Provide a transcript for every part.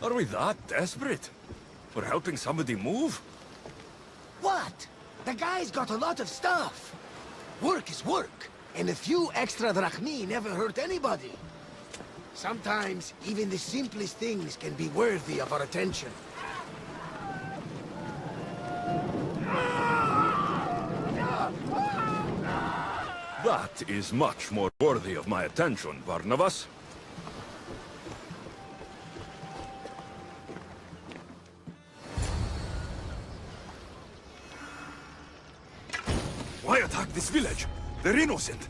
Are we that desperate? We're helping somebody move? What? The guy's got a lot of stuff. Work is work, and a few extra drachmi never hurt anybody. Sometimes, even the simplest things can be worthy of our attention. That is much more worthy of my attention, Barnabas. Why attack this village? They're innocent.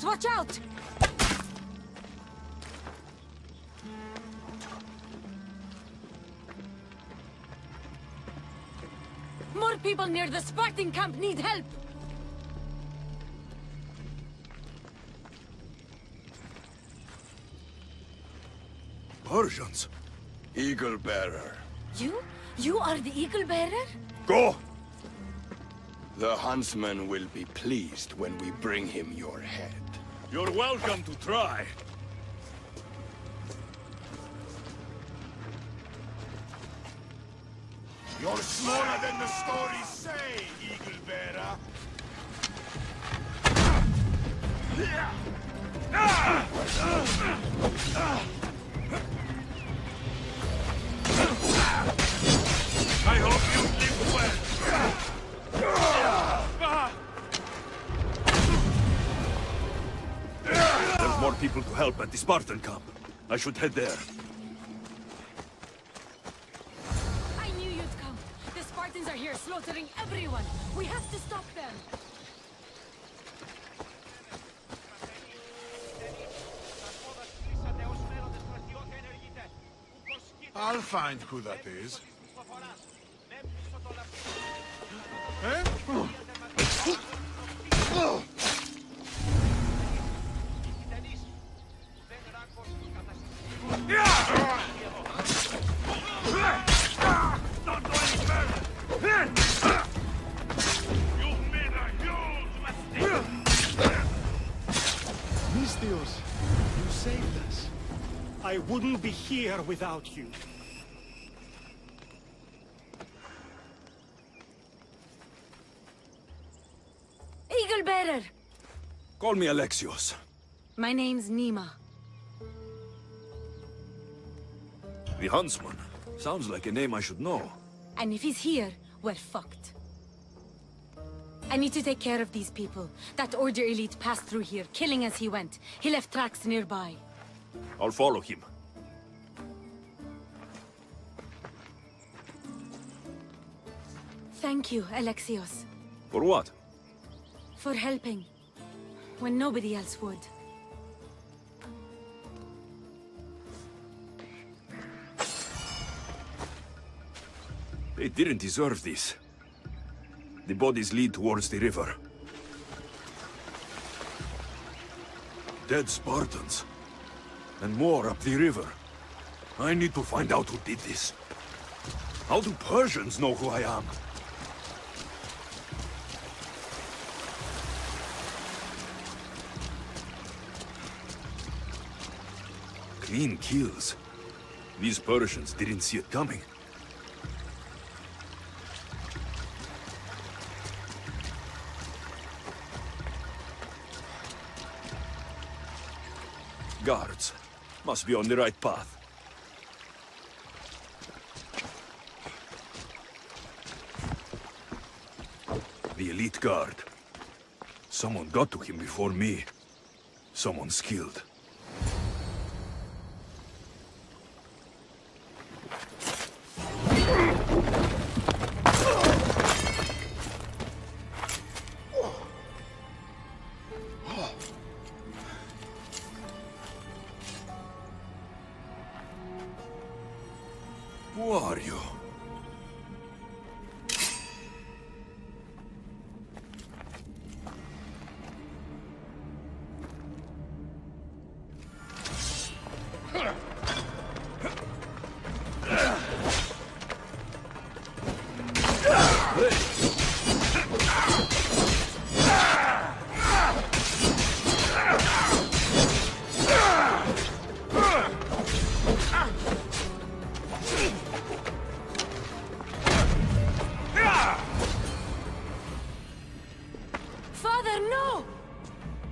Watch out! More people near the Spartan camp need help! Persians. Eagle Bearer. You? You are the Eagle Bearer? Go! The Huntsman will be pleased when we bring him your head. You're welcome to try. You're smaller than the stories say, Eagle Bearer. I hope you live well. There's more people to help at the Spartan camp. I should head there. I knew you'd come. The Spartans are here slaughtering everyone. We have to stop them. I'll find who that is. Eh? Mistios, you saved us. I wouldn't be here without you. Eagle Bearer! Call me Alexios. My name's Nema. The Huntsman. Sounds like a name I should know. And if he's here, we're fucked. I need to take care of these people. That Order elite passed through here, killing as he went. He left tracks nearby. I'll follow him. Thank you, Alexios. For what? For helping. When nobody else would. They didn't deserve this. The bodies lead towards the river. Dead Spartans. And more up the river. I need to find out who did this. How do Persians know who I am? Clean kills. These Persians didn't see it coming. Guards. Must be on the right path. The elite guard. Someone got to him before me. Someone skilled. Who are you? Father, no!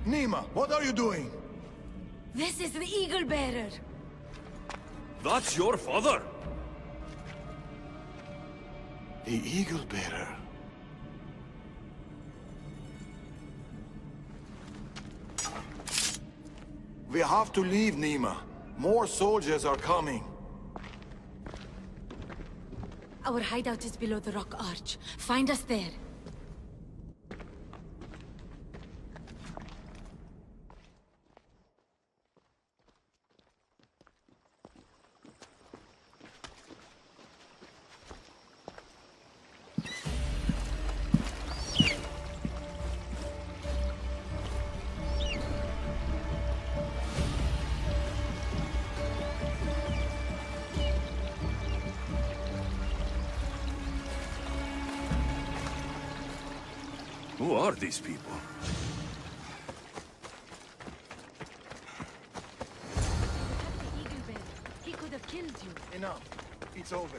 Nema, what are you doing? This is the Eagle Bearer. That's your father? The Eagle Bearer. We have to leave, Nema. More soldiers are coming. Our hideout is below the rock arch. Find us there. Who are these people? The Eagle Bearer. He could have killed you. Enough. It's over.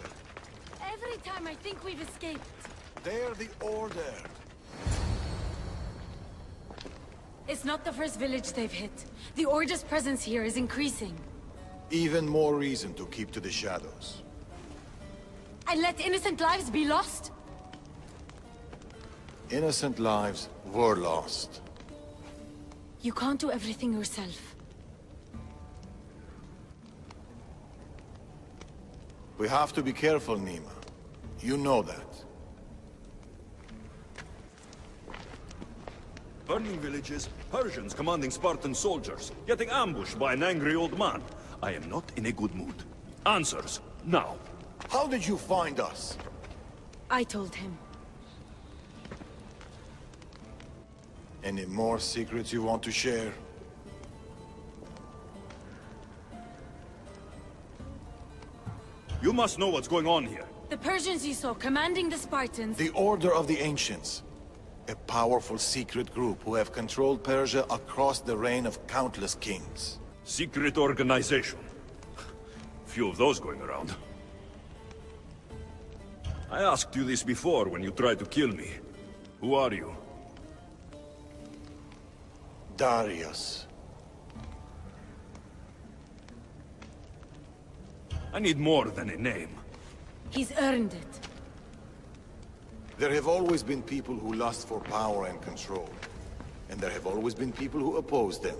Every time I think we've escaped. They're the Order. It's not the first village they've hit. The Order's presence here is increasing. Even more reason to keep to the shadows. And let innocent lives be lost? Innocent lives were lost. You can't do everything yourself. We have to be careful, Nema. You know that. Burning villages, Persians commanding Spartan soldiers, getting ambushed by an angry old man. I am not in a good mood. Answers, now. How did you find us? I told him. Any more secrets you want to share? You must know what's going on here. The Persians you saw commanding the Spartans. The Order of the Ancients. A powerful secret group who have controlled Persia across the reign of countless kings. Secret organization. Few of those going around. I asked you this before when you tried to kill me. Who are you? Darius. I need more than a name. He's earned it. There have always been people who lust for power and control. And there have always been people who oppose them.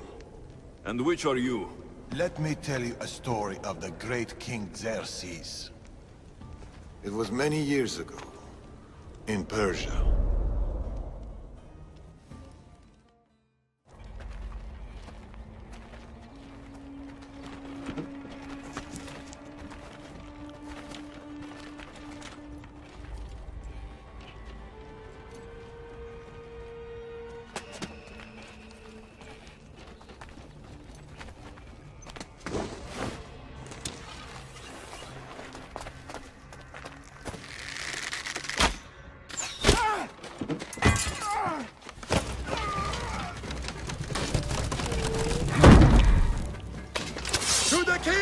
And which are you? Let me tell you a story of the great King Xerxes. It was many years ago, in Persia. the king!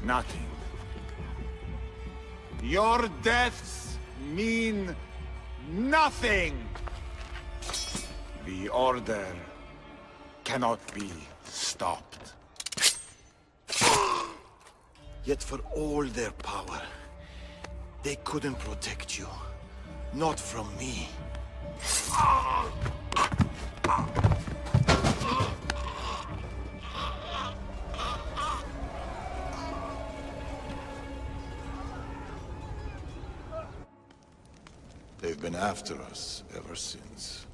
Nothing. Your deaths mean nothing. The Order cannot be stopped. Yet for all their power, they couldn't protect you. Not from me. They've been after us ever since.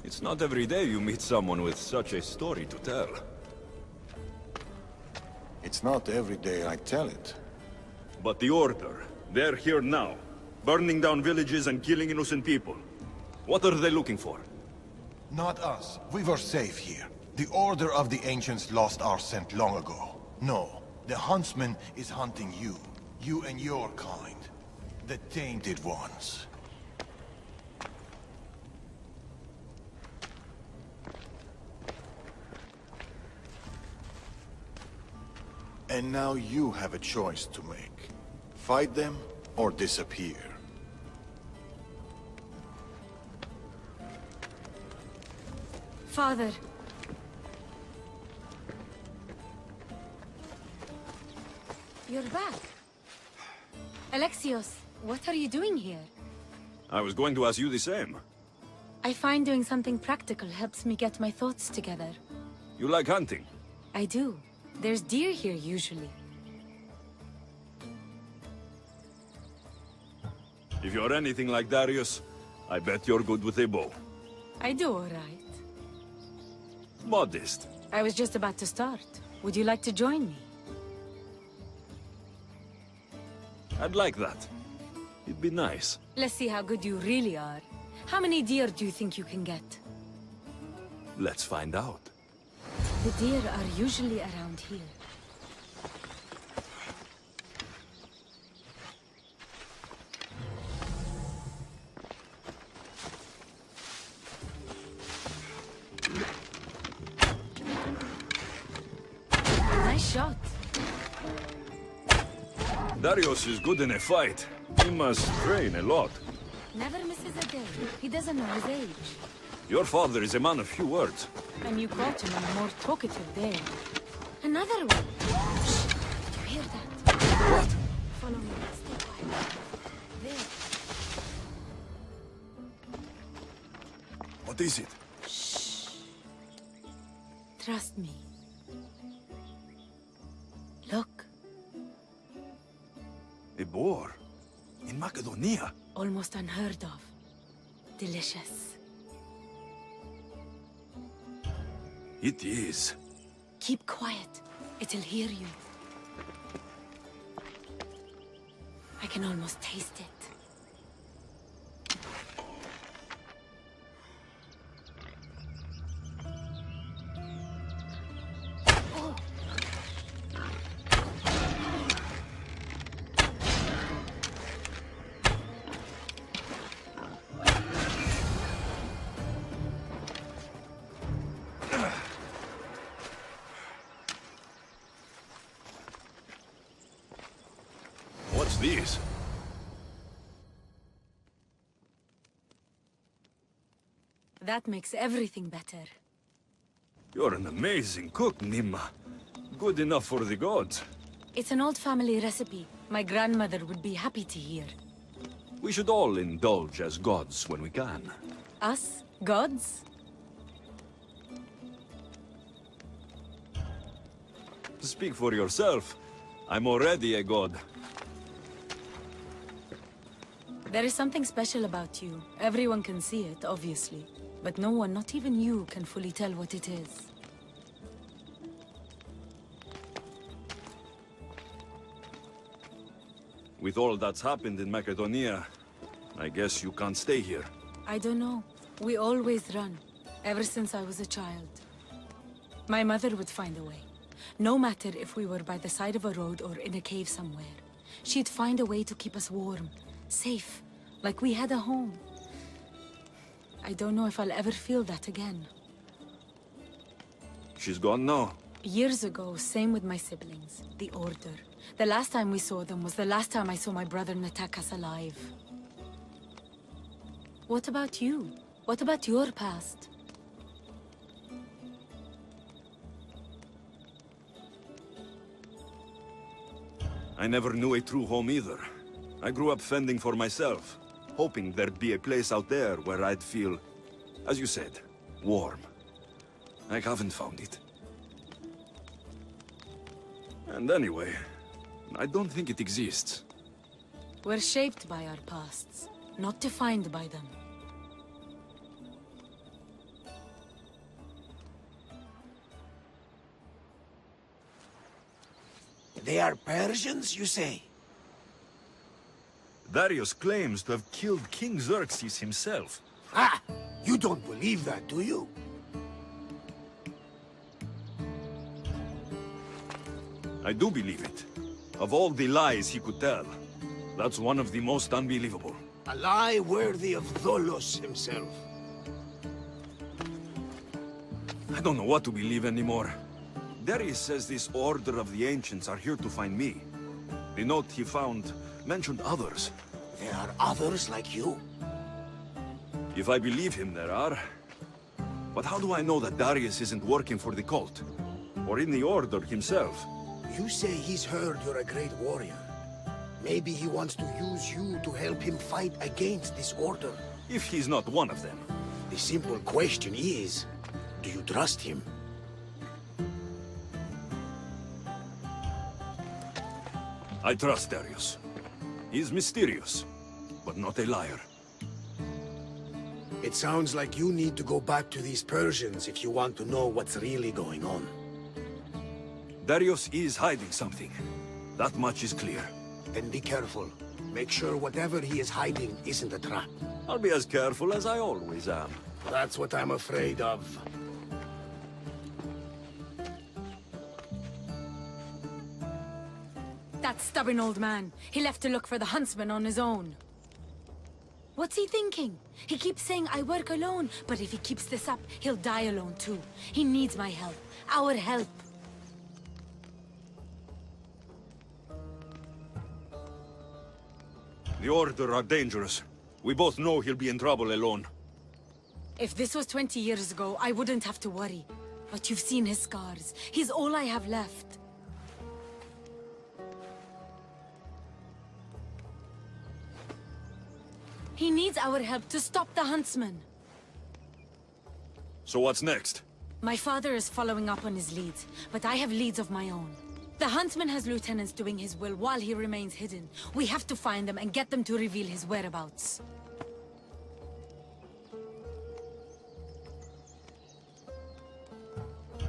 It's not every day you meet someone with such a story to tell. It's not every day I tell it. But the Order, they're here now, burning down villages and killing innocent people. What are they looking for? Not us. We were safe here. The Order of the Ancients lost our scent long ago. No. The Huntsman is hunting you. You and your kind. The Tainted Ones. And now you have a choice to make. Fight them or disappear. Father. You're back. Alexios, what are you doing here? I was going to ask you the same. I find doing something practical helps me get my thoughts together. You like hunting? I do. There's deer here usually. If you're anything like Darius, I bet you're good with a bow. I do all right. Modest. I was just about to start. Would you like to join me? I'd like that. It'd be nice. Let's see how good you really are. How many deer do you think you can get? Let's find out. The deer are usually around here. Nice shot. Darius is good in a fight. He must train a lot. Never misses a day. He doesn't know his age. Your father is a man of few words. And you caught him a more talkative there. Another one. Shh. Did you hear that? What? Follow me. Stay quiet. There. What is it? Shh. Trust me. Look. A boar? In Macedonia? Almost unheard of. Delicious. It is. Keep quiet. It'll hear you. I can almost taste it. What's this? That makes everything better. You're an amazing cook, Nema. Good enough for the gods. It's an old family recipe. My grandmother would be happy to hear. We should all indulge as gods when we can. Us? Gods? Speak for yourself. I'm already a god. There is something special about you. Everyone can see it, obviously. But no one, not even you, can fully tell what it is. With all that's happened in Macedonia, I guess you can't stay here. I don't know. We always run, ever since I was a child. My mother would find a way. No matter if we were by the side of a road or in a cave somewhere. She'd find a way to keep us warm, safe, like we had a home. I don't know if I'll ever feel that again. She's gone now. Years ago, same with my siblings, the Order. The last time we saw them was the last time I saw my brother Natakas alive. What about you? What about your past? I never knew a true home either. I grew up fending for myself, hoping there'd be a place out there where I'd feel, as you said, warm. I haven't found it. And anyway, I don't think it exists. We're shaped by our pasts, not defined by them. They are Persians, you say? Darius claims to have killed King Xerxes himself. Ah! You don't believe that, do you? I do believe it. Of all the lies he could tell, that's one of the most unbelievable. A lie worthy of Tholos himself. I don't know what to believe anymore. Darius says this Order of the Ancients are here to find me. The note he found mentioned others. There are others like you? If I believe him, there are. But how do I know that Darius isn't working for the cult? Or in the Order himself? You say he's heard you're a great warrior. Maybe he wants to use you to help him fight against this Order. If he's not one of them. The simple question is, do you trust him? I trust Darius. He's mysterious, but not a liar. It sounds like you need to go back to these Persians if you want to know what's really going on. Darius is hiding something. That much is clear. Then be careful. Make sure whatever he is hiding isn't a trap. I'll be as careful as I always am. That's what I'm afraid of. That stubborn old man. He left to look for the Huntsman on his own. What's he thinking? He keeps saying I work alone, but if he keeps this up, he'll die alone too. He needs my help. Our help. The Order are dangerous. We both know he'll be in trouble alone. If this was 20 years ago, I wouldn't have to worry. But you've seen his scars. He's all I have left. He needs our help to stop the Huntsman. So what's next? My father is following up on his leads, but I have leads of my own. The Huntsman has lieutenants doing his will while he remains hidden. We have to find them and get them to reveal his whereabouts.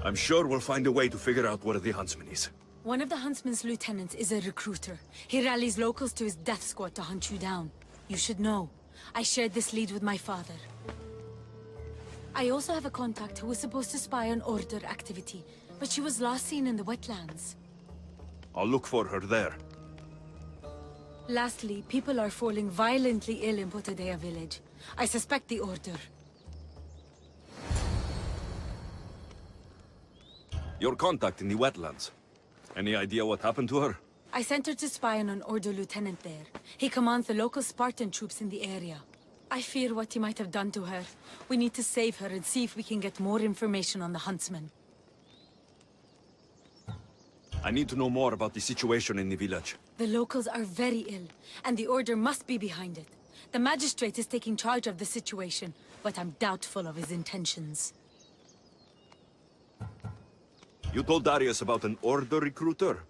I'm sure we'll find a way to figure out where the Huntsman is. One of the Huntsman's lieutenants is a recruiter. He rallies locals to his death squad to hunt you down. You should know. I shared this lead with my father. I also have a contact who was supposed to spy on Order activity, but she was last seen in the wetlands. I'll look for her there. Lastly, people are falling violently ill in Potodea village. I suspect the Order. Your contact in the wetlands. Any idea what happened to her? I sent her to spy on an Order lieutenant there. He commands the local Spartan troops in the area. I fear what he might have done to her. We need to save her and see if we can get more information on the Huntsman. I need to know more about the situation in the village. The locals are very ill, and the Order must be behind it. The magistrate is taking charge of the situation, but I'm doubtful of his intentions. You told Darius about an Order recruiter?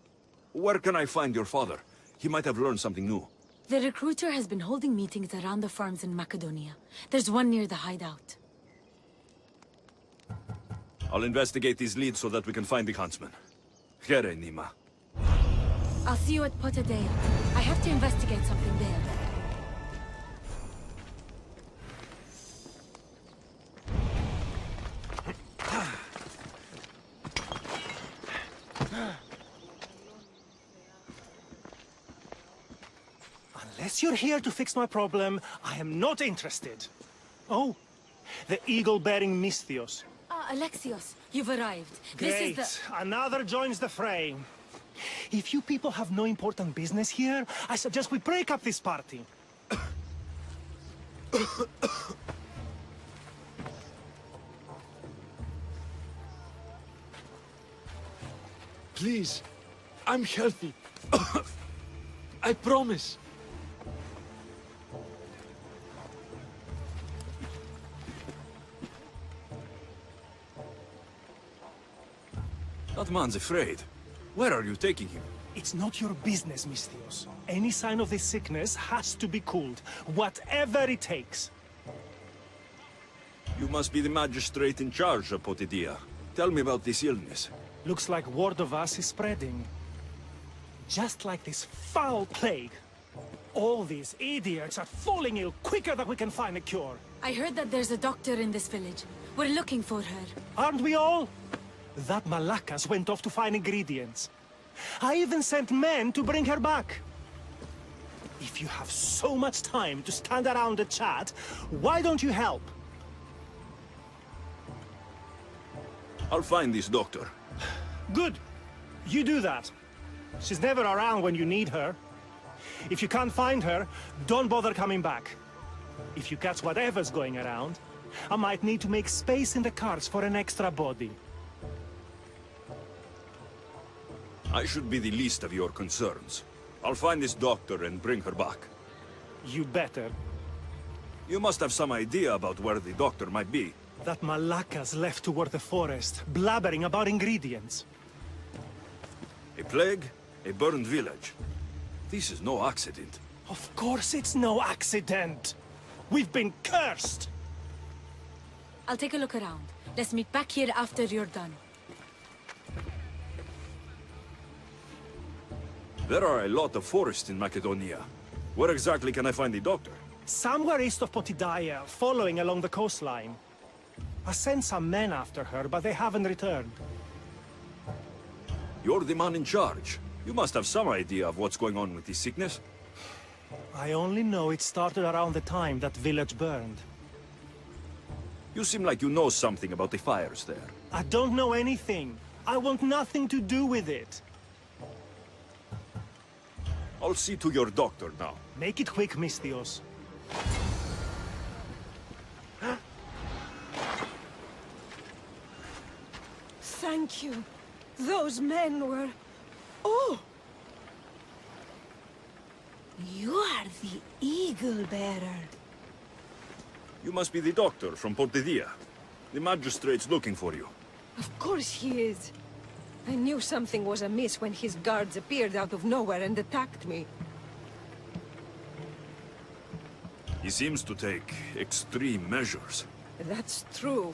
Where can I find your father? He might have learned something new. The recruiter has been holding meetings around the farms in Macedonia. There's one near the hideout. I'll investigate these leads so that we can find the Huntsman. Here, Nema. I'll see you at Potodea. I have to investigate something there. Unless you're here to fix my problem, I am not interested. Oh, the eagle-bearing Misthios. Ah, Alexios, you've arrived. Great. This is Another joins the fray. If you people have no important business here, I suggest we break up this party. Please, I'm healthy. I promise. That man's afraid. Where are you taking him? It's not your business, Misthios. Any sign of this sickness has to be cooled, whatever it takes. You must be the magistrate in charge of Potidia. Tell me about this illness. Looks like word of us is spreading. Just like this foul plague. All these idiots are falling ill quicker than we can find a cure. I heard that there's a doctor in this village. We're looking for her. Aren't we all? That Malakas went off to find ingredients. I even sent men to bring her back. If you have so much time to stand around and chat, why don't you help? I'll find this doctor. Good. You do that. She's never around when you need her. If you can't find her, don't bother coming back. If you catch whatever's going around, I might need to make space in the carts for an extra body. I should be the least of your concerns. I'll find this doctor and bring her back. You better. You must have some idea about where the doctor might be. That Malakas left toward the forest, blabbering about ingredients. A plague, a burned village. This is no accident. Of course it's no accident. We've been cursed. I'll take a look around. Let's meet back here after you're done. There are a lot of forests in Macedonia. Where exactly can I find the doctor? Somewhere east of Potidaia, following along the coastline. I sent some men after her, but they haven't returned. You're the man in charge. You must have some idea of what's going on with this sickness. I only know it started around the time that village burned. You seem like you know something about the fires there. I don't know anything. I want nothing to do with it. I'll see to your doctor now. Make it quick, Misthios. Thank you. Those men were... Oh! You are the Eagle Bearer. You must be the doctor from Potidia. The magistrate's looking for you. Of course he is. I knew something was amiss when his guards appeared out of nowhere and attacked me. He seems to take extreme measures. That's true.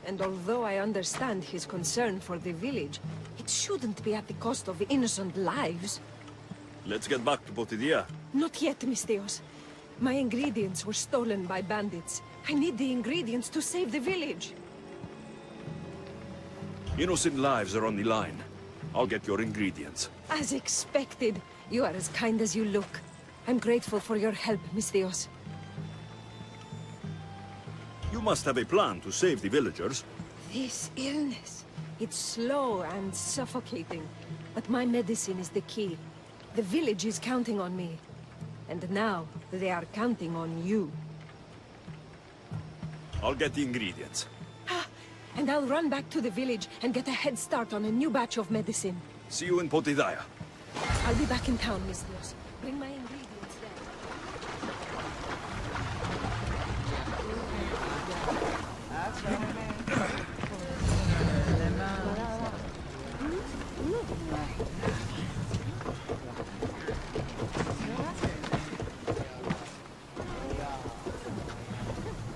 And although I understand his concern for the village, it shouldn't be at the cost of innocent lives. Let's get back to Potidia. Not yet, Misthios. My ingredients were stolen by bandits. I need the ingredients to save the village. Innocent lives are on the line. I'll get your ingredients. As expected. You are as kind as you look. I'm grateful for your help, Misthios. You must have a plan to save the villagers. This illness, it's slow and suffocating. But my medicine is the key. The village is counting on me. And now, they are counting on you. I'll get the ingredients. And I'll run back to the village and get a head start on a new batch of medicine. See you in Potidaia. I'll be back in town, Misthios. Bring my ingredients there.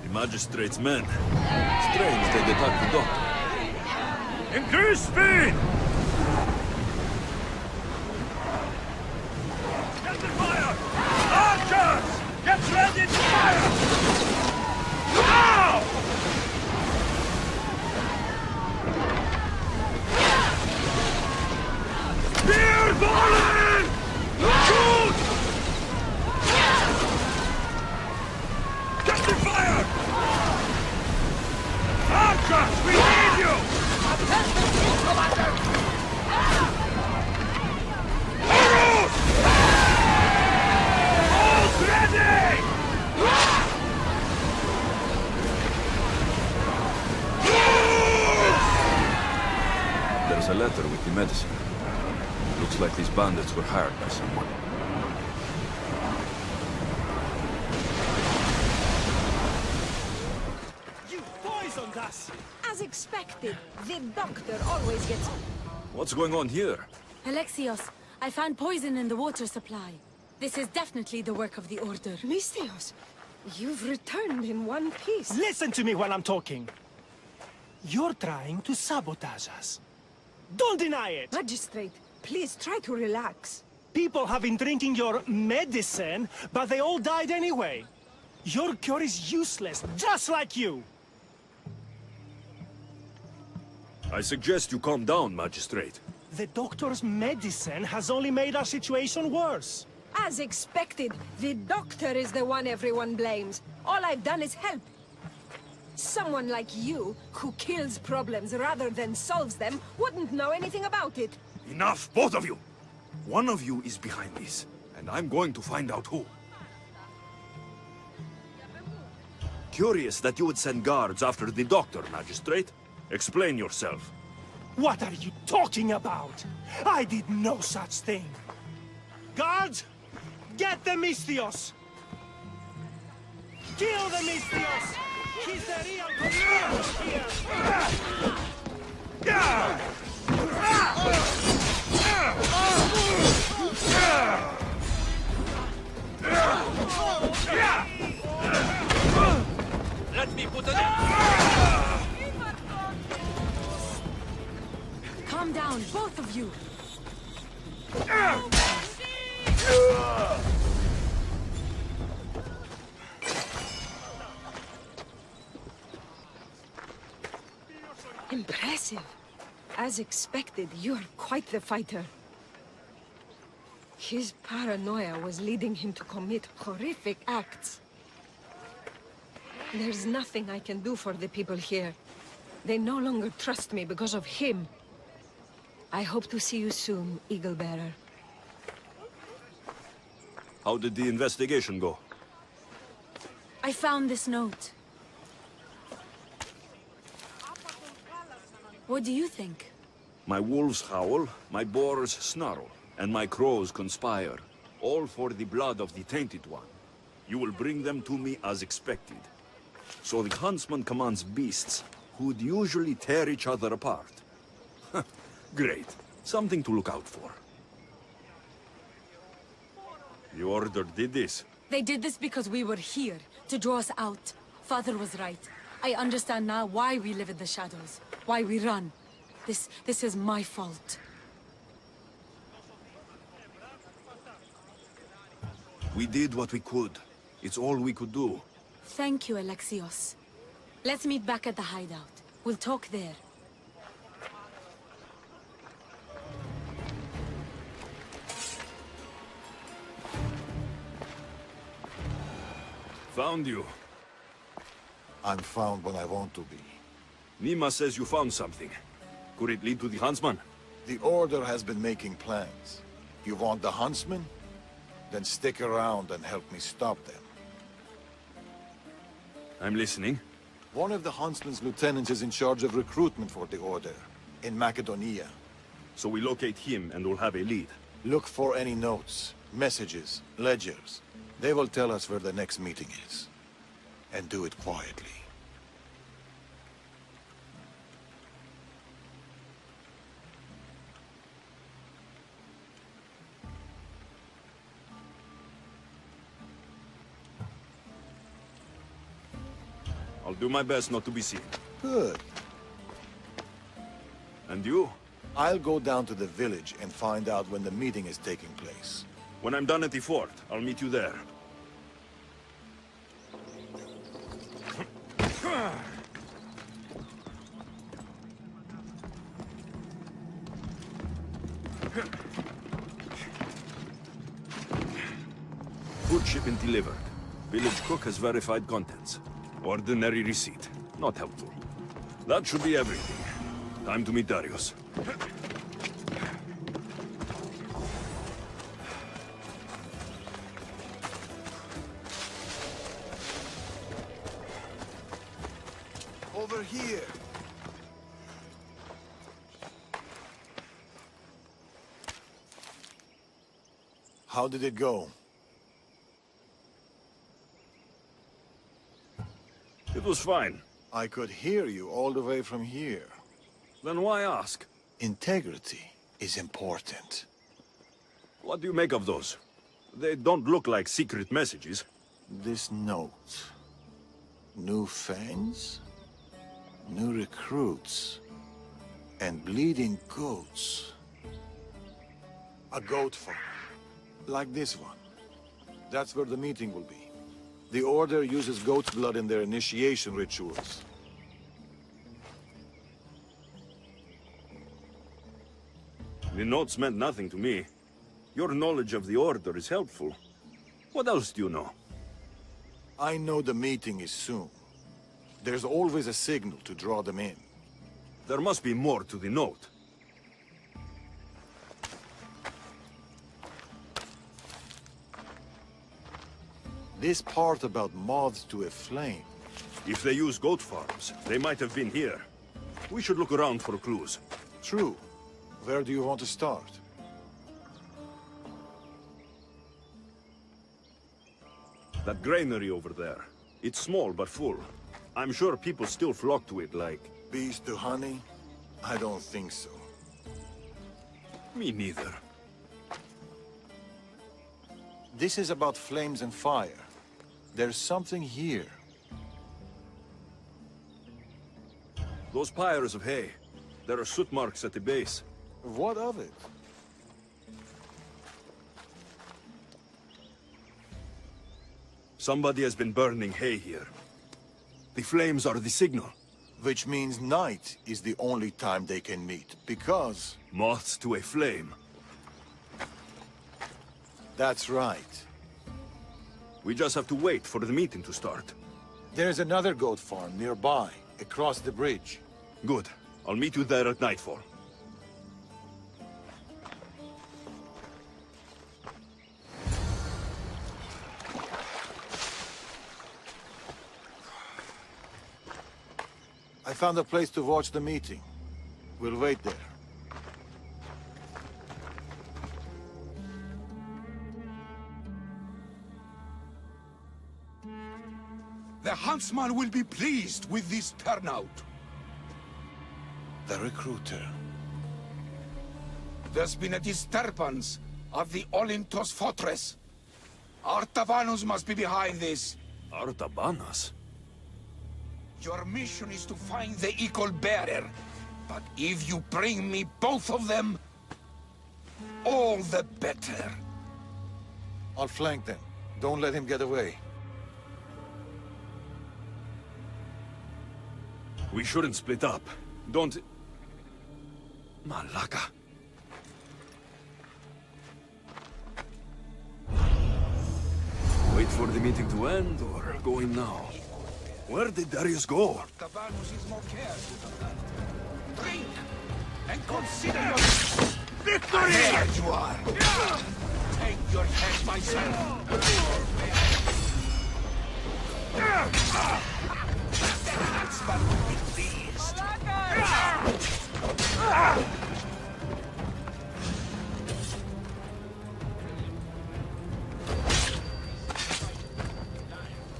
The magistrate's men. Strange they'd attack the doctor. Increase speed! Get the fire! falling! Shoot! Captain fire! Archers, we need you! Horus! All ready! There's a letter with the medicine. Looks like these bandits were hired by someone. You poisoned us! As expected, the doctor always gets... What's going on here? Alexios, I found poison in the water supply. This is definitely the work of the Order. Mistios, you've returned in one piece. Listen to me when I'm talking. You're trying to sabotage us. Don't deny it! Magistrate, please try to relax. People have been drinking your medicine, but they all died anyway. Your cure is useless, just like you. I suggest you calm down, Magistrate. The doctor's medicine has only made our situation worse. As expected, the doctor is the one everyone blames. All I've done is help. Someone like you, who kills problems rather than solves them, wouldn't know anything about it. Enough, both of you! One of you is behind this, and I'm going to find out who. Curious that you would send guards after the doctor, Magistrate. Explain yourself. What are you talking about? I did no such thing. Guards, get the Mistios! Kill the Mistios! He's the real commander here! Let me put an end. Calm down, both of you. Impressive. As expected, you're quite the fighter. His paranoia was leading him to commit horrific acts. There's nothing I can do for the people here. They no longer trust me because of him. I hope to see you soon, Eagle Bearer. How did the investigation go? I found this note. What do you think? My wolves howl, my boars snarl, and my crows conspire, all for the blood of the Tainted One. You will bring them to me as expected. So the Huntsman commands beasts, who'd usually tear each other apart. Great. Something to look out for. The Order did this. They did this because we were here, to draw us out. Father was right. I understand now why we live in the shadows, why we run. This is my fault. We did what we could. It's all we could do. Thank you, Alexios. Let's meet back at the hideout. We'll talk there. Found you. I'm found when I want to be. Nema says you found something. Could it lead to the Huntsman? The Order has been making plans. You want the Huntsman? Then stick around and help me stop them. I'm listening. One of the Huntsman's lieutenants is in charge of recruitment for the Order, in Macedonia. So we locate him and we'll have a lead. Look for any notes, messages, ledgers. They will tell us where the next meeting is. And do it quietly. I'll do my best not to be seen. Good. And you? I'll go down to the village and find out when the meeting is taking place. When I'm done at the fort, I'll meet you there. shipment delivered. Village cook has verified contents. Ordinary receipt. Not helpful. That should be everything. Time to meet Darius. Over here. How did it go? It was fine. I could hear you all the way from here. Then why ask? Integrity is important. What do you make of those? They don't look like secret messages. This note. New fangs? New recruits. And bleeding goats. A goat farm. Like this one. That's where the meeting will be. The Order uses goat's blood in their initiation rituals. The notes meant nothing to me. Your knowledge of the Order is helpful. What else do you know? I know the meeting is soon. There's always a signal to draw them in. There must be more to the note. This part about moths to a flame. If they use goat farms, they might have been here. We should look around for clues. True. Where do you want to start? That granary over there. It's small but full. I'm sure people still flock to it like... Bees to honey? I don't think so. Me neither. This is about flames and fire. There's something here. Those pyres of hay. There are soot marks at the base. What of it? Somebody has been burning hay here. The flames are the signal. Which means night is the only time they can meet, because... Moths to a flame. That's right. We just have to wait for the meeting to start. There's another goat farm nearby, across the bridge. Good. I'll meet you there at nightfall. I found a place to watch the meeting. We'll wait there. The Huntsman will be pleased with this turnout. The recruiter. There's been a disturbance of the Olympus fortress. Artabanus must be behind this. Artabanus? Your mission is to find the equal bearer. But if you bring me both of them, all the better. I'll flank them. Don't let him get away. We shouldn't split up. Don't... Malaka. Wait for the meeting to end, or go in now? Where did Darius go? Artabanus is more careful than that. Drink and consider your... Victory! There you are! Take your head, my son! The Huntsman will be pleased.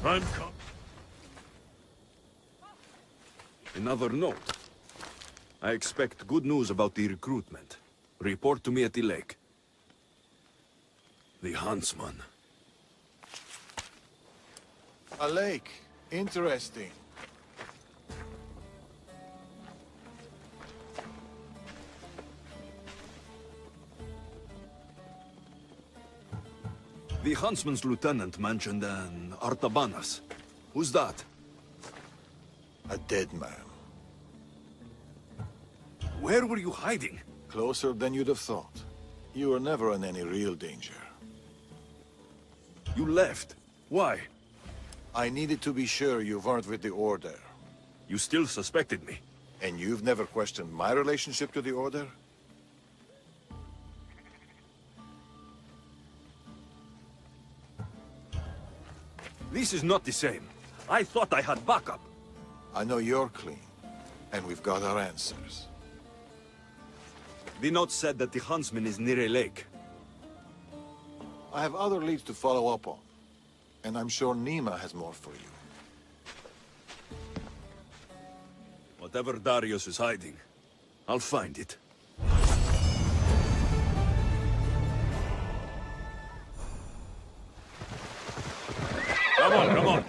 I'm come. Another note. I expect good news about the recruitment. Report to me at the lake. The Huntsman. A lake. Interesting. The Huntsman's lieutenant mentioned an Artabanus. Who's that? A dead man. Where were you hiding? Closer than you'd have thought. You were never in any real danger. You left. Why? I needed to be sure you weren't with the Order. You still suspected me. And you've never questioned my relationship to the Order? This is not the same. I thought I had backup. I know you're clean, and we've got our answers. The note said that the Huntsman is near a lake. I have other leads to follow up on, and I'm sure Nema has more for you. Whatever Darius is hiding, I'll find it. Come on, come on.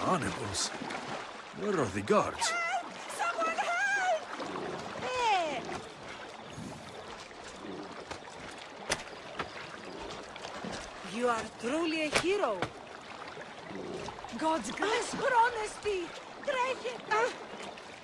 Animals? Where are the guards? Help! Someone help! Hey! You are truly a hero. God's grace for honesty.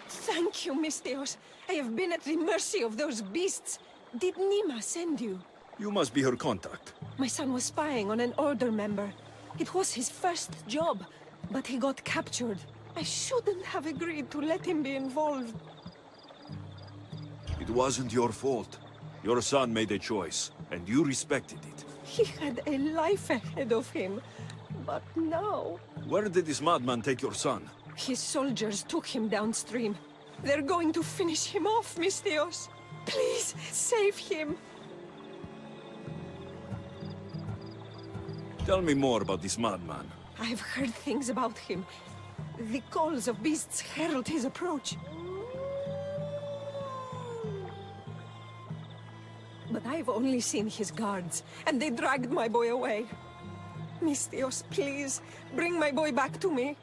Thank you, Mystios. I have been at the mercy of those beasts. Did Nema send you? You must be her contact. My son was spying on an Order member. It was his first job, but he got captured. I shouldn't have agreed to let him be involved. It wasn't your fault. Your son made a choice, and you respected it. He had a life ahead of him, but now... Where did this madman take your son? His soldiers took him downstream. They're going to finish him off, Mystios. Please, save him. Tell me more about this madman. I've heard things about him. The calls of beasts herald his approach. But I've only seen his guards, and they dragged my boy away. Mystios, please, bring my boy back to me.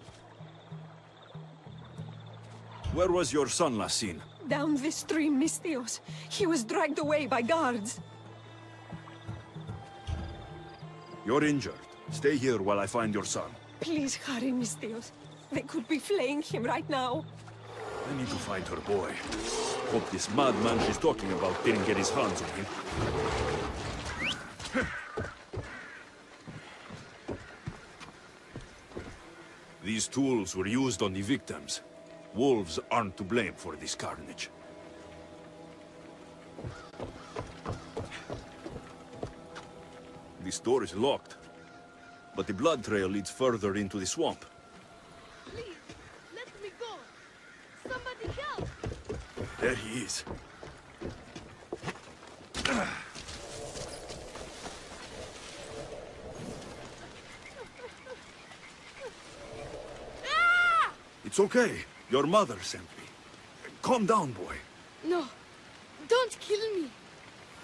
Where was your son last seen? Down this stream, Mystios. He was dragged away by guards. You're injured. Stay here while I find your son. Please hurry, Mystios. They could be flaying him right now. I need to find her boy. Hope this madman she's talking about didn't get his hands on him. These tools were used on the victims. Wolves aren't to blame for this carnage. This door is locked, but the blood trail leads further into the swamp. Please, let me go. Somebody help! There he is. It's okay. Your mother sent me. Calm down, boy. No, don't kill me.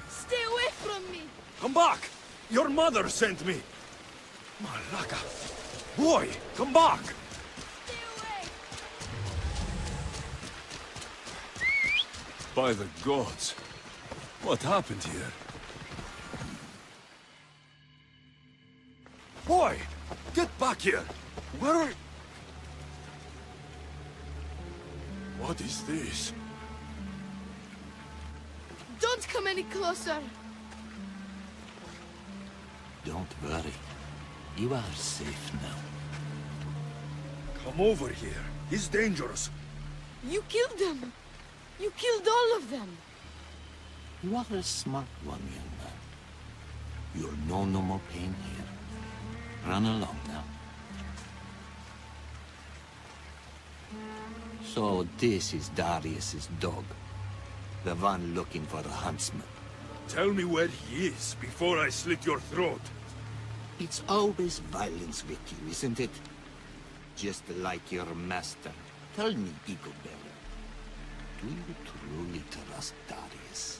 Stay away from me. Come back! Your mother sent me! Malaka! Boy, come back! Stay away. By the gods! What happened here? Boy! Get back here! Where are you? What is this? Don't come any closer. Don't worry. You are safe now. Come over here. He's dangerous. You killed them. You killed all of them. You are a smart one, young man. You'll know no more pain here. Run along now. So this is Darius's dog. The one looking for the Huntsman. Tell me where he is before I slit your throat. It's always violence with you, isn't it? Just like your master. Tell me, Eagle Bearer. Do you truly trust Darius?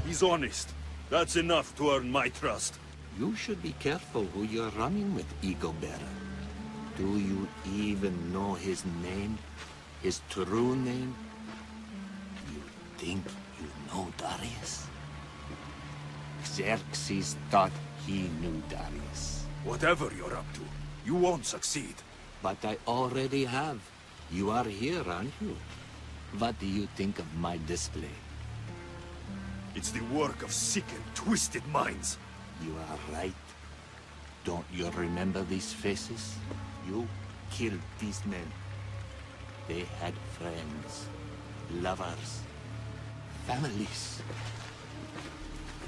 He's honest. That's enough to earn my trust. You should be careful who you're running with, Eagle Bearer. Do you even know his name? His true name? You think you know Darius? Xerxes thought he knew Darius. Whatever you're up to, you won't succeed. But I already have. You are here, aren't you? What do you think of my display? It's the work of sick and twisted minds. You are right. Don't you remember these faces? You killed these men. They had friends, lovers, families.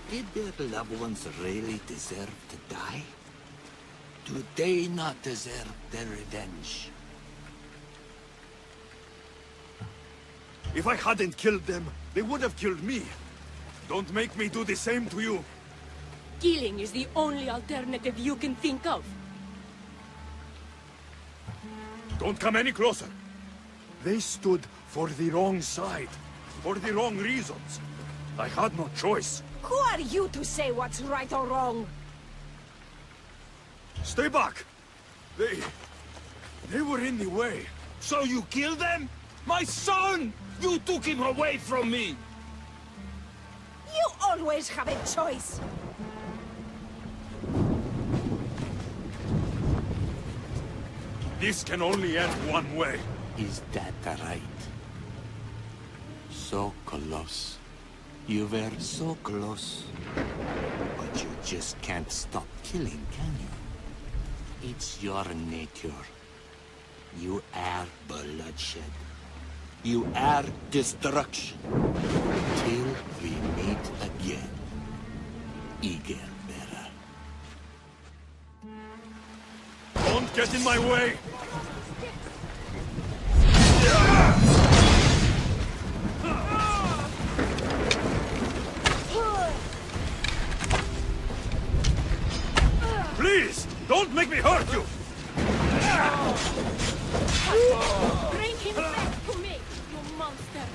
Did their loved ones really deserve to die? Do they not deserve their revenge? If I hadn't killed them, they would have killed me. Don't make me do the same to you. Killing is the only alternative you can think of. Don't come any closer. They stood for the wrong side, for the wrong reasons. I had no choice. Who are you to say what's right or wrong? Stay back! They were in the way. So you killed them? My son! You took him away from me! You always have a choice. This can only end one way. Is that right? So close. You were so close. But you just can't stop killing, can you? It's your nature. You are bloodshed. You are destruction. Till we meet again. Eagle bearer. Don't get in my way! Please, don't make me hurt you! Bring him back to me, you monster!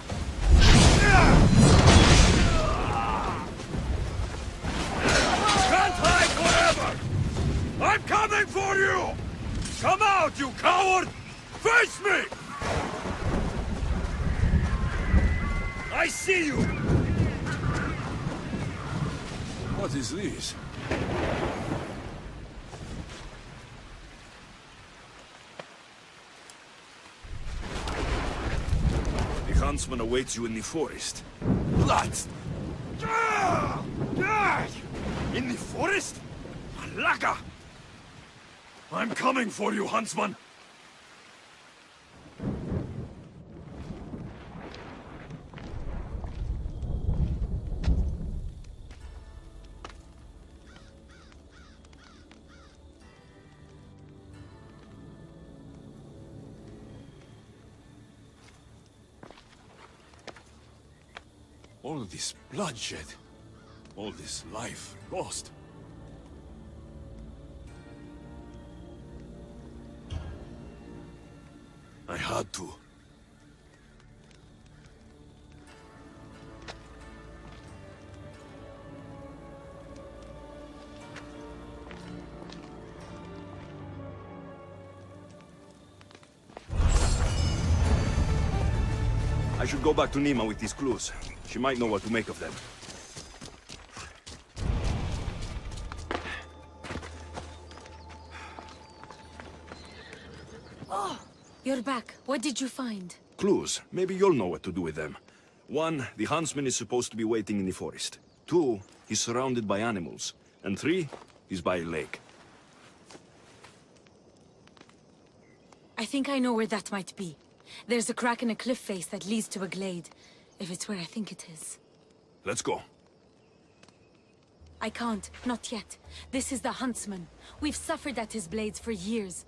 Can't hide forever! I'm coming for you! Come out, you coward! Face me! I see you! What is this? The Huntsman awaits you in the forest. Blood! In the forest? Malaka! I'm coming for you, Huntsman! All this bloodshed, all this life lost. I had to. I should go back to Nema with these clues. She might know what to make of them. Oh, you're back. What did you find? Clues. Maybe you'll know what to do with them. 1, the Huntsman is supposed to be waiting in the forest. 2, he's surrounded by animals. And 3, he's by a lake. I think I know where that might be. There's a crack in a cliff face that leads to a glade. If it's where I think it is. Let's go. I can't. Not yet. This is the Huntsman. We've suffered at his blades for years.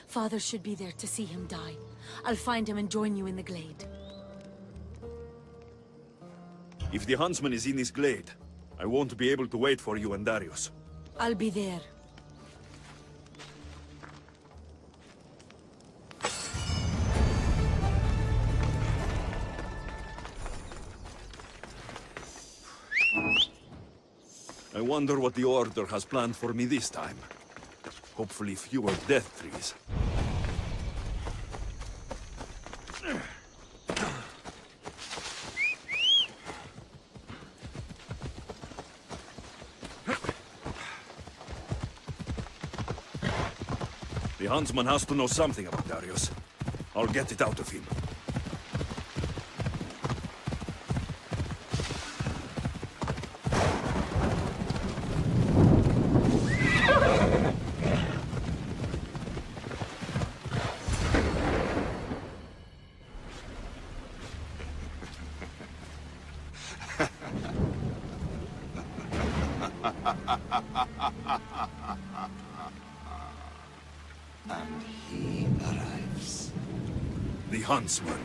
Father should be there to see him die. I'll find him and join you in the glade. If the Huntsman is in this glade, I won't be able to wait for you and Darius. I'll be there. I wonder what the Order has planned for me this time. Hopefully fewer death trees. The Huntsman has to know something about Darius. I'll get it out of him. And he arrives. The Huntsman.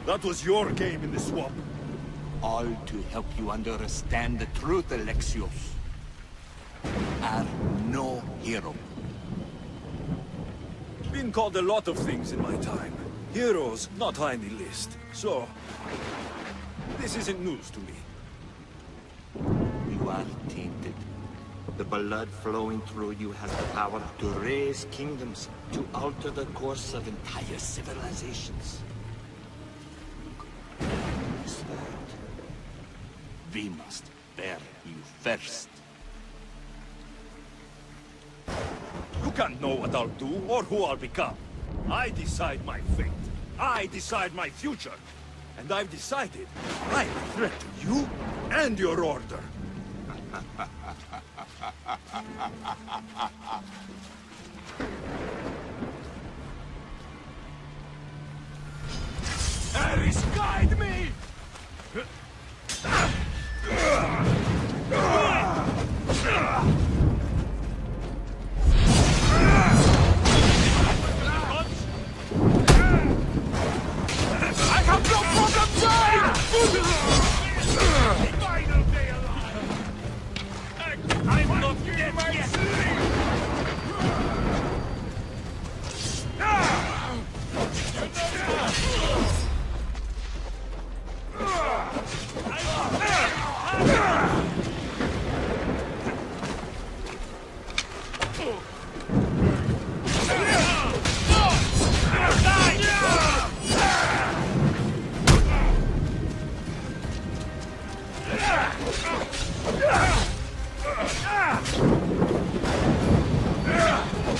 That was your game in the swamp. All to help you understand the truth, Alexios. Are no hero. Been called a lot of things in my time. Heroes not high in the list. So, this isn't news to me. You are tainted. The blood flowing through you has the power to raise kingdoms, to alter the course of entire civilizations. This world, we must bear you first. You can't know what I'll do or who I'll become. I decide my fate. I decide my future. And I've decided I'm a threat to you and your order. Ares, guide me! I have no problem dying! Final day alive! I'm not dead yet!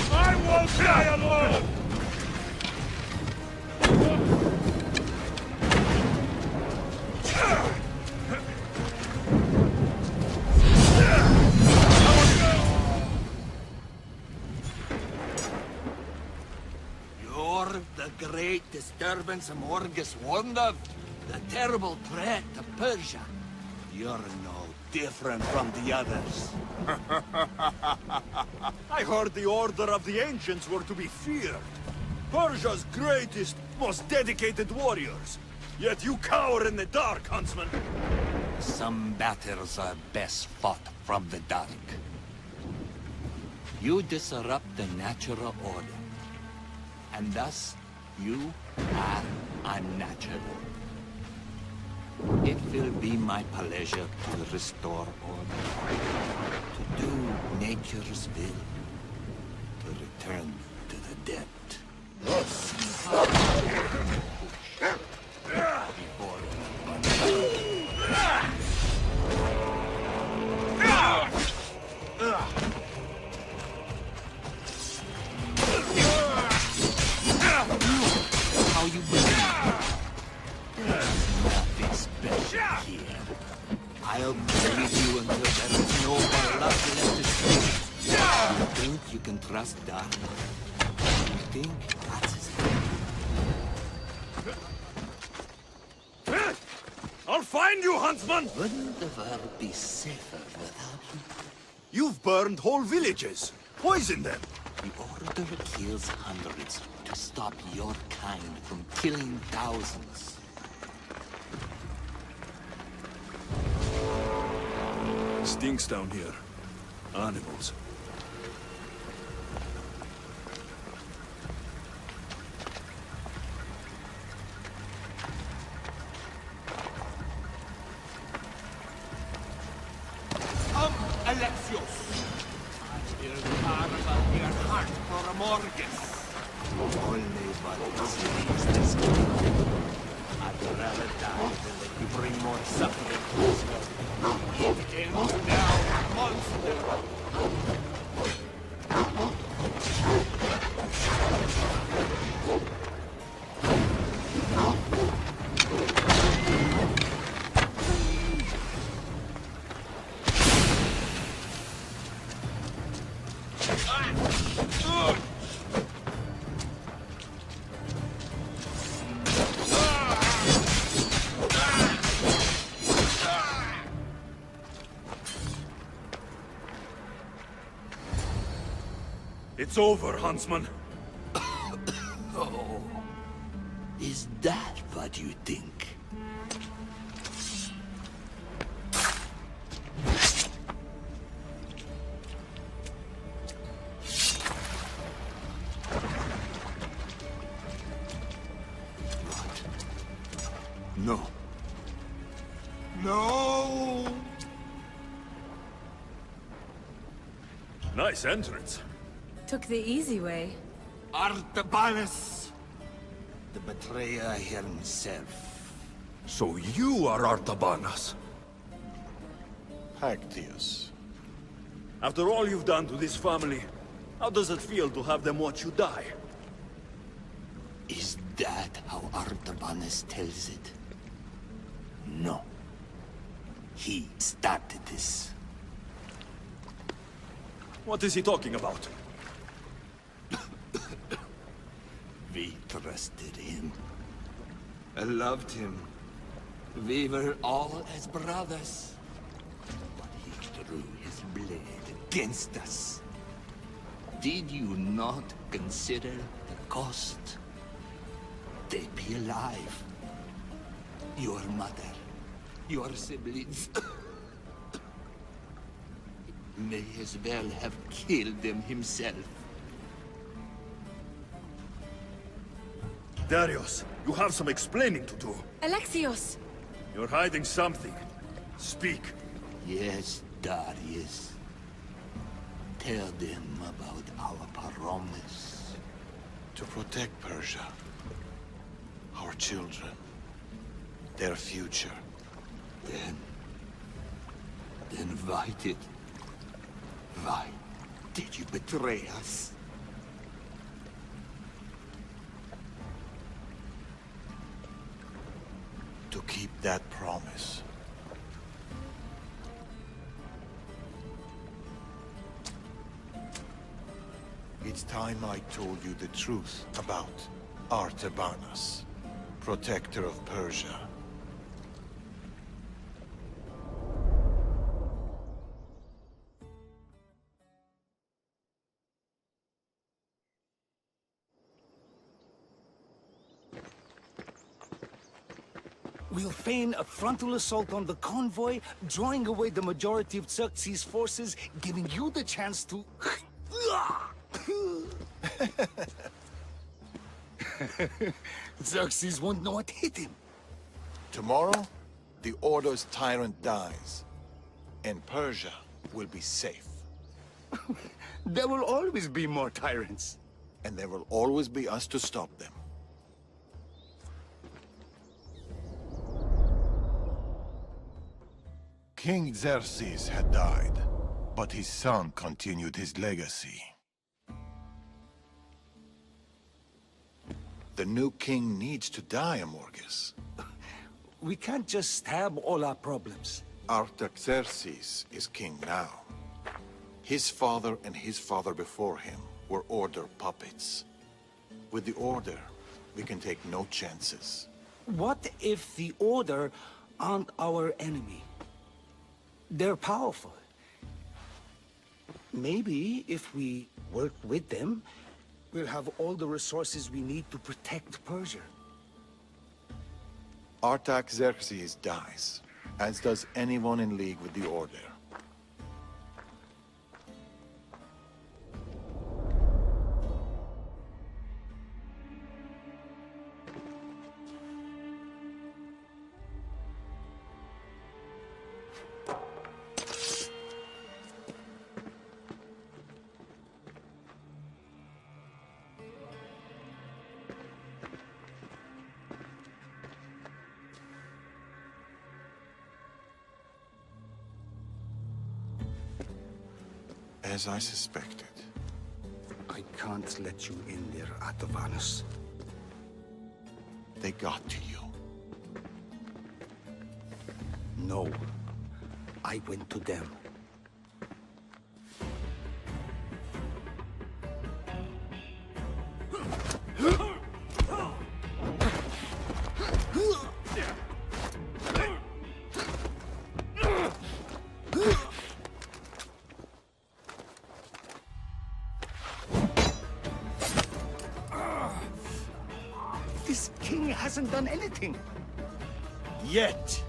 I won't die alone! You're the great disturbance Morgus warned of. The terrible threat to Persia. You're no different from the others. I heard the order of the ancients were to be feared. Persia's greatest, most dedicated warriors. Yet you cower in the dark, Huntsman. Some battles are best fought from the dark. You disrupt the natural order. And thus, you are unnatural. It will be my pleasure to restore order, to do nature's will, to return to the dead. Before how you believe? Nothing special here. I'll bleed you until there is no more love left to speak. You think you can trust Dark? You think that's his hand? I'll find you, Huntsman! Wouldn't the world be safer without you? You've burned whole villages. Poisoned them. The Order kills hundreds to stop your kind from killing thousands. Stinks down here. Animals. Alexios! I will carve out your heart for a Morgus. Only one sees this kingdom. I'd rather die than let you bring more suffering to this world. It ends now, monster! It's over, Huntsman. Oh, is that what you think? No. No! Nice entrance. Took the easy way. Artabanus! The betrayer himself. So you are Artabanus. Alexios. After all you've done to this family, how does it feel to have them watch you die? Is that how Artabanus tells it? No. He started this. What is he talking about? We trusted him. I loved him. We were all as brothers. But he threw his blade against us. Did you not consider the cost? They'd be alive. Your mother, your siblings. May as well have killed them himself. Darius, you have some explaining to do. Alexios! You're hiding something. Speak. Yes, Darius. Tell them about our promise. To protect Persia. Our children. Their future. Then why did you betray us? To keep that promise. It's time I told you the truth about Artabanus, protector of Persia. We'll feign a frontal assault on the convoy, drawing away the majority of Xerxes' forces, giving you the chance to... Xerxes won't know what hit him. Tomorrow, the Order's tyrant dies, and Persia will be safe. There will always be more tyrants. And there will always be us to stop them. King Xerxes had died, but his son continued his legacy. The new king needs to die, Amorgus. We can't just stab all our problems. Artaxerxes is king now. His father and his father before him were Order puppets. With the Order, we can take no chances. What if the Order aren't our enemy? They're powerful. Maybe if we work with them, we'll have all the resources we need to protect Persia. Artaxerxes dies, as does anyone in league with the Order. As I suspected. I can't let you in there, Artabanus. They got to you. No. I went to them. hasn't done anything. Yet.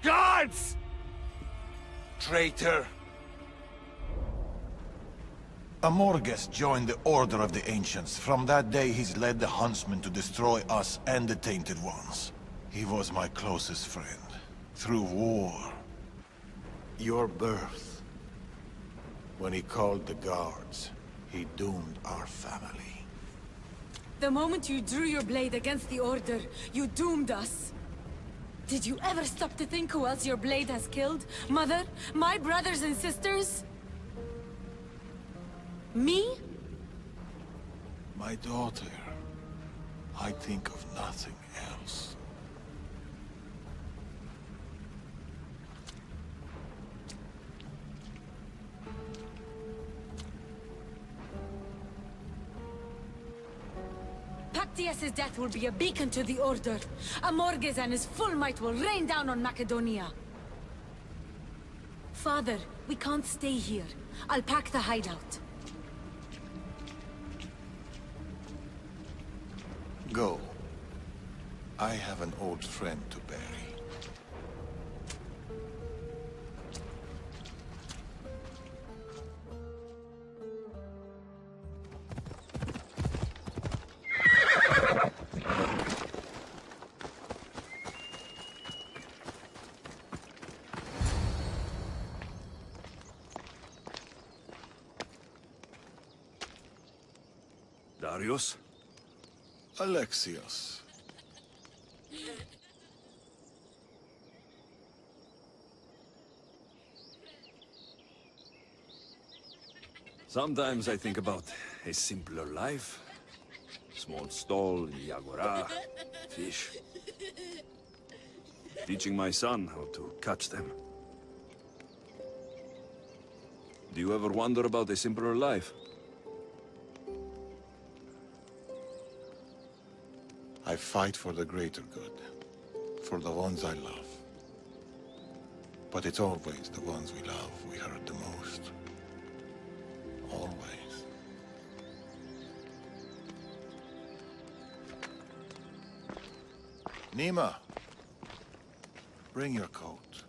Guards! Traitor! Amorges joined the Order of the Ancients. From that day, he's led the Huntsman to destroy us and the Tainted Ones. He was my closest friend. Through war. Your birth. When he called the guards, he doomed our family. The moment you drew your blade against the Order, you doomed us. Did you ever stop to think who else your blade has killed? Mother? My brothers and sisters? Me? My daughter. I think of nothing else. Diaz's death will be a beacon to the Order. Amorges and his full might will rain down on Macedonia. Father, we can't stay here. I'll pack the hideout. Go. I have an old friend to bury. Darius? Alexios. Sometimes I think about a simpler life. Small stall, yagora, fish. Teaching my son how to catch them. Do you ever wonder about a simpler life? I fight for the greater good. For the ones I love. But it's always the ones we love we hurt the most. Always. Nema! Bring your coat.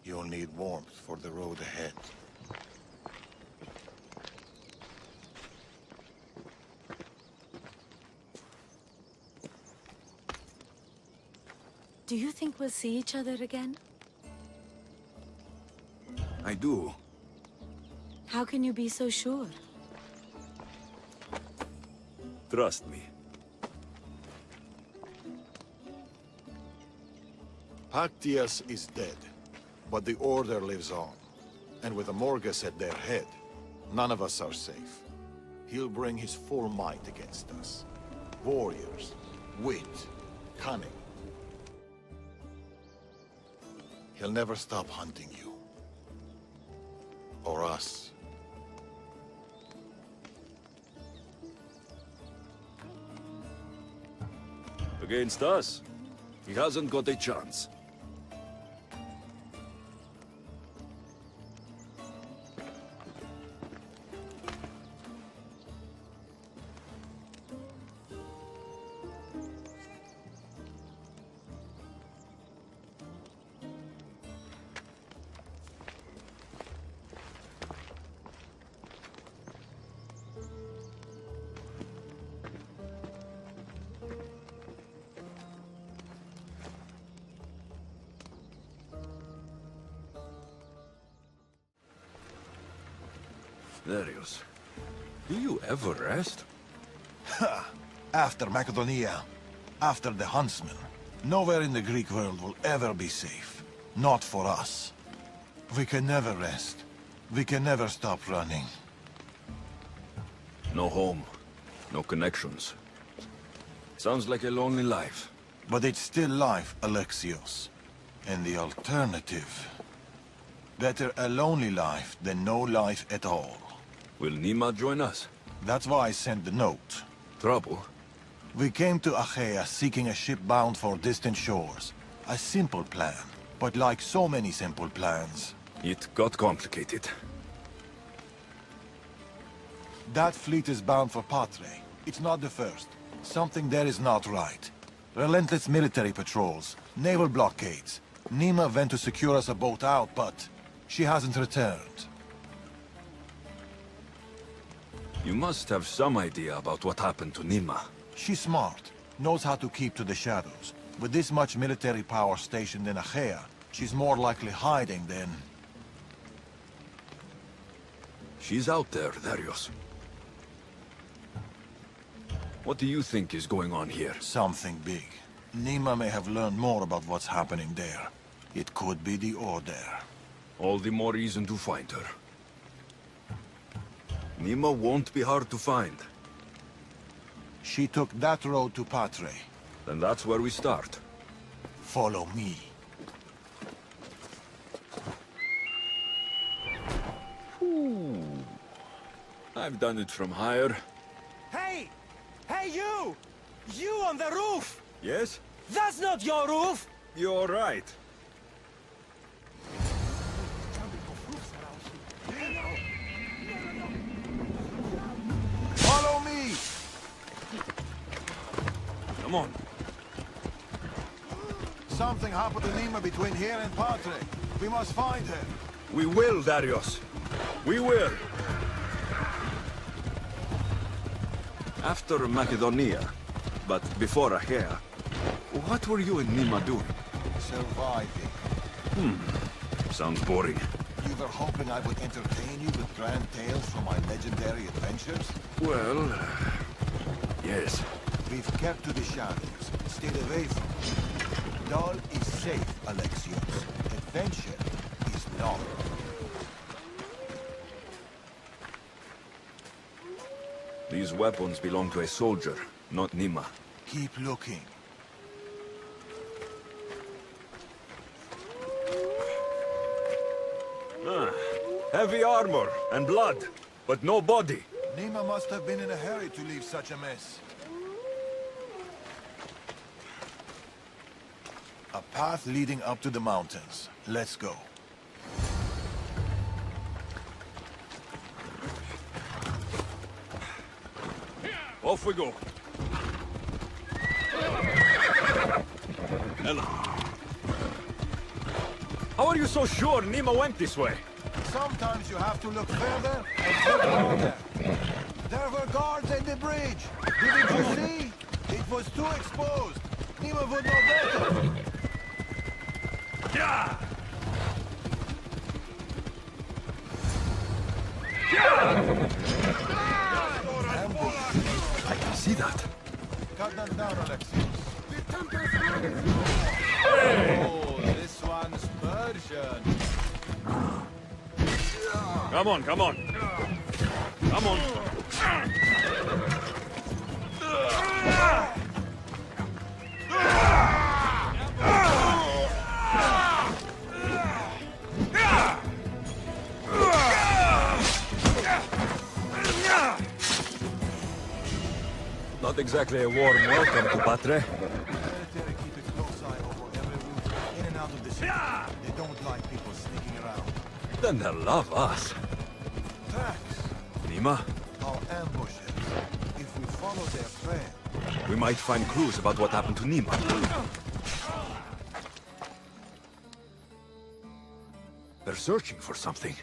You'll need warmth for the road ahead. Do you think we'll see each other again? I do. How can you be so sure? Trust me. Diaz is dead, but the Order lives on. And with Amorges at their head, none of us are safe. He'll bring his full might against us. Warriors, wit, cunning. He'll never stop hunting you. Or us. Against us, he hasn't got a chance. Darius, do you ever rest? Ha! After Macedonia, after the Huntsman, nowhere in the Greek world will ever be safe. Not for us. We can never rest. We can never stop running. No home, no connections. Sounds like a lonely life. But it's still life, Alexios. And the alternative... Better a lonely life than no life at all. Will Nema join us? That's why I sent the note. Trouble? We came to Achaea seeking a ship bound for distant shores. A simple plan, but like so many simple plans... It got complicated. That fleet is bound for Patre. It's not the first. Something there is not right. Relentless military patrols, naval blockades. Nema went to secure us a boat out, but she hasn't returned. You must have some idea about what happened to Nema. She's smart, knows how to keep to the shadows. With this much military power stationed in Achaea, she's more likely hiding than... She's out there, Darius. What do you think is going on here? Something big. Nema may have learned more about what's happening there. It could be the Order. All the more reason to find her. Nema won't be hard to find. She took that road to Patre. Then that's where we start. Follow me. I've done it from higher. Hey! Hey, you! You on the roof! Yes? That's not your roof! You're right. Follow me! Come on. Something happened to Nema between here and Patre. We must find her. We will, Darius. We will. After Macedonia, but before Achaea, what were you and Nema doing? Surviving. Sounds boring. You were hoping I would entertain you with grand tales from my legendary adventures? Well, yes. We've kept to the shadows, stayed away from them. Dull is safe, Alexios. Adventure is not. These weapons belong to a soldier, not Nema. Keep looking. Heavy armor and blood, but no body. Nema must have been in a hurry to leave such a mess. A path leading up to the mountains. Let's go. Off we go. Ella. How are you so sure Nema went this way? Sometimes you have to look further and further harder. There were guards at the bridge. Didn't you see? It was too exposed. Nema would know better. Yeah! I can see that. Cut them down, Alexios. Oh, this one's Persian. Come on, come on. Come on. Not exactly a warm welcome to Patre. Military keep a close eye over every route in and out of the city. They don't like people sneaking around. Then they'll love us. Tracks. Nema, Our ambushes. If we follow their trail. we might find clues about what happened to Nema. They're searching for something.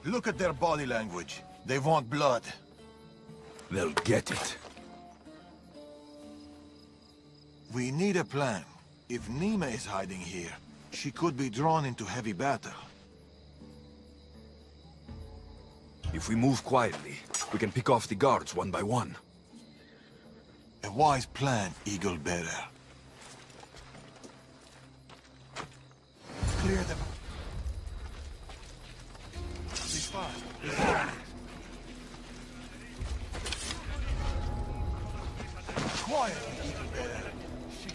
Look at their body language. They want blood. They'll get it. We need a plan. If Nema is hiding here, she could be drawn into heavy battle. If we move quietly, we can pick off the guards one by one. A wise plan, Eagle Bearer. Clear them. Be fast. Be fast. Quiet, Eagle Bearer.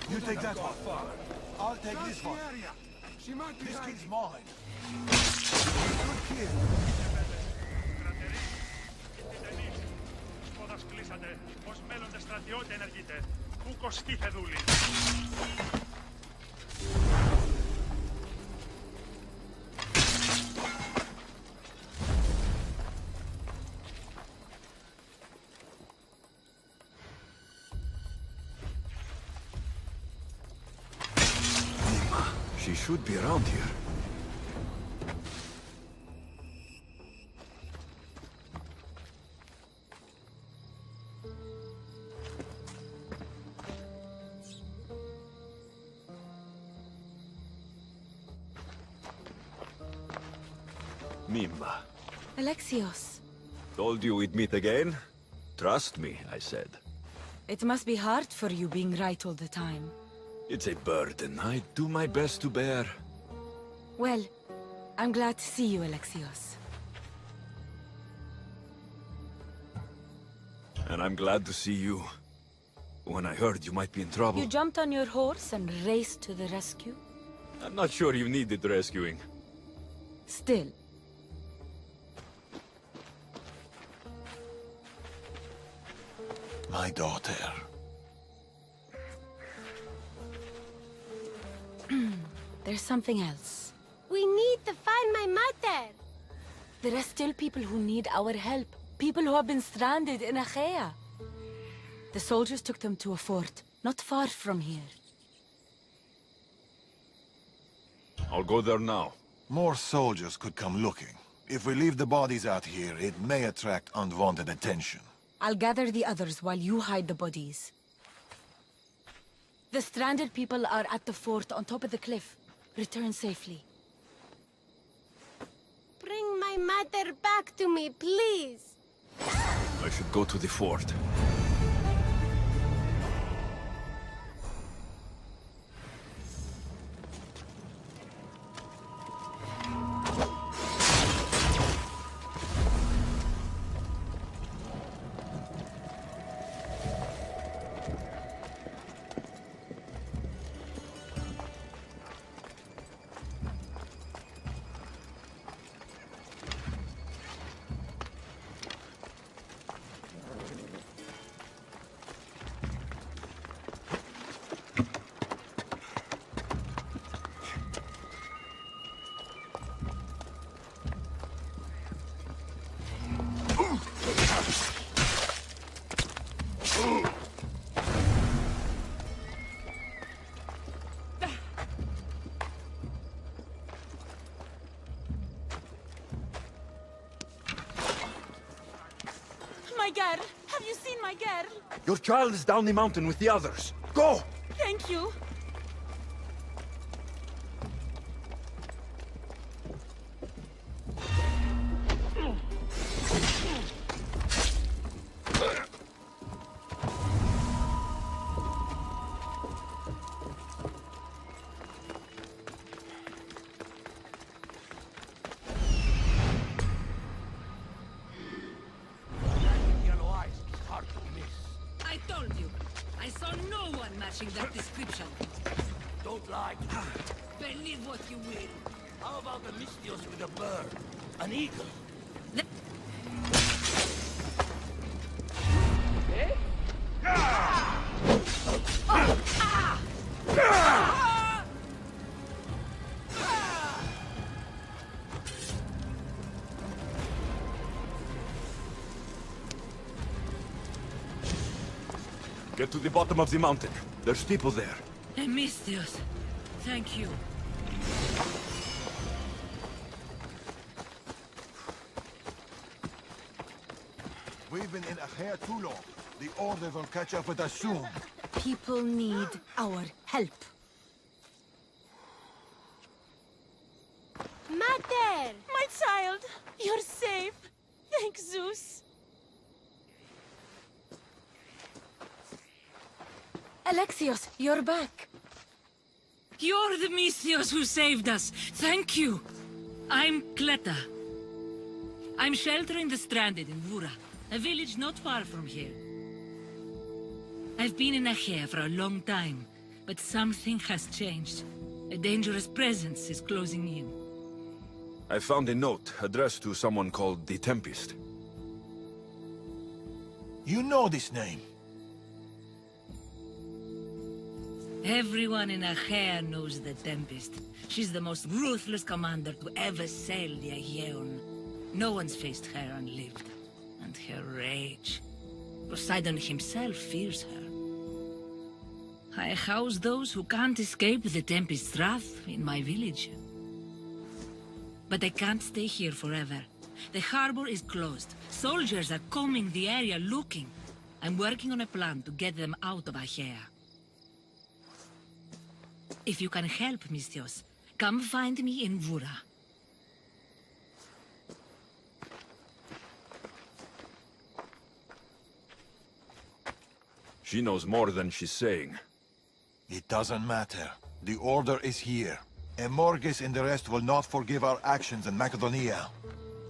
You take that one. I'll take this one. This kid's mine. Good kid. should be around here. Mimba. Alexios. Told you we'd meet again? Trust me, I said. It must be hard for you being right all the time. It's a burden I do my best to bear. Well, I'm glad to see you, Alexios. And I'm glad to see you. When I heard you might be in trouble... You jumped on your horse and raced to the rescue? I'm not sure you needed rescuing. Still. My daughter. There's something else. We need to find my mother. There are still people who need our help. People who have been stranded in Achaea. The soldiers took them to a fort, not far from here. I'll go there now. More soldiers could come looking. If we leave the bodies out here, it may attract unwanted attention. I'll gather the others while you hide the bodies. The stranded people are at the fort on top of the cliff. Return safely. Bring my mother back to me, please. I should go to the fort. My girl! Have you seen my girl? Your child is down the mountain with the others. Go! Thank you. That description. Don't lie. Believe what you will. How about the Mystios with a bird? An eagle? Get to the bottom of the mountain. There's people there. Amistios, thank you. We've been in Achaea too long. The Order will catch up with us soon. People need our help. Mother! My child! You're safe! Thank Zeus! Alexios, you're back. You're the Mystios who saved us. Thank you. I'm Kleta. I'm sheltering the stranded in Vura, a village not far from here. I've been in Achaea for a long time, but something has changed. A dangerous presence is closing in. I found a note addressed to someone called the Tempest. You know this name? Everyone in Achaea knows the Tempest. She's the most ruthless commander to ever sail the Aegean. No one's faced her unlived. And her rage. Poseidon himself fears her. I house those who can't escape the Tempest's wrath in my village. But I can't stay here forever. The harbor is closed. Soldiers are combing the area looking. I'm working on a plan to get them out of Achaea. If you can help, Mistios, come find me in Vura. She knows more than she's saying. It doesn't matter. The order is here. Amorges and the rest will not forgive our actions in Macedonia.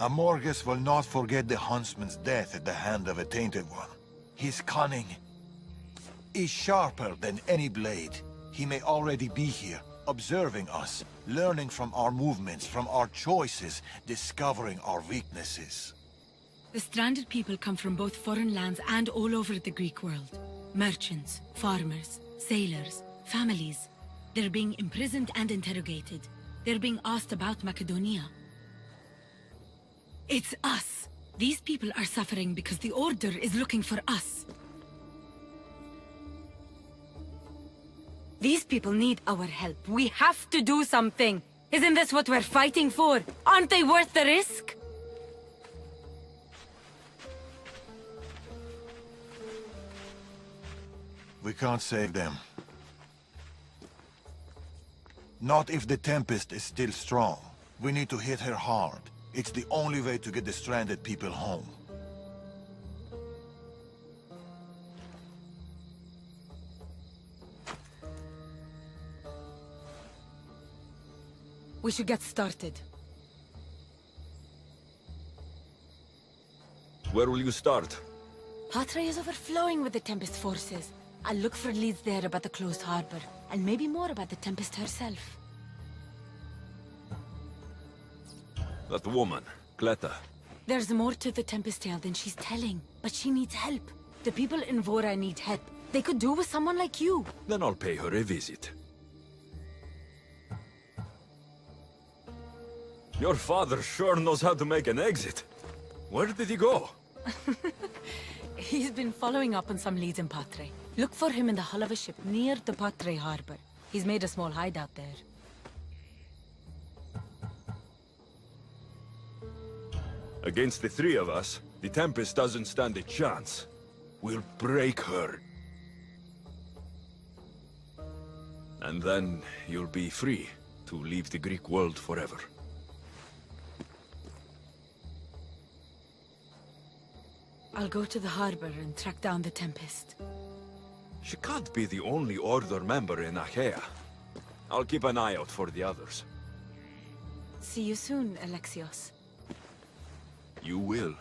Amorges will not forget the Huntsman's death at the hand of a tainted one. His cunning is sharper than any blade. He may already be here, observing us, learning from our movements, from our choices, discovering our weaknesses. The stranded people come from both foreign lands and all over the Greek world. Merchants, farmers, sailors, families. They're being imprisoned and interrogated. They're being asked about Macedonia. It's us. These people are suffering because the Order is looking for us. These people need our help. We have to do something. Isn't this what we're fighting for? Aren't they worth the risk? We can't save them. Not if the Tempest is still strong. We need to hit her hard. It's the only way to get the stranded people home. We should get started. Where will you start? Patre is overflowing with the Tempest forces. I'll look for leads there about the closed harbor, and maybe more about the Tempest herself. That woman, Cleta. There's more to the Tempest tale than she's telling, but she needs help. The people in Vora need help. They could do with someone like you. Then I'll pay her a visit. Your father sure knows how to make an exit. Where did he go? He's been following up on some leads in Patre. Look for him in the hull of a ship near the Patre harbor. He's made a small hideout there. Against the three of us, the Tempest doesn't stand a chance. We'll break her. And then you'll be free to leave the Greek world forever. I'll go to the harbor and track down the Tempest. She can't be the only Order member in Achaea. I'll keep an eye out for the others. See you soon, Alexios. You will.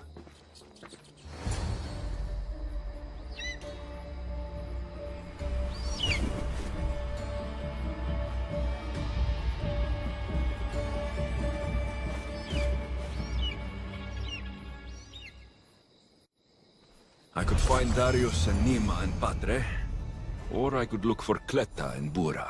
I could find Darius and Nema in Patre, or I could look for Cleta in Bura.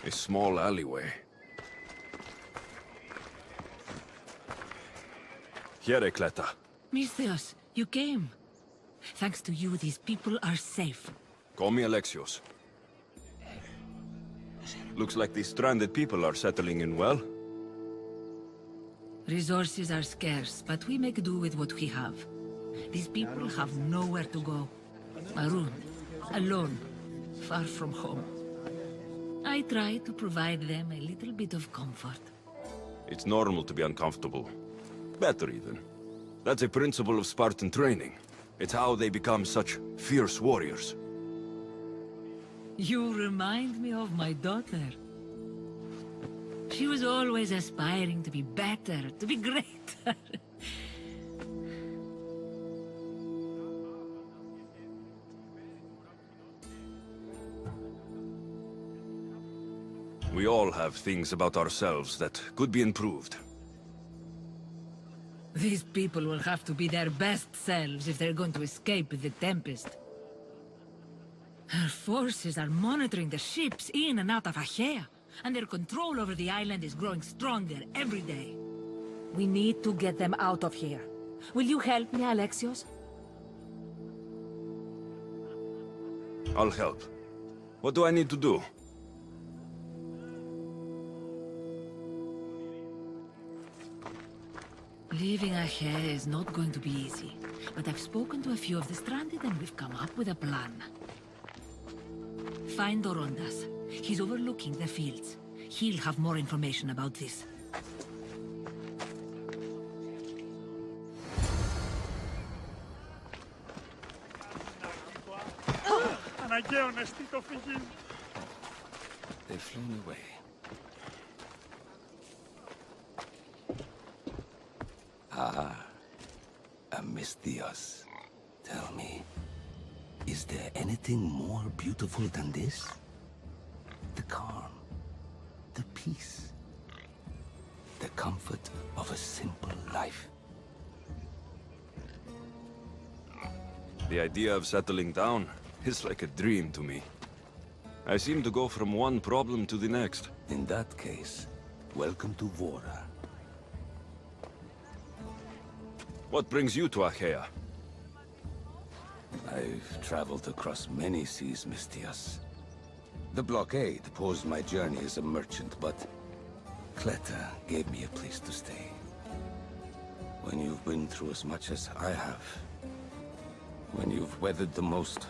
A small alleyway. Here, Cleta. Mistios, you came. Thanks to you, these people are safe. Call me Alexios. Looks like these stranded people are settling in well. Resources are scarce, but we make do with what we have. These people have nowhere to go. Marooned, alone, far from home. I try to provide them a little bit of comfort. It's normal to be uncomfortable. Better even. That's a principle of Spartan training. It's how they become such fierce warriors. You remind me of my daughter. She was always aspiring to be better, to be greater. We all have things about ourselves that could be improved. These people will have to be their best selves if they're going to escape the Tempest. Her forces are monitoring the ships in and out of Achaea, and their control over the island is growing stronger every day. We need to get them out of here. Will you help me, Alexios? I'll help. What do I need to do? Leaving Achaea is not going to be easy, but I've spoken to a few of the stranded and we've come up with a plan. Find Dorondas. He's overlooking the fields. He'll have more information about this. They've flown away. Amistios. Tell me, is there anything more beautiful than this? The calm, the peace, the comfort of a simple life. The idea of settling down is like a dream to me. I seem to go from one problem to the next. In that case, welcome to Vora. What brings you to Achaea? I've traveled across many seas, Mistios. The blockade posed my journey as a merchant, but Cleta gave me a place to stay. When you've been through as much as I have, when you've weathered the most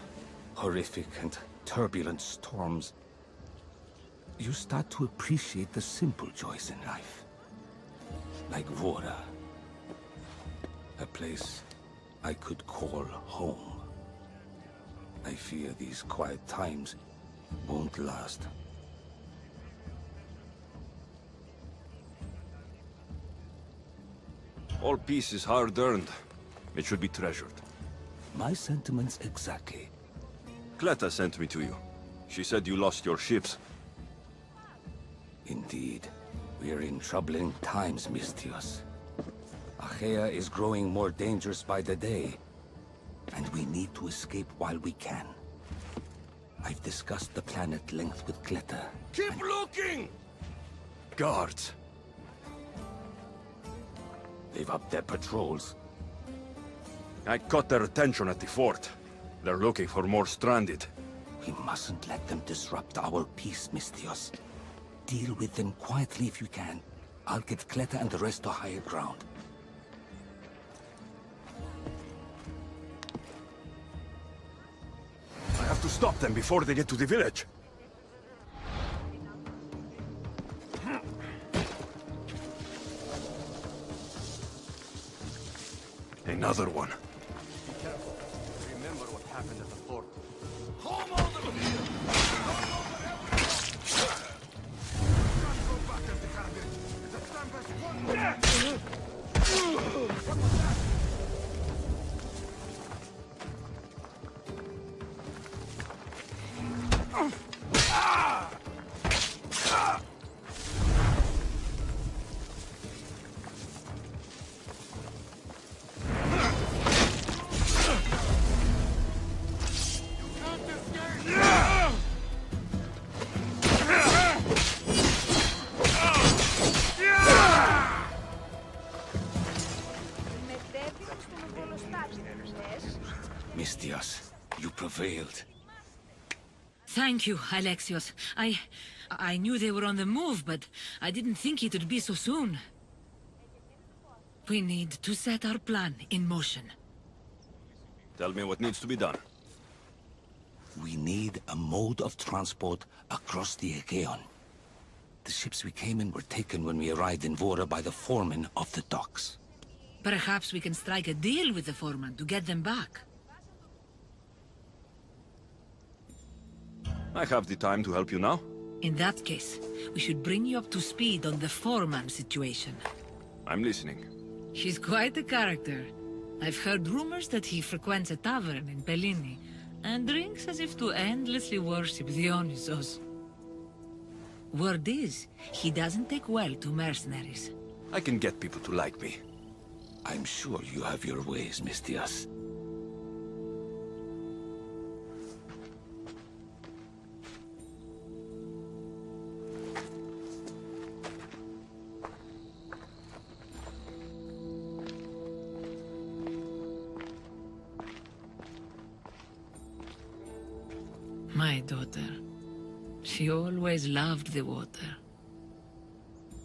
horrific and turbulent storms, you start to appreciate the simple joys in life. Like Vora. A place I could call home. I fear these quiet times won't last. All peace is hard-earned. It should be treasured. My sentiments exactly. Cleta sent me to you. She said you lost your ships. Indeed. We're in troubling times, Mistios. Achaea is growing more dangerous by the day, and we need to escape while we can. I've discussed the plan at length with Cleta. Keep looking! Guards. They've upped their patrols. I caught their attention at the fort. They're looking for more stranded. We mustn't let them disrupt our peace, Mistios. Deal with them quietly if you can. I'll get Cleta and the rest to higher ground. I have to stop them before they get to the village. Another one. Be careful. Remember what happened at the fort. Home all the field! Can't go back at the carpet. The Tempest won. What was that? Mistios, you prevailed. Thank you, Alexios. I knew they were on the move, but I didn't think it would be so soon. We need to set our plan in motion. Tell me what needs to be done. We need a mode of transport across the Aegean. The ships we came in were taken when we arrived in Vora by the foreman of the docks. Perhaps we can strike a deal with the foreman to get them back. I have the time to help you now. In that case, we should bring you up to speed on the foreman situation. I'm listening. He's quite a character. I've heard rumors that he frequents a tavern in Pellini, and drinks as if to endlessly worship Dionysos. Word is, he doesn't take well to mercenaries. I can get people to like me. I'm sure you have your ways, Mistios. My daughter. She always loved the water.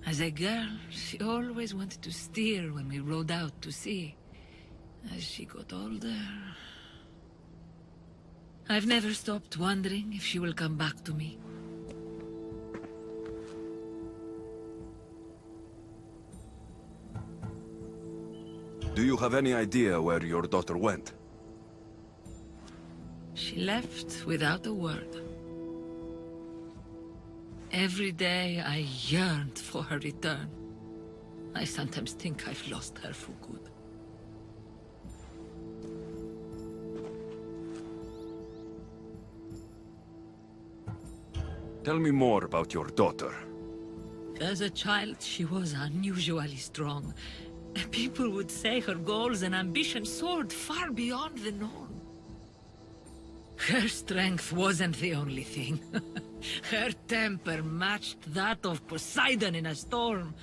As a girl, she always wanted to steer when we rowed out to sea. As she got older... I've never stopped wondering if she will come back to me. Do you have any idea where your daughter went? She left without a word. Every day I yearned for her return. I sometimes think I've lost her for good. Tell me more about your daughter. As a child, she was unusually strong. People would say her goals and ambitions soared far beyond the norm. Her strength wasn't the only thing. Her temper matched that of Poseidon in a storm.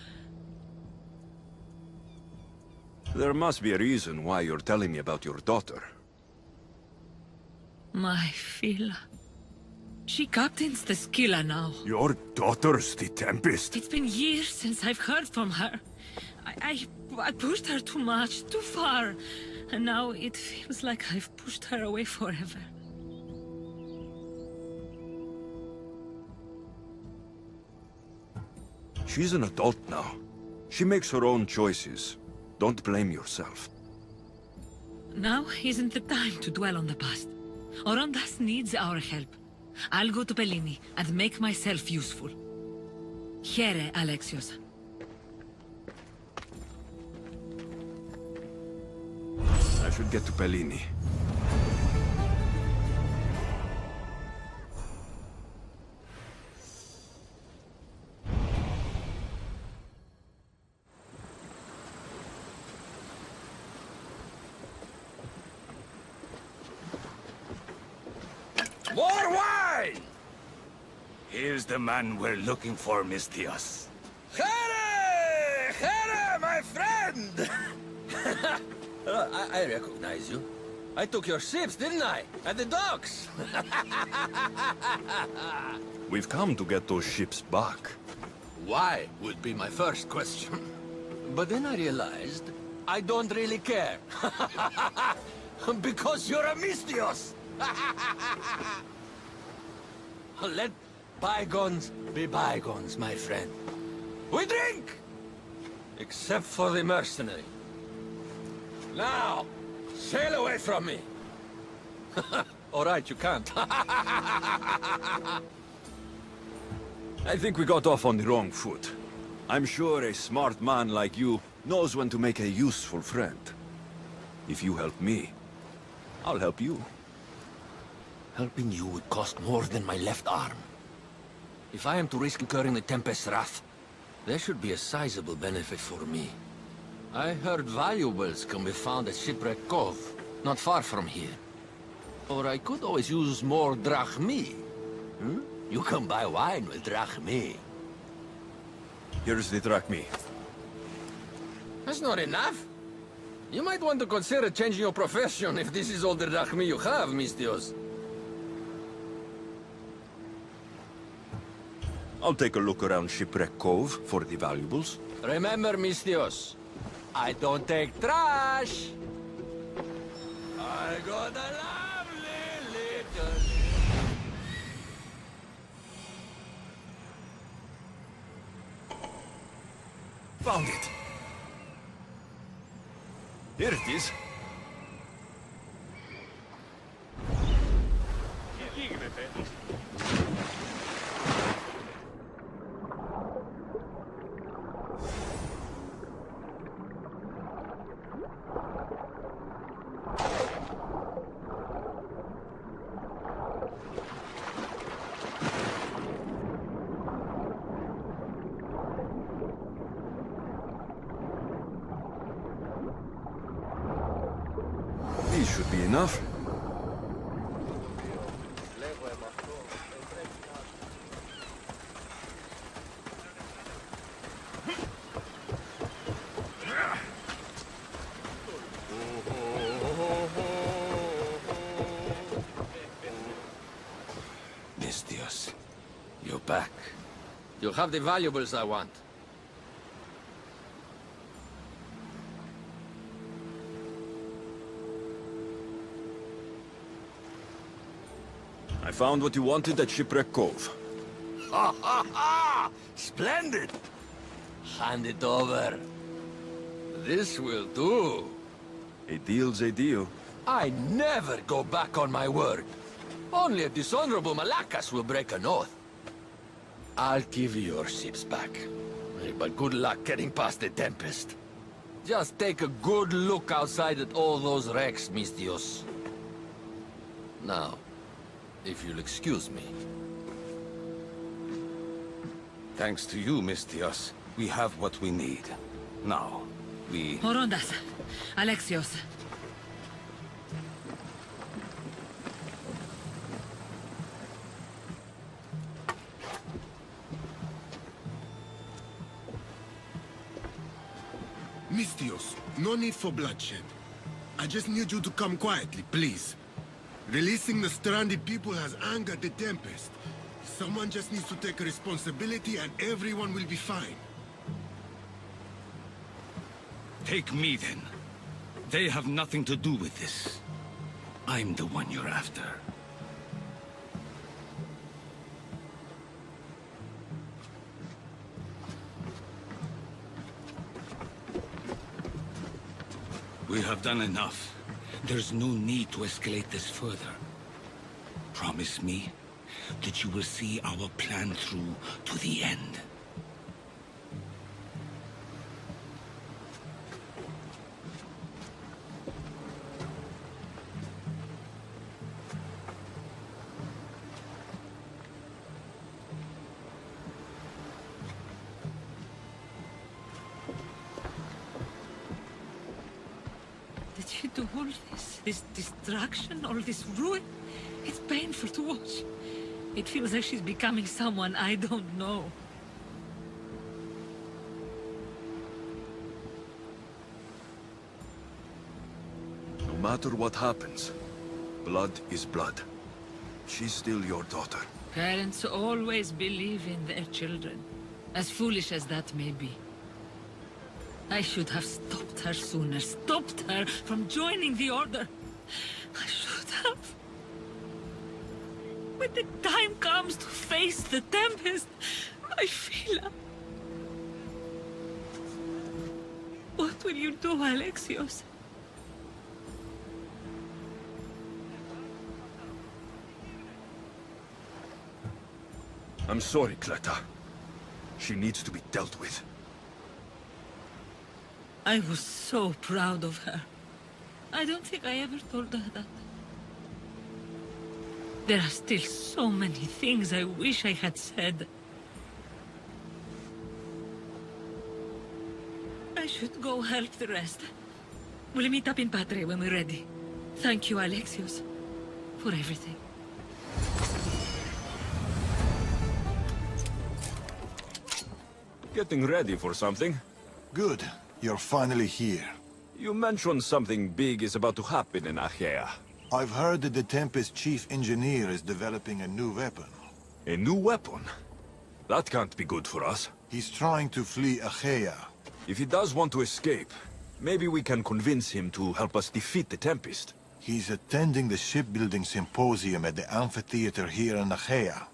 There must be a reason why you're telling me about your daughter. My Scylla. She captains the Scylla now. Your daughter's the Tempest? It's been years since I've heard from her. I pushed her too much, too far. And now it feels like I've pushed her away forever. She's an adult now. She makes her own choices. Don't blame yourself. Now isn't the time to dwell on the past. Orondas needs our help. I'll go to Pellini and make myself useful. Here, Alexios. I should get to Pellini. More wine! Here's the man we're looking for, Mistios. Here! Here, my friend! I recognize you. I took your ships, didn't I? At the docks! We've come to get those ships back. Why would be my first question. But then I realized I don't really care. Because you're a Mistios! Let bygones be bygones, my friend. We drink! Except for the mercenary. Now, sail away from me. All right, you can't. I think we got off on the wrong foot. I'm sure a smart man like you knows when to make a useful friend. If you help me, I'll help you. Helping you would cost more than my left arm. If I am to risk incurring the Tempest's wrath, there should be a sizable benefit for me. I heard valuables can be found at Shipwreck Cove, not far from here. Or I could always use more drachmi. Hmm? You can buy wine with drachmi. Here's the drachmi. That's not enough. You might want to consider changing your profession if this is all the drachmi you have, Mistios. I'll take a look around Shipwreck Cove for the valuables. Remember, Mistios, I don't take trash! I got a lovely little... Found it! Here it is. These should be enough. You have the valuables I want. I found what you wanted at Shipwreck Cove. Ha ha ha! Splendid! Hand it over. This will do. A deal's a deal. I never go back on my word. Only a dishonorable Malakas will break an oath. I'll give you your ships back. But good luck getting past the Tempest. Just take a good look outside at all those wrecks, Mistios. Now, if you'll excuse me. Thanks to you, Mistios, we have what we need. Now, we... Horondas. Alexios. Mistios, no need for bloodshed. I just need you to come quietly, please. Releasing the stranded people has angered the Tempest. Someone just needs to take responsibility and everyone will be fine. Take me, then. They have nothing to do with this. I'm the one you're after. We have done enough. There's no need to escalate this further. Promise me that you will see our plan through to the end. Did you do all this? This destruction, all this ruin? It's painful to watch. It feels like she's becoming someone I don't know. No matter what happens, blood is blood. She's still your daughter. Parents always believe in their children, as foolish as that may be. I should have stopped her sooner, stopped her from joining the Order. I should have. When the time comes to face the Tempest, I feel... What will you do, Alexios? I'm sorry, Cleta. She needs to be dealt with. I was so proud of her. I don't think I ever told her that. There are still so many things I wish I had said. I should go help the rest. We'll meet up in Patre when we're ready. Thank you, Alexios, for everything. Getting ready for something? Good. You're finally here. You mentioned something big is about to happen in Achaea. I've heard that the Tempest chief engineer is developing a new weapon. A new weapon? That can't be good for us. He's trying to flee Achaea. If he does want to escape, maybe we can convince him to help us defeat the Tempest. He's attending the shipbuilding symposium at the amphitheater here in Achaea.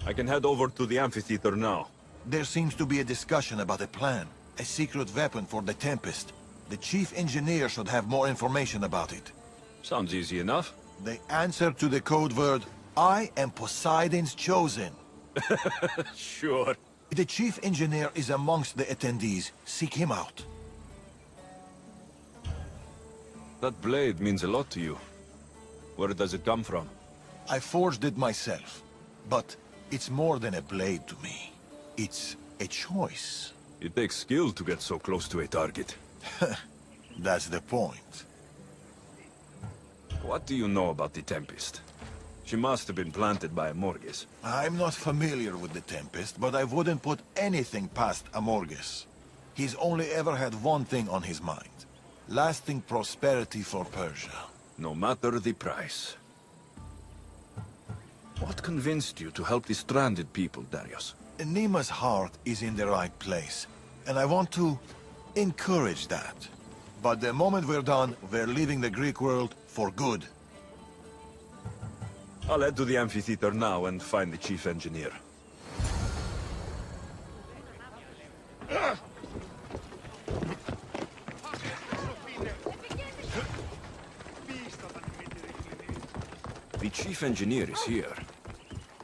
I can head over to the amphitheater now. There seems to be a discussion about a plan. A secret weapon for the Tempest. The chief engineer should have more information about it. Sounds easy enough. The answer to the code word, I am Poseidon's chosen. Sure. The chief engineer is amongst the attendees. Seek him out. That blade means a lot to you. Where does it come from? I forged it myself. But it's more than a blade to me. It's a choice. It takes skill to get so close to a target. That's the point. What do you know about the Tempest? She must have been planted by Amorges. I'm not familiar with the Tempest, but I wouldn't put anything past Amorges. He's only ever had one thing on his mind. Lasting prosperity for Persia. No matter the price. What convinced you to help the stranded people, Darius? Nema's heart is in the right place, and I want to encourage that. But the moment we're done, we're leaving the Greek world for good. I'll head to the amphitheater now and find the chief engineer. The chief engineer is here,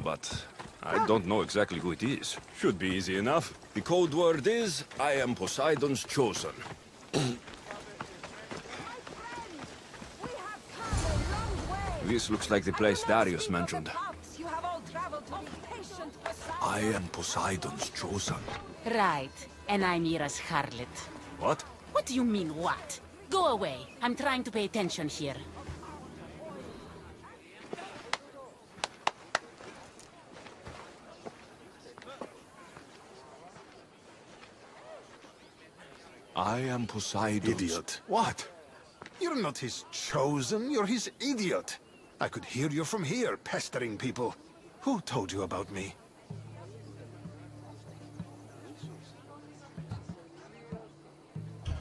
but I don't know exactly who it is. Should be easy enough. The code word is, I am Poseidon's chosen. This looks like the place Darius mentioned. I am Poseidon's chosen. Right, and I'm Mira's harlot. What? What do you mean, what? Go away. I'm trying to pay attention here. I am Poseidon's... Idiot. What? You're not his chosen, you're his idiot. I could hear you from here, pestering people. Who told you about me?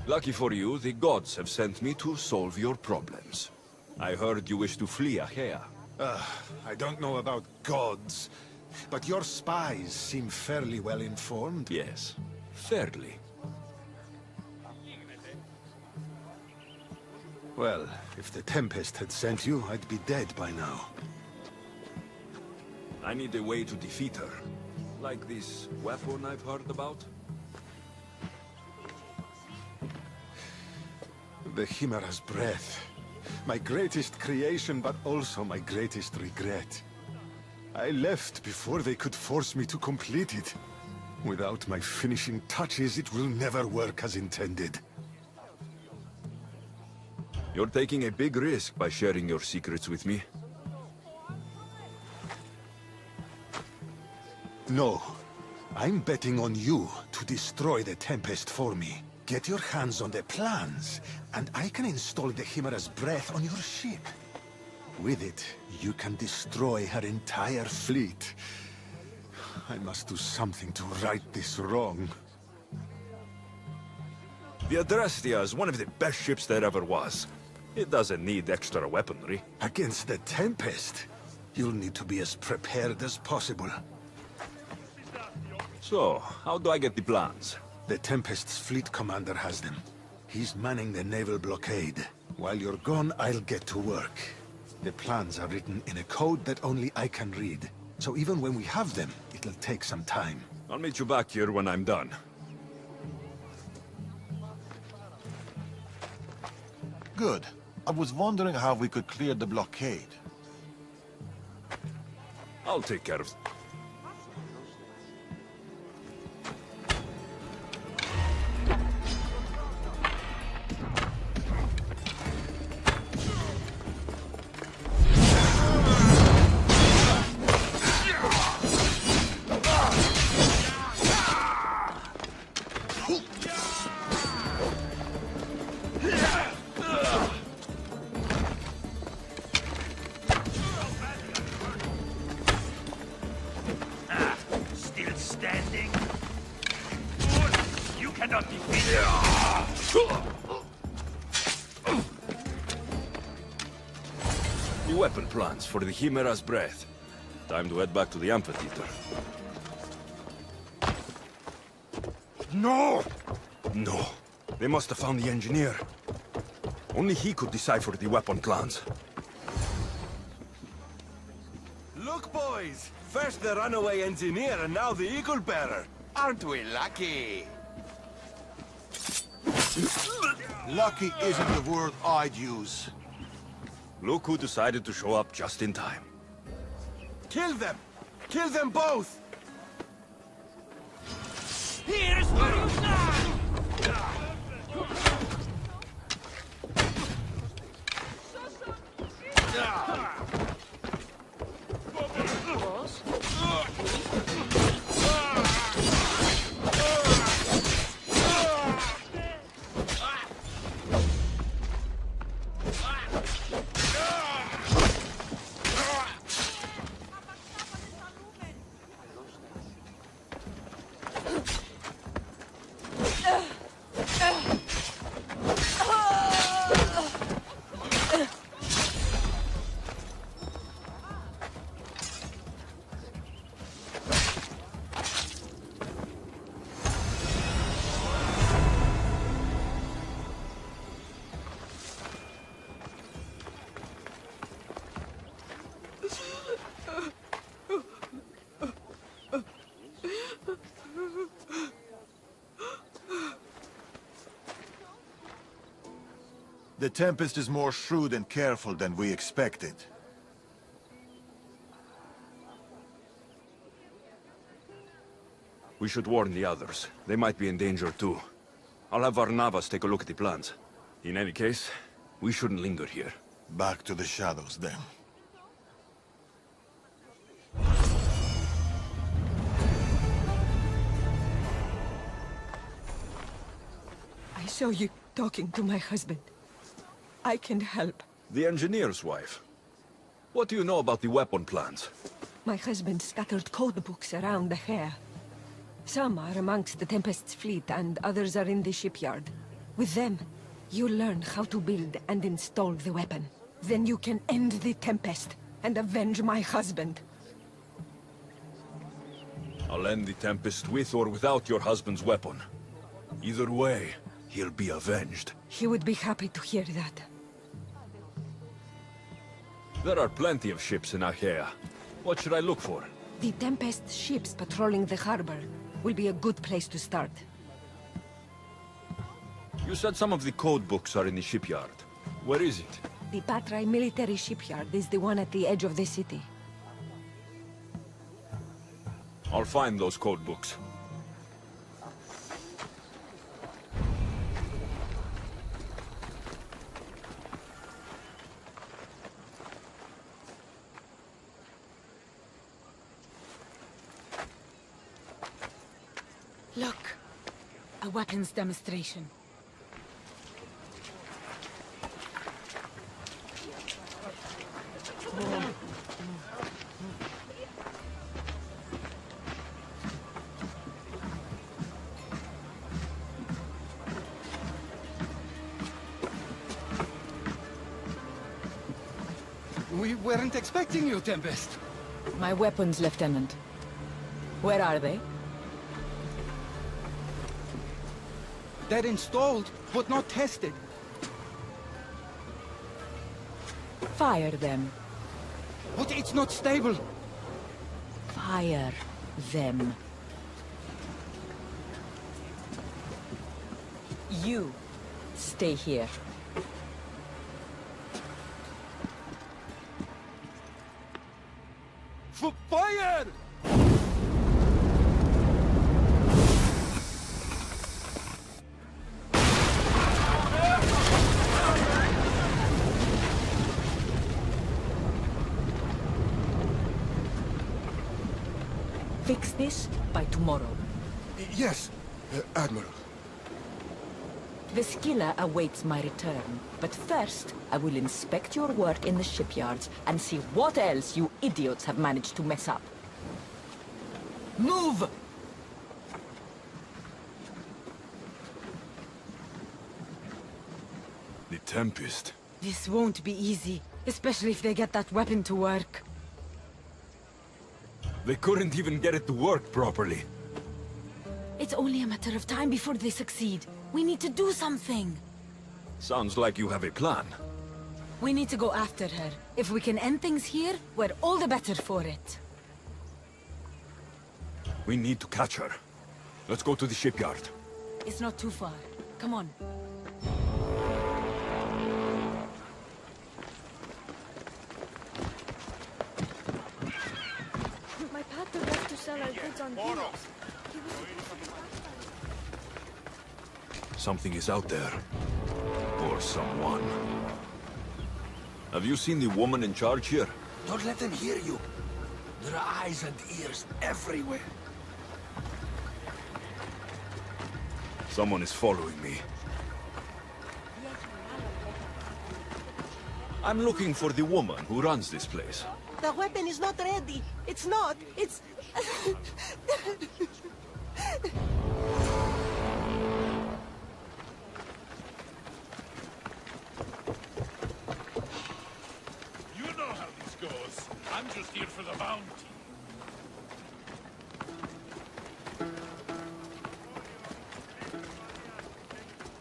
Lucky for you, the gods have sent me to solve your problems. I heard you wish to flee Achaea. I don't know about gods, but your spies seem fairly well informed. Yes, fairly. Well, if the Tempest had sent you, I'd be dead by now. I need a way to defeat her. Like this weapon I've heard about? The Chimera's breath. My greatest creation, but also my greatest regret. I left before they could force me to complete it. Without my finishing touches, it will never work as intended. You're taking a big risk by sharing your secrets with me. No. I'm betting on you to destroy the Tempest for me. Get your hands on the plans, and I can install the Chimera's breath on your ship. With it, you can destroy her entire fleet. I must do something to right this wrong. The Adrestia is one of the best ships there ever was. It doesn't need extra weaponry. Against the Tempest, you'll need to be as prepared as possible. So, how do I get the plans? The Tempest's fleet commander has them. He's manning the naval blockade. While you're gone, I'll get to work. The plans are written in a code that only I can read. So even when we have them, it'll take some time. I'll meet you back here when I'm done. Good. I was wondering how we could clear the blockade. I'll take care of... Weapon plans for the Chimera's breath. Time to head back to the amphitheater. No! No. They must have found the engineer. Only he could decipher the weapon plans. Look, boys! First the runaway engineer and now the eagle bearer. Aren't we lucky? Lucky isn't the word I'd use. Look who decided to show up just in time. Kill them! Kill them both! Here's where you stand! The Tempest is more shrewd and careful than we expected. We should warn the others. They might be in danger too. I'll have Varnavas take a look at the plans. In any case, we shouldn't linger here. Back to the shadows, then. I saw you talking to my husband. I can help. The engineer's wife. What do you know about the weapon plans? My husband scattered code books around the hair. Some are amongst the Tempest's fleet, and others are in the shipyard. With them, you learn how to build and install the weapon. Then you can end the Tempest and avenge my husband. I'll end the Tempest with or without your husband's weapon. Either way, he'll be avenged. He would be happy to hear that. There are plenty of ships in Achaea. What should I look for? The Tempest ships patrolling the harbor will be a good place to start. You said some of the code books are in the shipyard. Where is it? The Patrai military shipyard is the one at the edge of the city. I'll find those code books. Look, a weapons demonstration. We weren't expecting you, Tempest. My weapons, Lieutenant. Where are they? They're installed, but not tested. Fire them. But it's not stable. Fire them. You stay here. Fire! Fix this by tomorrow. Yes, Admiral. The Scylla awaits my return, but first I will inspect your work in the shipyards and see what else you idiots have managed to mess up. Move! The Tempest. This won't be easy, especially if they get that weapon to work. They couldn't even get it to work properly. It's only a matter of time before they succeed. We need to do something. Sounds like you have a plan. We need to go after her. If we can end things here, we're all the better for it. We need to catch her. Let's go to the shipyard. It's not too far. Come on. My pater left to sell our goods on Diaz. He was Something is out there. Or someone. Have you seen the woman in charge here? Don't let them hear you. There are eyes and ears everywhere. Someone is following me. I'm looking for the woman who runs this place. The weapon is not ready. It's not. It's... You know how this goes. I'm just here for the bounty.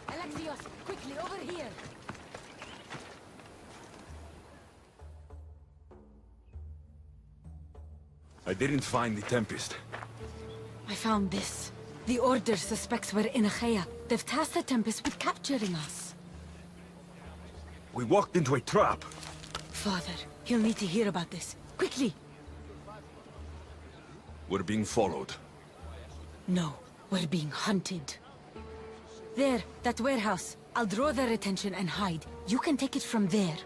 Alexios, quickly, over here! I didn't find the Tempest. I found this. The Order suspects we're in Achaea. They've tasked the Tempest with capturing us. We walked into a trap. Father, he'll need to hear about this. Quickly! We're being followed. No, we're being hunted. There, that warehouse. I'll draw their attention and hide. You can take it from there.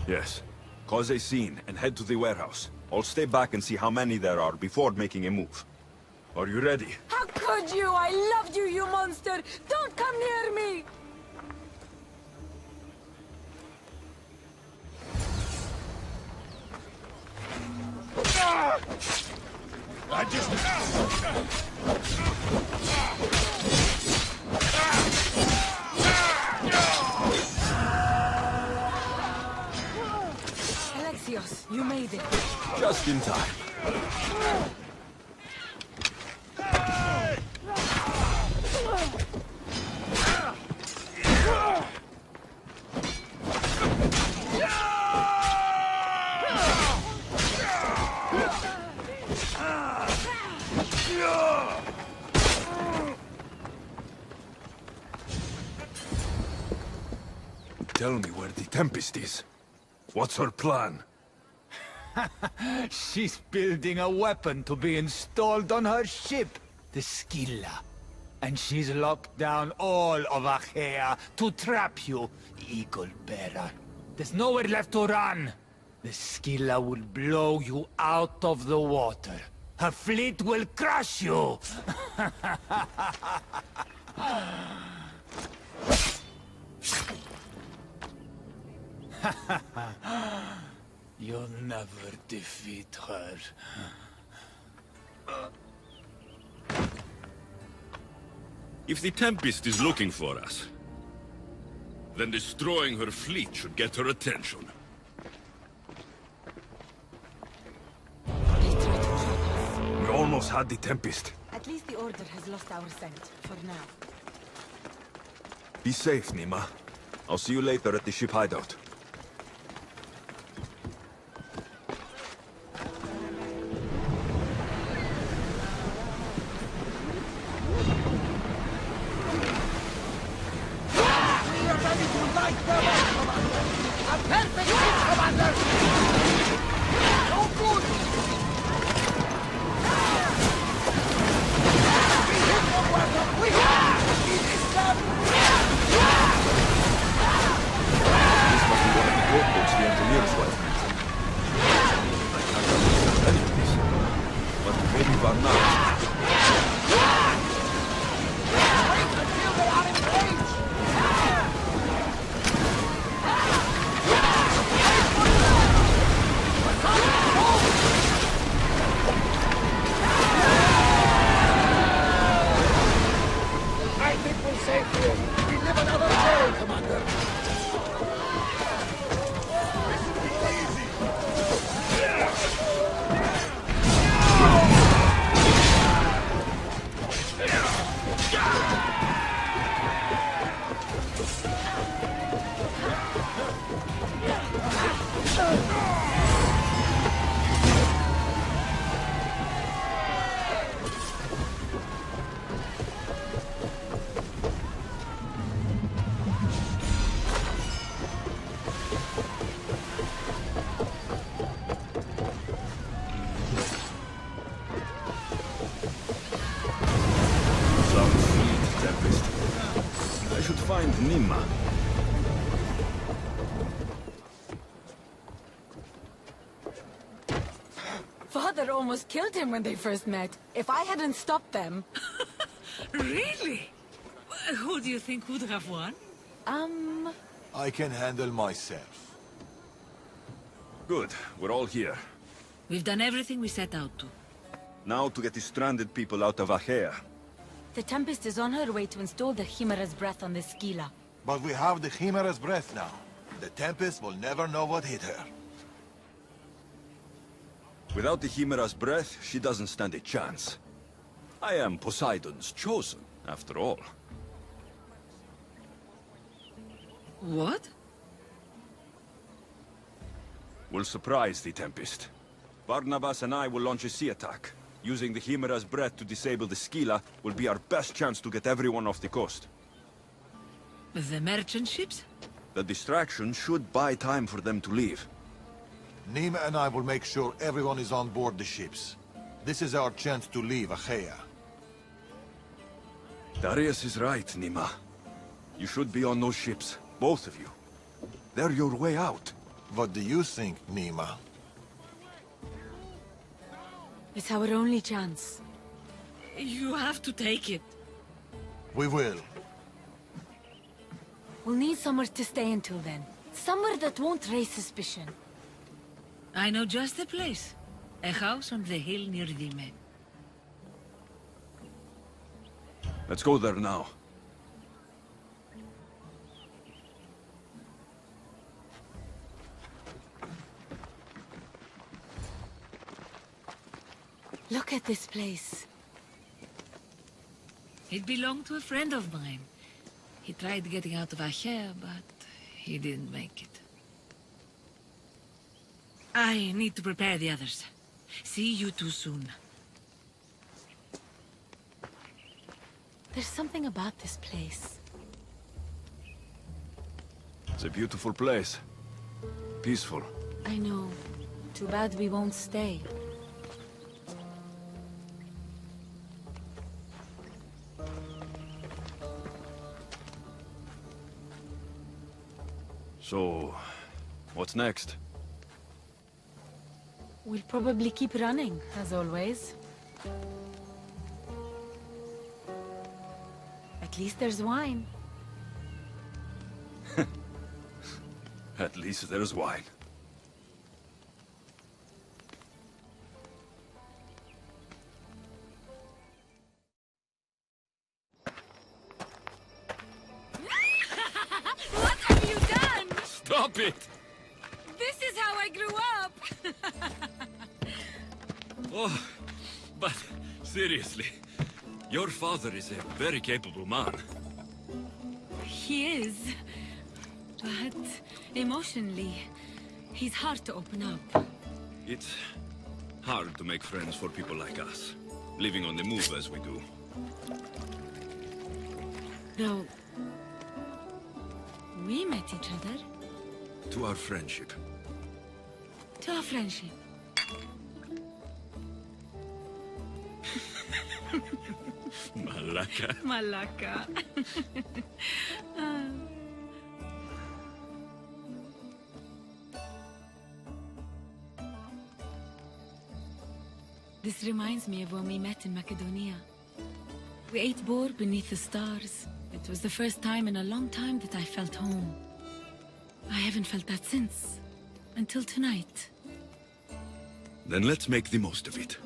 Yes. Cause a scene and head to the warehouse. I'll stay back and see how many there are before making a move. Are you ready? How could you? I loved you, you monster! Don't come near me! I just... Alexios, you made it. Just in time. Tell me where the Tempest is. What's her plan? She's building a weapon to be installed on her ship, the Scylla. And she's locked down all of Achaea to trap you, Eagle Bearer. There's nowhere left to run. The Scylla will blow you out of the water. Her fleet will crush you! You'll never defeat her. If the Tempest is looking for us, then destroying her fleet should get her attention. We almost had the Tempest. At least the Order has lost our scent, for now. Be safe, Nema. I'll see you later at the ship hideout. Nema. Father almost killed him when they first met. If I hadn't stopped them... Really? Who do you think would have won? I can handle myself. Good. We're all here. We've done everything we set out to. Now to get the stranded people out of Achaea. The Tempest is on her way to install the Humorous breath on the Scylla. But we have the Humorous breath now. The Tempest will never know what hit her. Without the Humorous breath, she doesn't stand a chance. I am Poseidon's chosen, after all. What? We'll surprise the Tempest. Barnabas and I will launch a sea attack. Using the Humorous breath to disable the Scylla will be our best chance to get everyone off the coast. The merchant ships? The distraction should buy time for them to leave. Nema and I will make sure everyone is on board the ships. This is our chance to leave Achaea. Darius is right, Nema. You should be on those ships, both of you. They're your way out. What do you think, Nema? It's our only chance. You have to take it. We will. We'll need somewhere to stay until then. Somewhere that won't raise suspicion. I know just the place. A house on the hill near the men. Let's go there now. Look at this place. It belonged to a friend of mine. He tried getting out of Achaea, but he didn't make it. I need to prepare the others. See you two soon. There's something about this place. It's a beautiful place. Peaceful. I know. Too bad we won't stay. So, what's next? We'll probably keep running, as always. At least there's wine. At least there's wine. What have you done? Stop it! This is how I grew up. Oh, but seriously, your father is a very capable man. He is. But emotionally, he's hard to open up. It's hard to make friends for people like us, living on the move as we do. No. We met each other. To our friendship. To our friendship. Malaka. Malaka. This reminds me of when we met in Macedonia. We ate boar beneath the stars. It was the first time in a long time that I felt home. I haven't felt that since. Until tonight. Then let's make the most of it.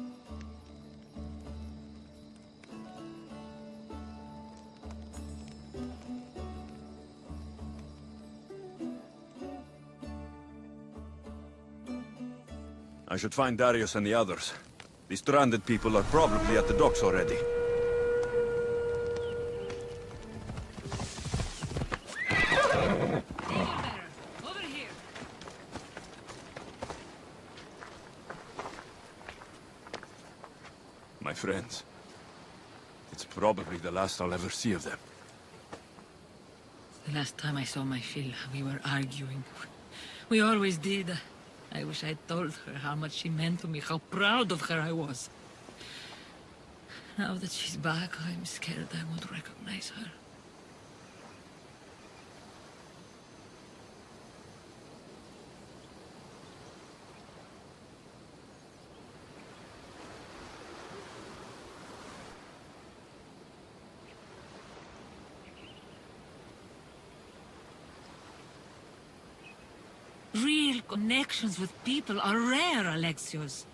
I should find Darius and the others. The stranded people are probably at the docks already. Over here. My friends. It's probably the last I'll ever see of them. The last time I saw my Phil, we were arguing. We always did. I wish I'd told her how much she meant to me, how proud of her I was. Now that she's back, I'm scared I won't recognize her. Real connections with people are rare, Alexios.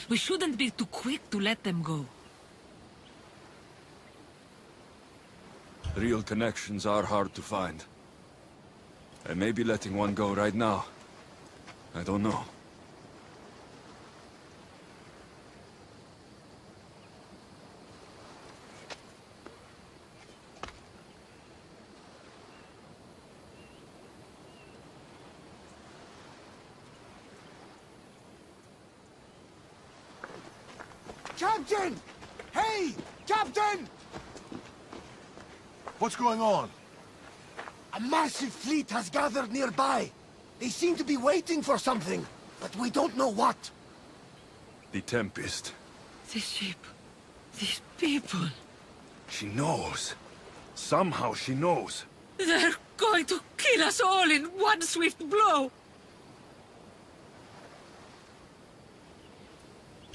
We shouldn't be too quick to let them go. Real connections are hard to find. I may be letting one go right now. I don't know. Captain! Hey! Captain! What's going on? A massive fleet has gathered nearby. They seem to be waiting for something, but we don't know what. The Tempest. This ship. These people. She knows. Somehow she knows. They're going to kill us all in one swift blow.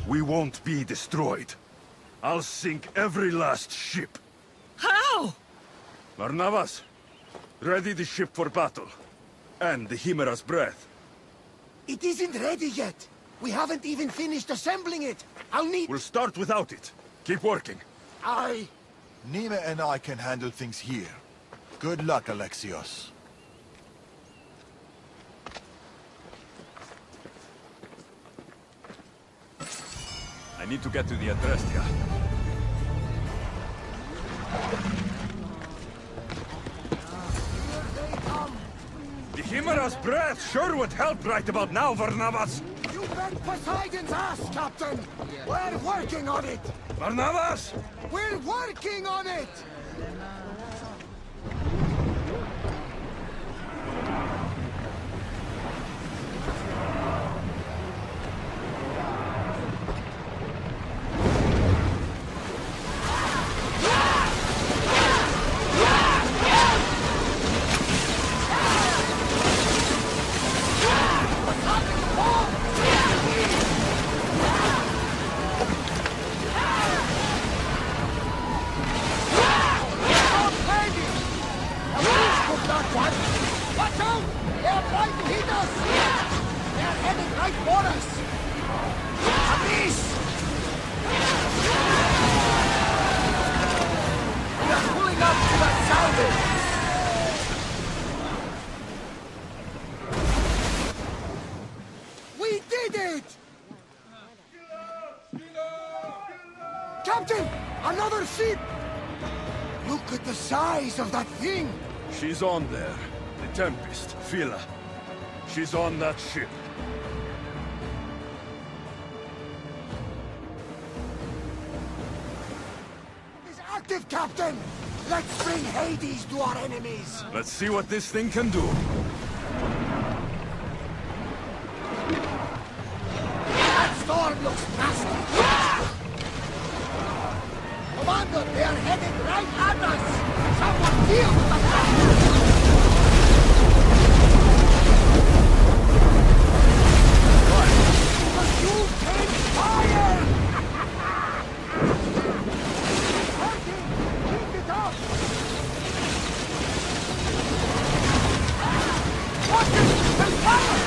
We won't be destroyed. I'll sink every last ship. How? Barnabas, ready the ship for battle. And the Humorous breath. It isn't ready yet. We haven't even finished assembling it. I'll need... We'll start without it. Keep working. Nema and I can handle things here. Good luck, Alexios. I need to get to the Adrestia. The Humorous breath sure would help right about now, Barnabas. You bet Poseidon's ass, Captain! We're working on it! Barnabas! We're working on it! Of that thing! She's on there. The Tempest, Scylla. She's on that ship. It's active, Captain! Let's bring Hades to our enemies! Let's see what this thing can do. That storm looks nasty! Commander, they are headed right at us! Someone deal with the But you take fire! Keep it up! Watch it! There's fire!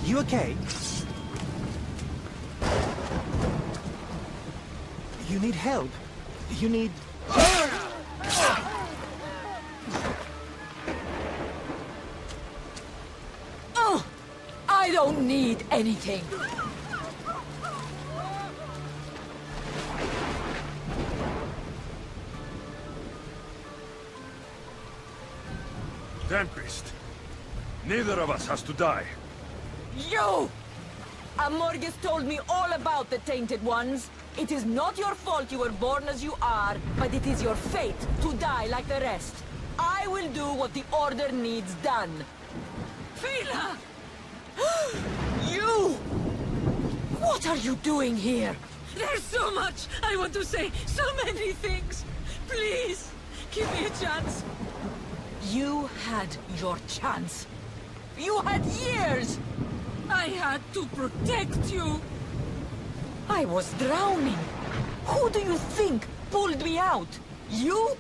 You okay? You need help. You need... Oh! I don't need anything. Tempest. Neither of us has to die. You! Amorgus told me all about the Tainted Ones. It is not your fault you were born as you are, but it is your fate to die like the rest. I will do what the Order needs done. Scylla! You! What are you doing here? There's so much I want to say, so many things. Please, give me a chance. You had your chance. You had years! I had to protect you. I was drowning. Who do you think pulled me out? You?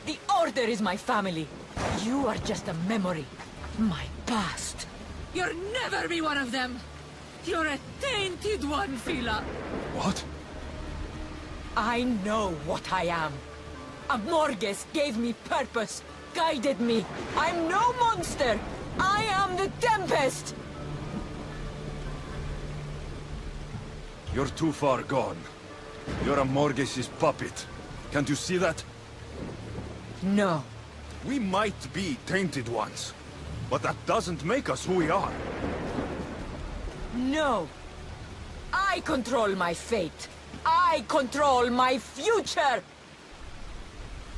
The Order is my family. You are just a memory. My past. You'll never be one of them. You're a tainted one, Scylla. What? I know what I am. Amorges gave me purpose, guided me. I'm no monster! I am the Tempest! You're too far gone. You're Amorges' puppet. Can't you see that? No. We might be tainted ones, but that doesn't make us who we are. No. I control my fate. I control my future!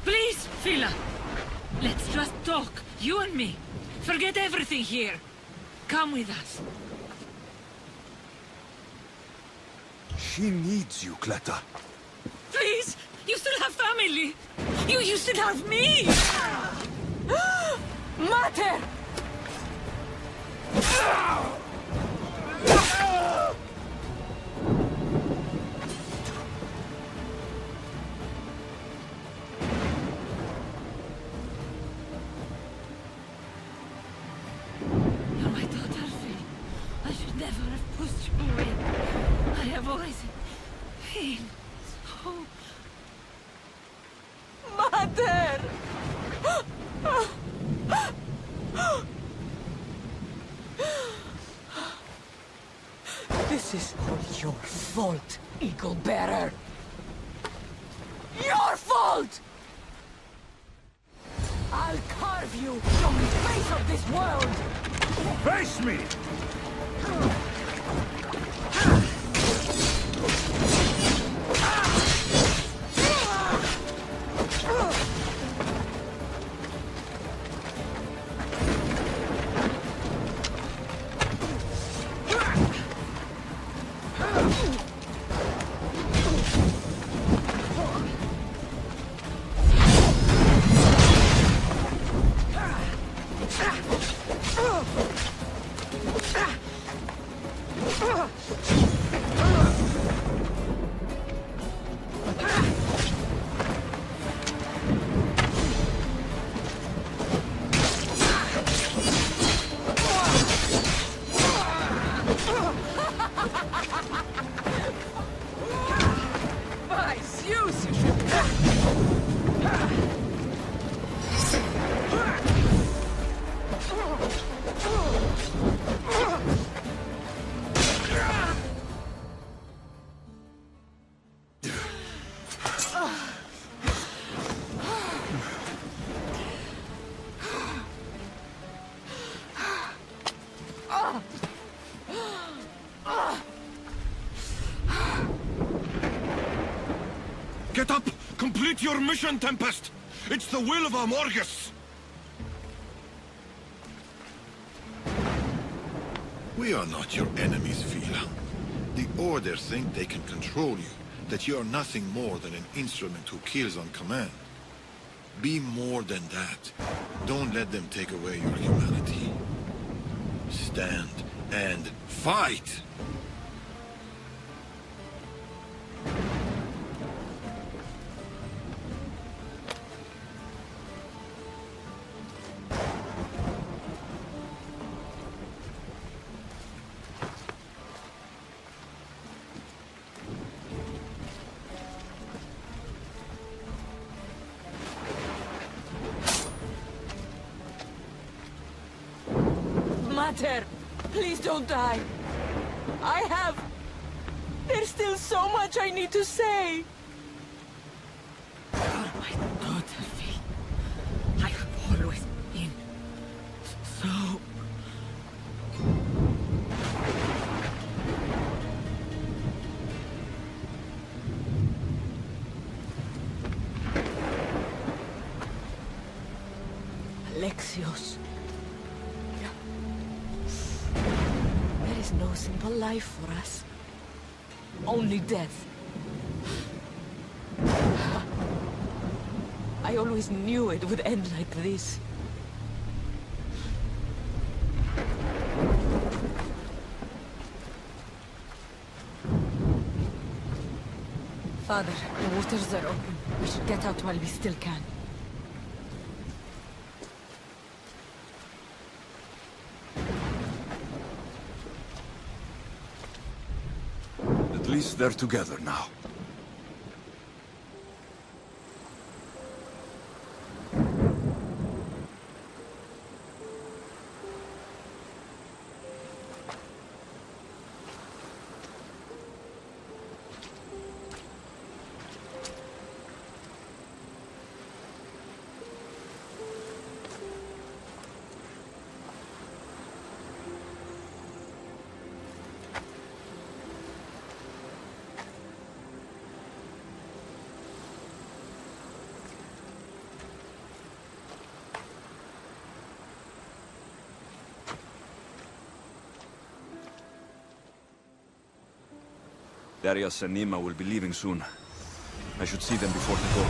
Please, Scylla. Let's just talk, you and me. Forget everything here. Come with us. She needs you, Cleta. Please! You still have family! You still have me! Mater! You're my daughter, Phil. I should never have pushed you away. I have always been so... Mater! This is all your fault, Eagle Bearer! Your fault! I'll carve you from the face of this world! Face me! Get up! Complete your mission, Tempest! It's the will of Amorges! We are not your enemies, Vila. The Order think they can control you, that you are nothing more than an instrument who kills on command. Be more than that. Don't let them take away your humanity. Stand and fight! Mater, please don't die. There's still so much I need to say. You're my daughter, Phil. I have always been so... Alexios. There is no simple life for us. Only death. I always knew it would end like this. Father, the waters are open. We should get out while we still can. At least they're together now. Darius and Nema will be leaving soon. I should see them before they go.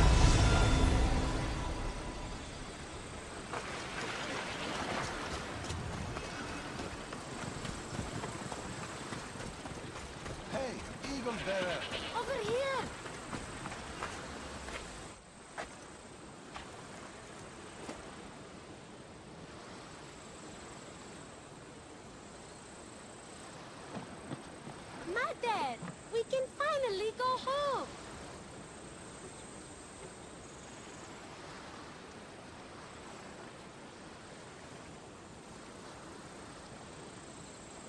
Hey, Eagle Bearer! Over here! Mother! We can finally go home!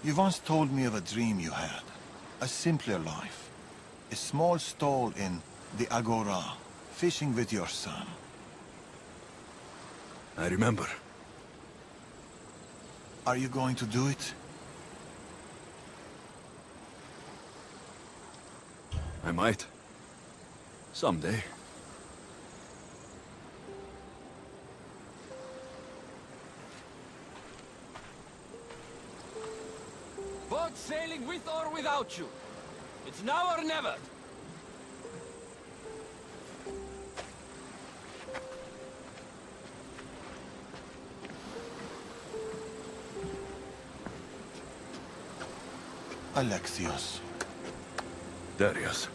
You once told me of a dream you had. A simpler life. A small stall in the Agora, fishing with your son. I remember. Are you going to do it? I might. Someday. Boat sailing with or without you. It's now or never. Alexios. Darius.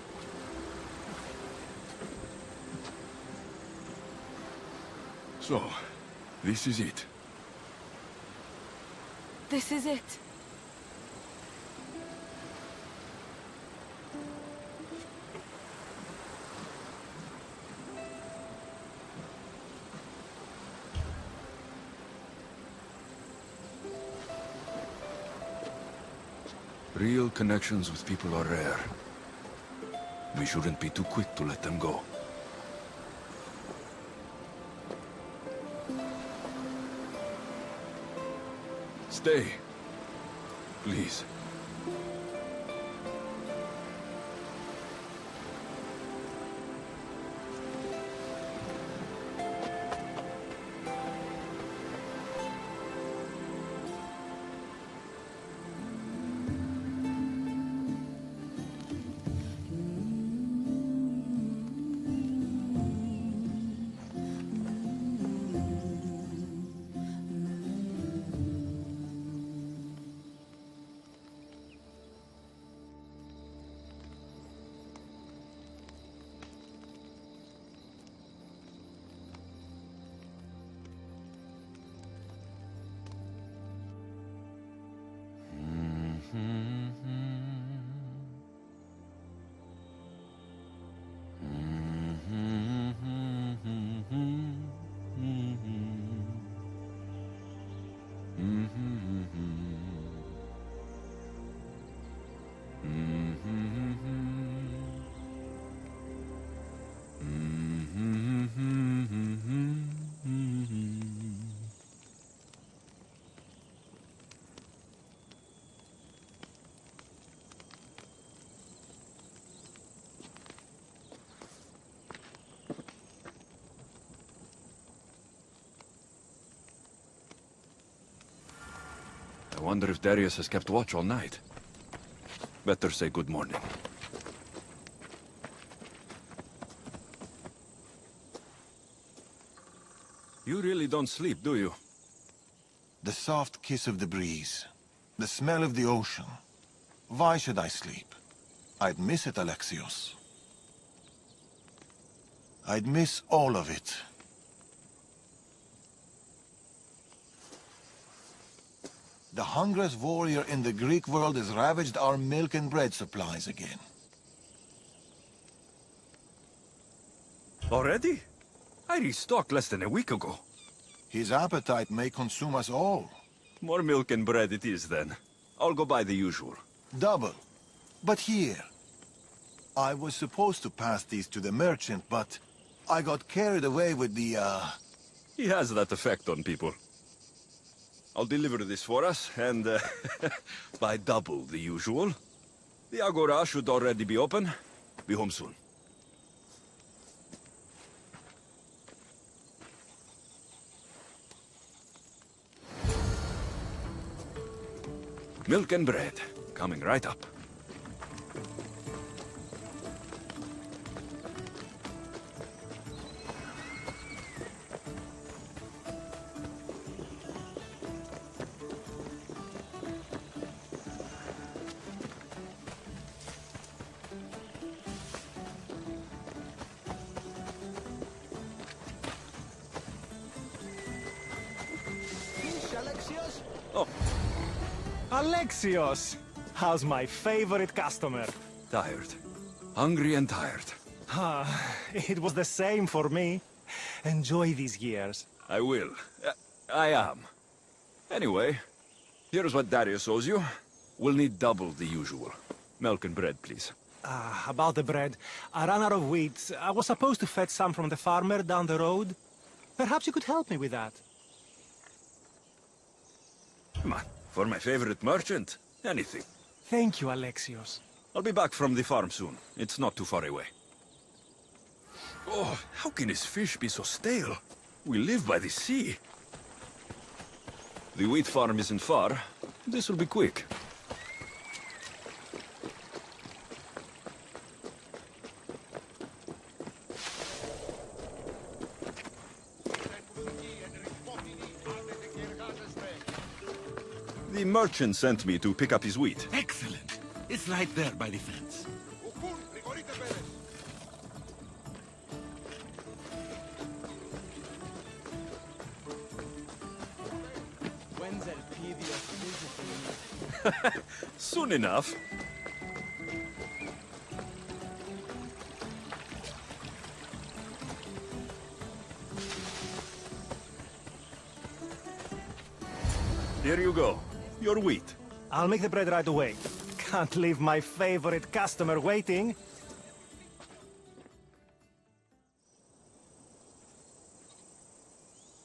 So, this is it. This is it. Real connections with people are rare. We shouldn't be too quick to let them go. Stay. Please. I wonder if Darius has kept watch all night. Better say good morning. You really don't sleep, do you? The soft kiss of the breeze. The smell of the ocean. Why should I sleep? I'd miss it, Alexios. I'd miss all of it. The hungriest warrior in the Greek world has ravaged our milk and bread supplies again. Already? I restocked less than a week ago. His appetite may consume us all. More milk and bread it is, then. I'll go buy the usual. Double. But here. I was supposed to pass these to the merchant, but I got carried away with the, He has that effect on people. I'll deliver this for us, and buy double the usual. The Agora should already be open. Be home soon. Milk and bread, coming right up. Alexios! How's my favorite customer? Tired. Hungry and tired. It was the same for me. Enjoy these years. I will. I am. Anyway, here's what Darius owes you. We'll need double the usual. Milk and bread, please. About the bread. I ran out of wheat. I was supposed to fetch some from the farmer down the road. Perhaps you could help me with that. Come on, for my favorite merchant, anything. Thank you, Alexios. I'll be back from the farm soon. It's not too far away. Oh, how can this fish be so stale? We live by the sea. The wheat farm isn't far. This will be quick. The merchant sent me to pick up his wheat. Excellent. It's right there by the fence. When's Elpidios visiting? Soon enough. Here you go. Your wheat. I'll make the bread right away. Can't leave my favorite customer waiting.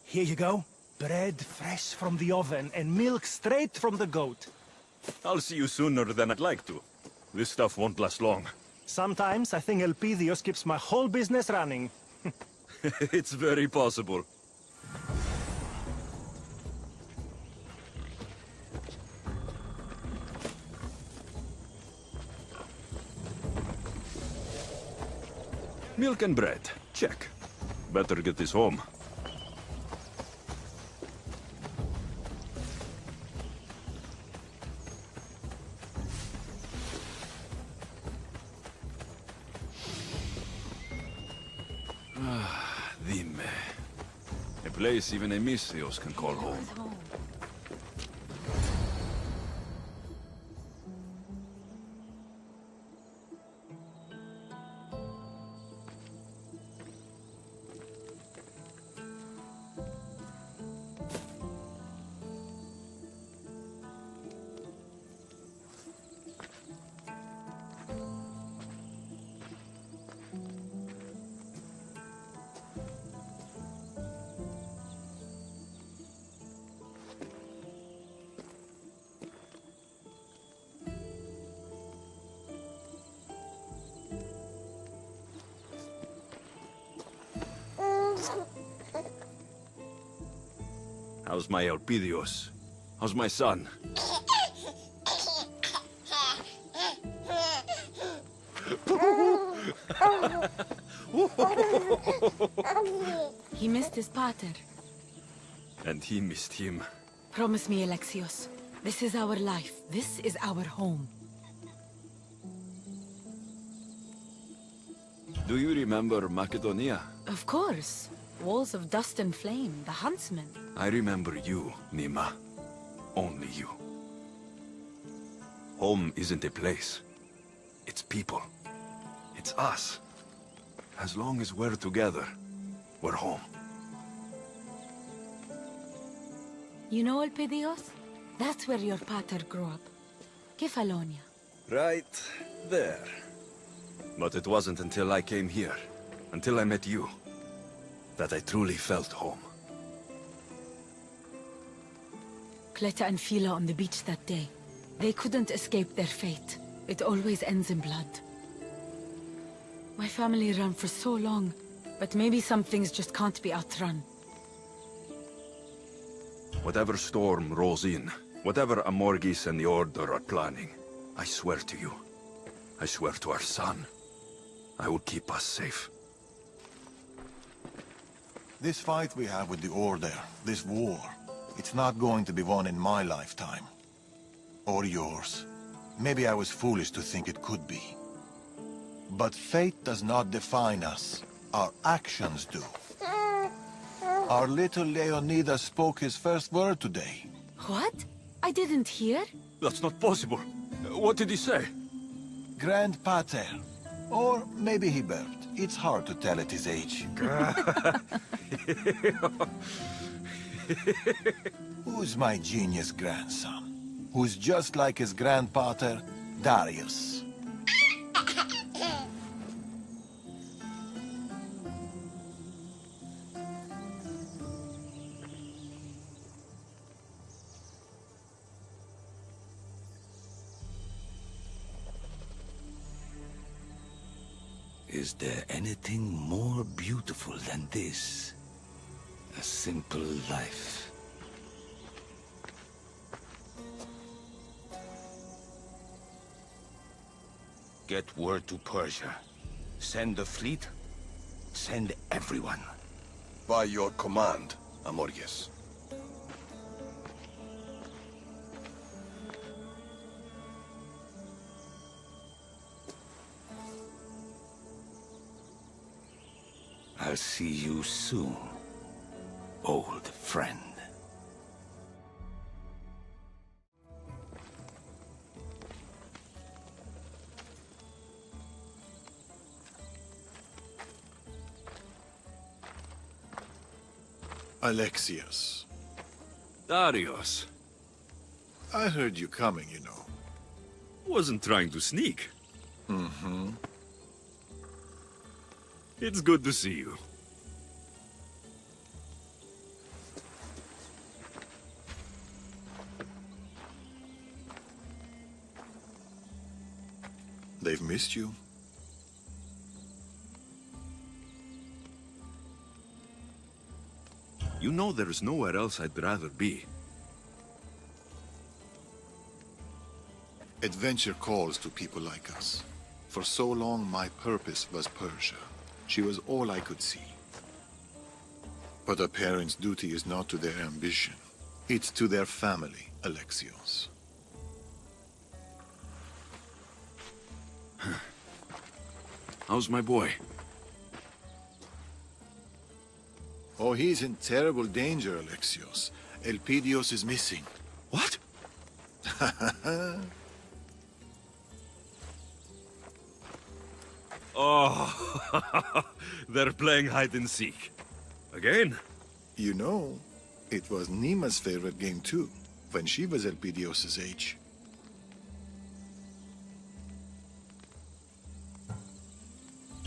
Here you go. Bread fresh from the oven and milk straight from the goat. I'll see you sooner than I'd like to. This stuff won't last long. Sometimes I think Elpidios keeps my whole business running. It's very possible. Milk and bread. Check. Better get this home. Dime. A place even Alexios can call home. How's my Elpidios? How's my son? He missed his pater. And he missed him. Promise me, Alexios. This is our life. This is our home. Do you remember Macedonia? Of course. Walls of dust and flame, the Huntsman. I remember you, Nema. Only you. Home isn't a place. It's people. It's us. As long as we're together, we're home. You know Elpidios? That's where your pater grew up. Kefalonia. Right there. But it wasn't until I came here, until I met you, that I truly felt home. Cleta and Fila on the beach that day. They couldn't escape their fate. It always ends in blood. My family ran for so long, but maybe some things just can't be outrun. Whatever storm rolls in, whatever Amorgis and the Order are planning, I swear to you, I swear to our son, I will keep us safe. This fight we have with the Order, this war, it's not going to be won in my lifetime. Or yours. Maybe I was foolish to think it could be. But fate does not define us. Our actions do. Our little Leonidas spoke his first word today. What? I didn't hear. That's not possible. What did he say? Grand Pater. Or maybe he burped. It's hard to tell at his age. Who's my genius grandson? Who's just like his grandpater, Darius? Is there anything more beautiful than this? A simple life. Get word to Persia. Send the fleet. Send everyone. By your command, Amorius. I'll see you soon, old friend. Alexios. Darius. I heard you coming, you know. Wasn't trying to sneak. Mm-hmm. It's good to see you. They've missed you. You know there's nowhere else I'd rather be. Adventure calls to people like us. For so long, my purpose was Persia. She was all I could see. But a parent's duty is not to their ambition. It's to their family, Alexios. How's my boy? Oh, he's in terrible danger, Alexios. Elpidios is missing. What? Oh, they're playing hide and seek. Again? You know, it was Nema's favorite game too, when she was Elpidios' age.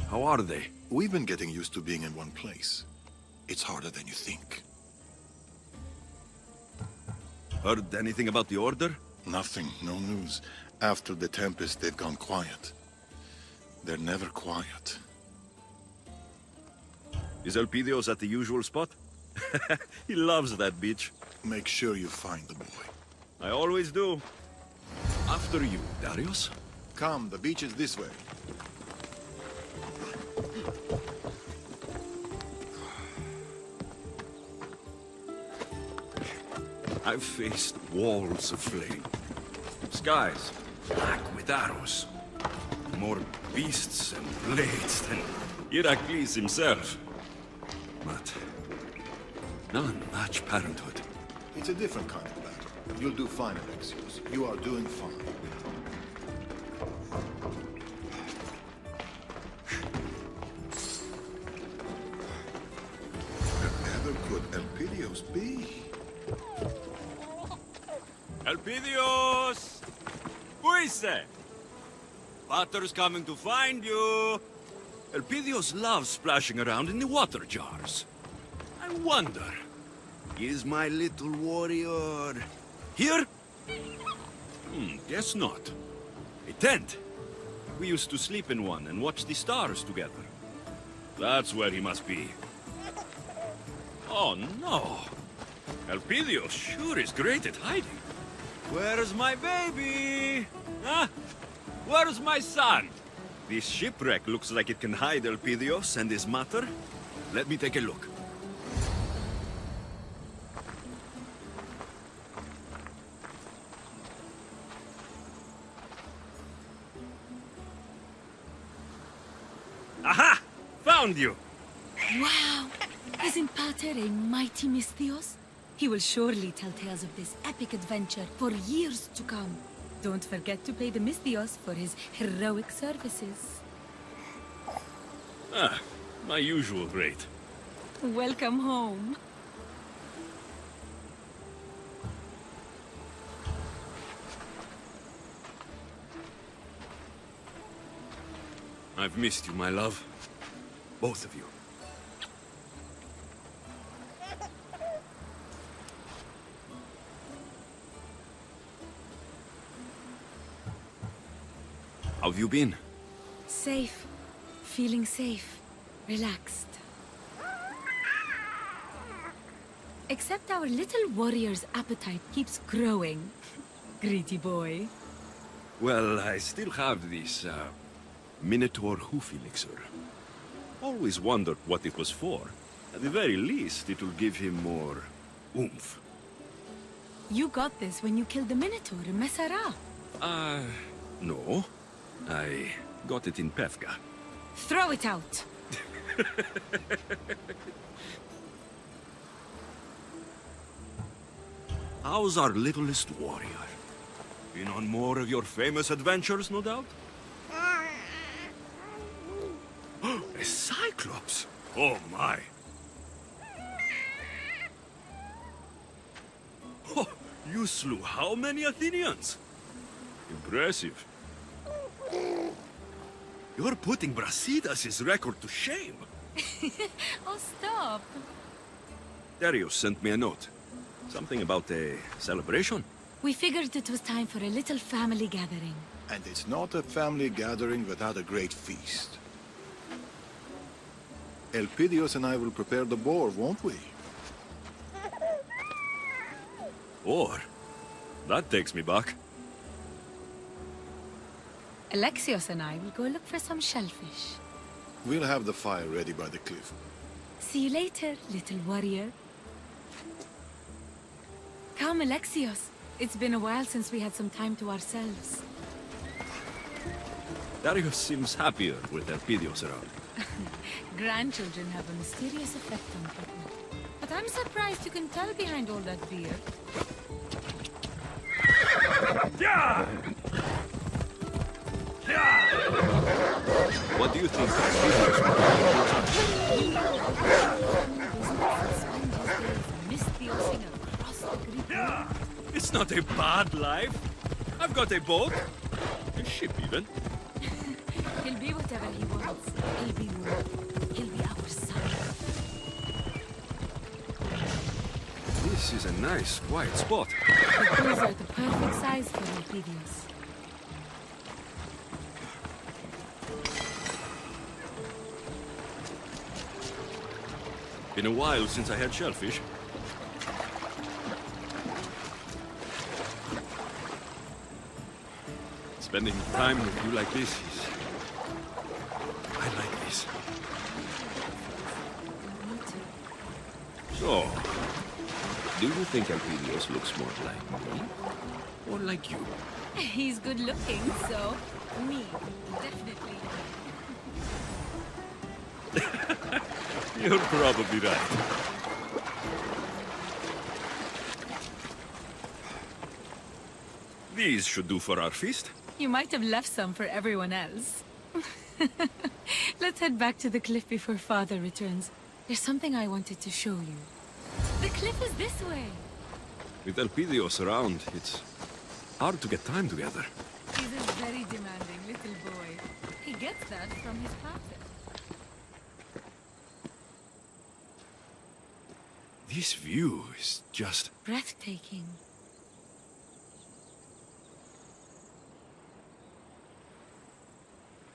How are they? We've been getting used to being in one place. It's harder than you think. Heard anything about the Order? Nothing, no news. After the Tempest, they've gone quiet. They're never quiet. Is Elpidios at the usual spot? He loves that beach. Make sure you find the boy. I always do. After you, Darius. Come, the beach is this way. I've faced walls of flame. Skies black with arrows. More beasts and blades than Heracles himself. But none match parenthood. It's a different kind of battle. You'll do fine, Alexios. You are doing fine. Wherever could Elpidios be? Elpidios! Puise! Pater's coming to find you! Elpidios loves splashing around in the water jars. I wonder, is my little warrior here? Guess not. A tent. We used to sleep in one and watch the stars together. That's where he must be. Oh no! Elpidios sure is great at hiding. Where's my baby? Huh? Where's my son? This shipwreck looks like it can hide Elpidios and his mater. Let me take a look. Aha! Found you! Wow! Isn't Pater a mighty Mystios? He will surely tell tales of this epic adventure for years to come. Don't forget to pay the Mystios for his heroic services. Ah, my usual rate. Welcome home. I've missed you, my love. Both of you. How have you been? Safe. Feeling safe. Relaxed. Except our little warrior's appetite keeps growing. Greedy boy. Well, I still have this, Minotaur hoof elixir. Always wondered what it was for. At the very least, it will give him more oomph. You got this when you killed the Minotaur in Messera. No. I got it in Pefki. Throw it out! How's our littlest warrior? Been on more of your famous adventures, no doubt? A Cyclops! Oh my! Oh, you slew how many Athenians? Impressive. You're putting Brasidas' record to shame. Oh, stop. Darius sent me a note. Something about a celebration. We figured it was time for a little family gathering. And it's not a family gathering without a great feast. Elpidios and I will prepare the boar, won't we? Or, that takes me back. Alexios and I will go look for some shellfish. We'll have the fire ready by the cliff. See you later, little warrior. Come, Alexios. It's been a while since we had some time to ourselves. Darius seems happier with Elpidios around. Grandchildren have a mysterious effect on people. But I'm surprised you can tell behind all that beard. Yeah! What do you think? It's not a bad life. I've got a boat. A ship, even. He'll be whatever he wants. He'll be one. He'll be our son. This is a nice, quiet spot. The pools are the perfect size for Elpidios. Been a while since I had shellfish. Spending time with you like this is... I like this. So, do you think Elpidios looks more like me? Or like you? He's good looking, so... me. Definitely. You're probably right. These should do for our feast. You might have left some for everyone else. Let's head back to the cliff before Father returns. There's something I wanted to show you. The cliff is this way. With Elpidios around, it's hard to get time together. He's a very demanding little boy. He gets that from his father. This view is just... breathtaking.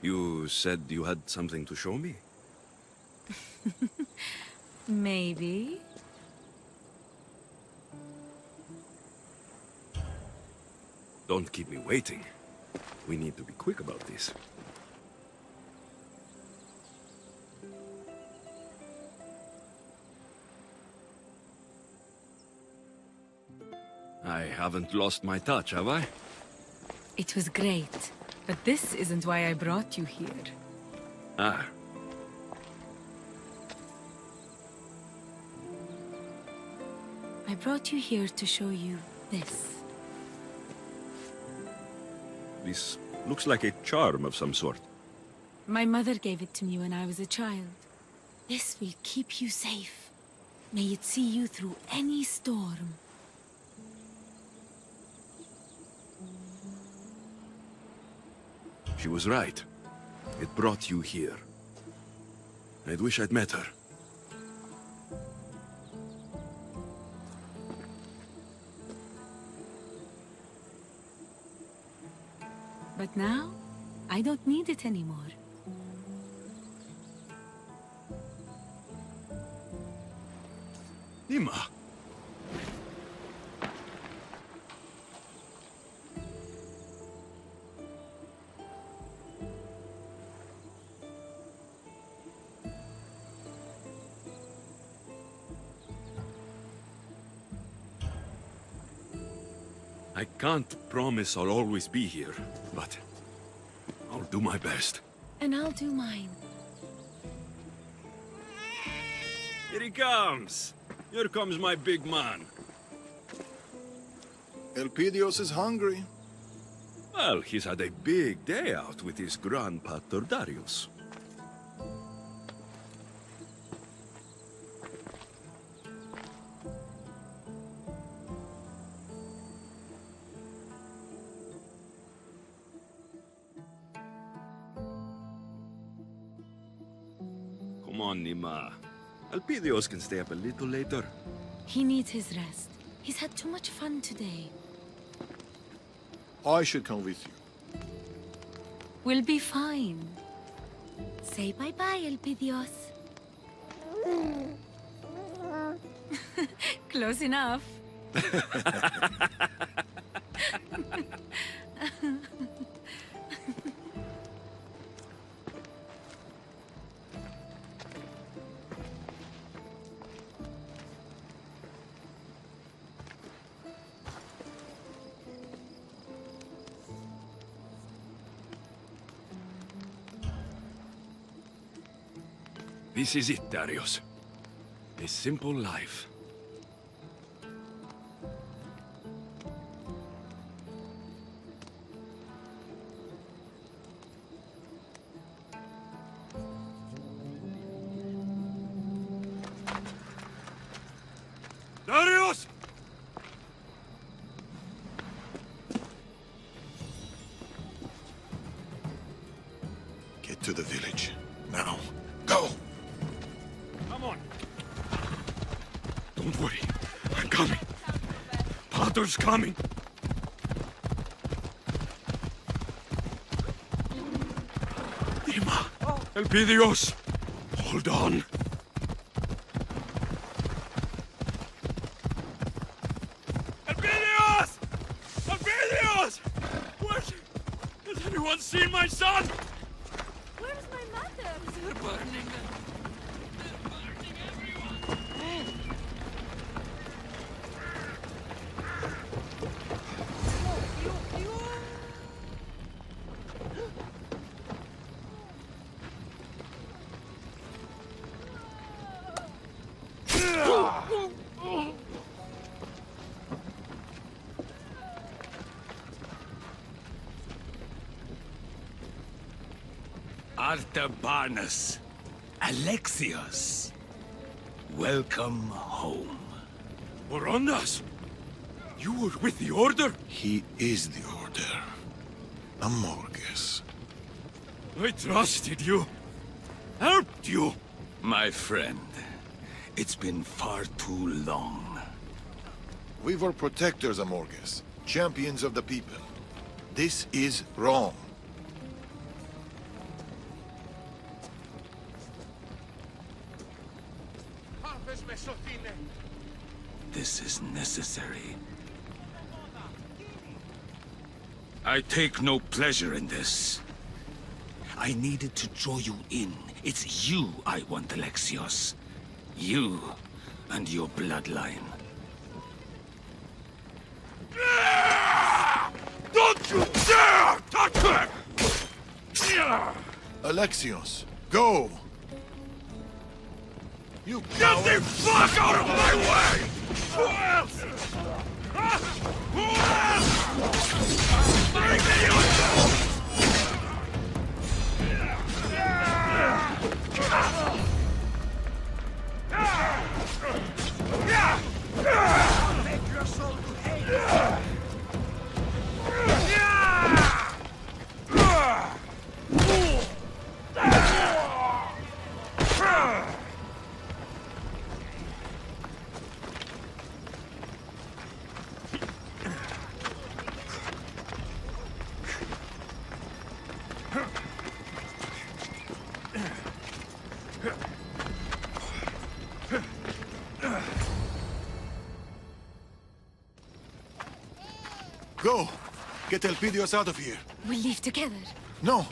You said you had something to show me? Maybe. Don't keep me waiting. We need to be quick about this. I haven't lost my touch, have I? It was great, but this isn't why I brought you here. Ah. I brought you here to show you this. This looks like a charm of some sort. My mother gave it to me when I was a child. This will keep you safe. May it see you through any storm. She was right. It brought you here. I'd wish I'd met her. But now, I don't need it anymore. Nema! I can't promise I'll always be here, but I'll do my best. And I'll do mine. Here he comes! Here comes my big man. Elpidios is hungry. Well, he's had a big day out with his grandpater Darius. Come on, Nema. Elpidios can stay up a little later. He needs his rest. He's had too much fun today. I should come with you. We'll be fine. Say bye-bye, Elpidios. Close enough. This is it, Darius. A simple life. Darius! Get to the village. Now. Go! Come on. Don't worry. I'm coming. Pater's coming. Nema! Elpidios! Hold on. Elpidios! Elpidios! Has anyone seen my son? Where's my mother? They're burning. Artabanus, Alexios, welcome home. Orondas! You were with the Order? He is the Order. Amorges. I trusted you. Helped you. My friend, it's been far too long. We were protectors, Amorges. Champions of the people. This is wrong. This is necessary. I take no pleasure in this. I needed to draw you in. It's you I want, Alexios. You and your bloodline. Don't you dare touch her! Alexios, go! You Get the fuck out of my way! Who else? Who else? Bring me your Make your soul to hate. Go! Get Elpidios out of here. We'll leave together. No!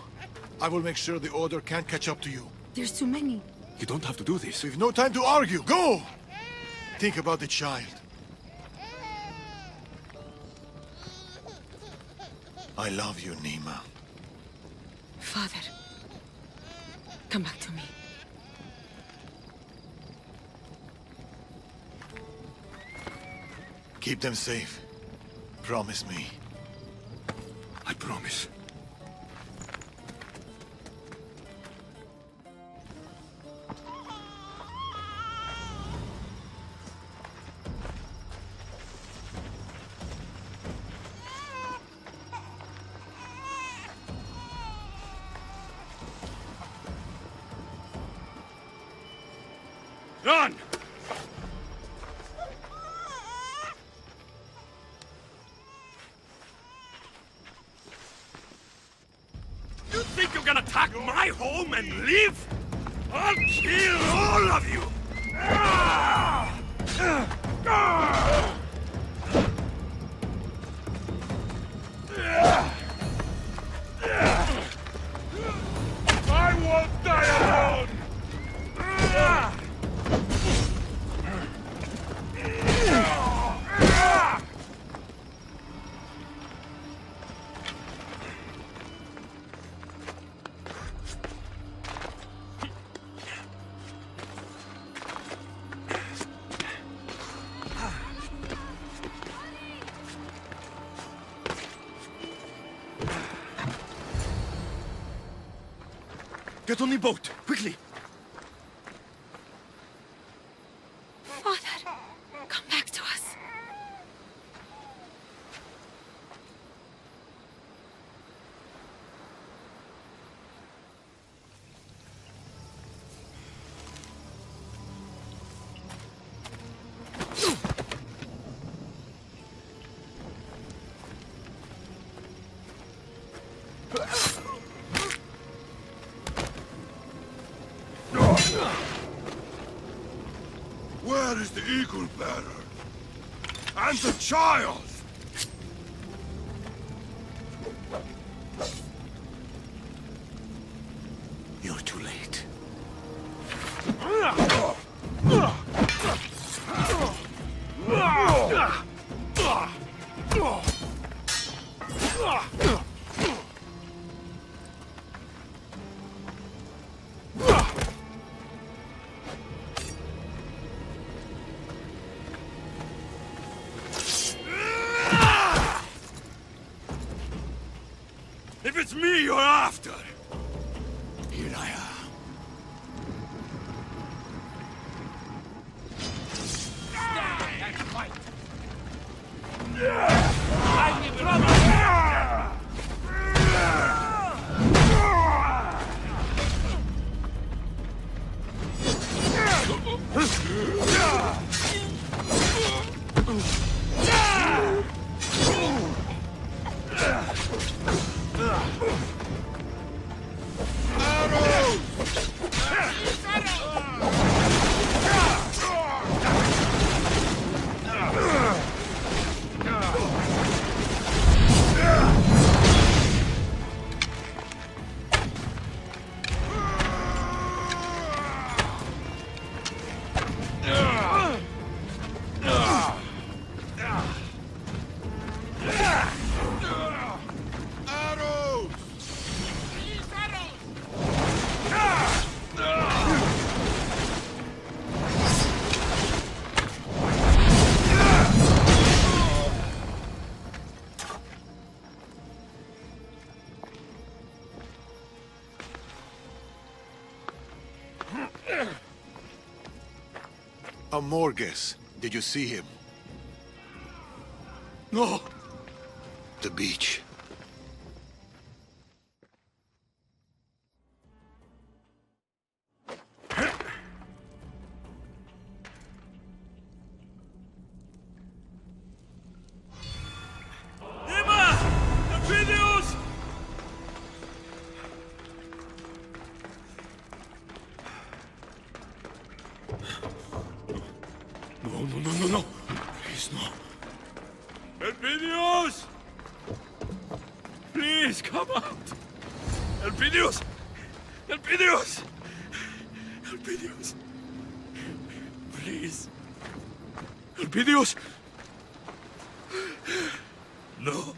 I will make sure the Order can't catch up to you. There's too many. You don't have to do this. We've no time to argue. Go! Think about the child. I love you, Nema. Father, come back to me. Keep them safe. Promise me. I promise. Run! You think you can attack my home and leave? I'll kill all of you! I won't die alone! Get on the boat, quickly! Father, come back to us. Where is the eagle bearer? And the child? You're too late. Amorges. Did you see him? No! The beach. Nema! Athenians! No. Please, no. Elpidios! Please, come out! Elpidios! Elpidios! Elpidios! Please! Elpidios! No!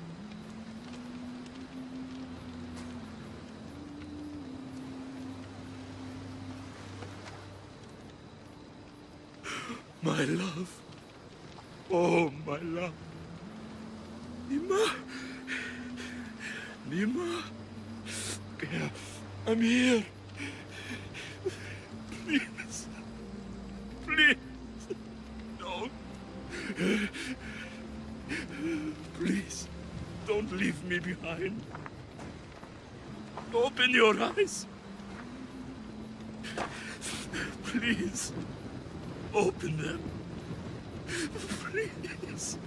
My love. Oh, my love. Nema. Nema. Yeah, I'm here. Please. Please. Don't. Please. Don't leave me behind. Open your eyes. Please. Open them. Please.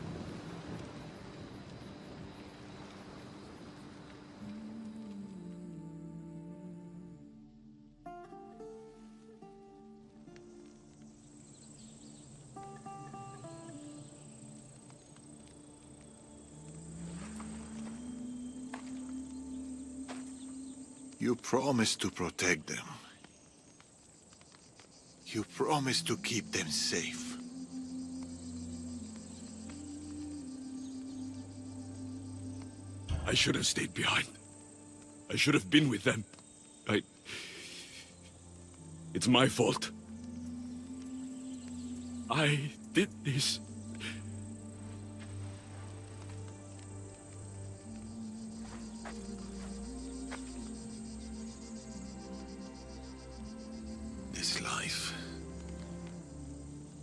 You promised to protect them. You promised to keep them safe. I should have stayed behind. I should have been with them. It's my fault. I did this. This life.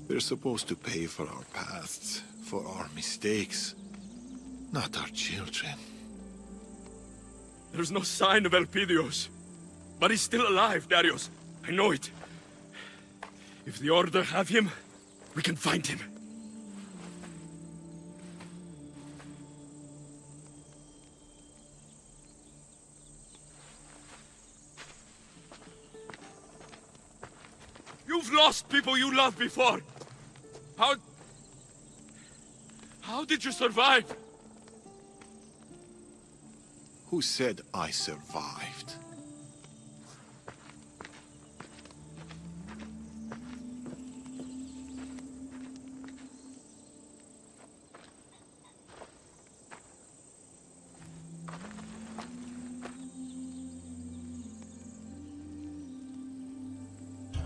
We're supposed to pay for our pasts, for our mistakes, not our children. There's no sign of Elpidios. But he's still alive, Darius. I know it. If the Order have him, we can find him. You've lost people you loved before. How did you survive? Who said I survived?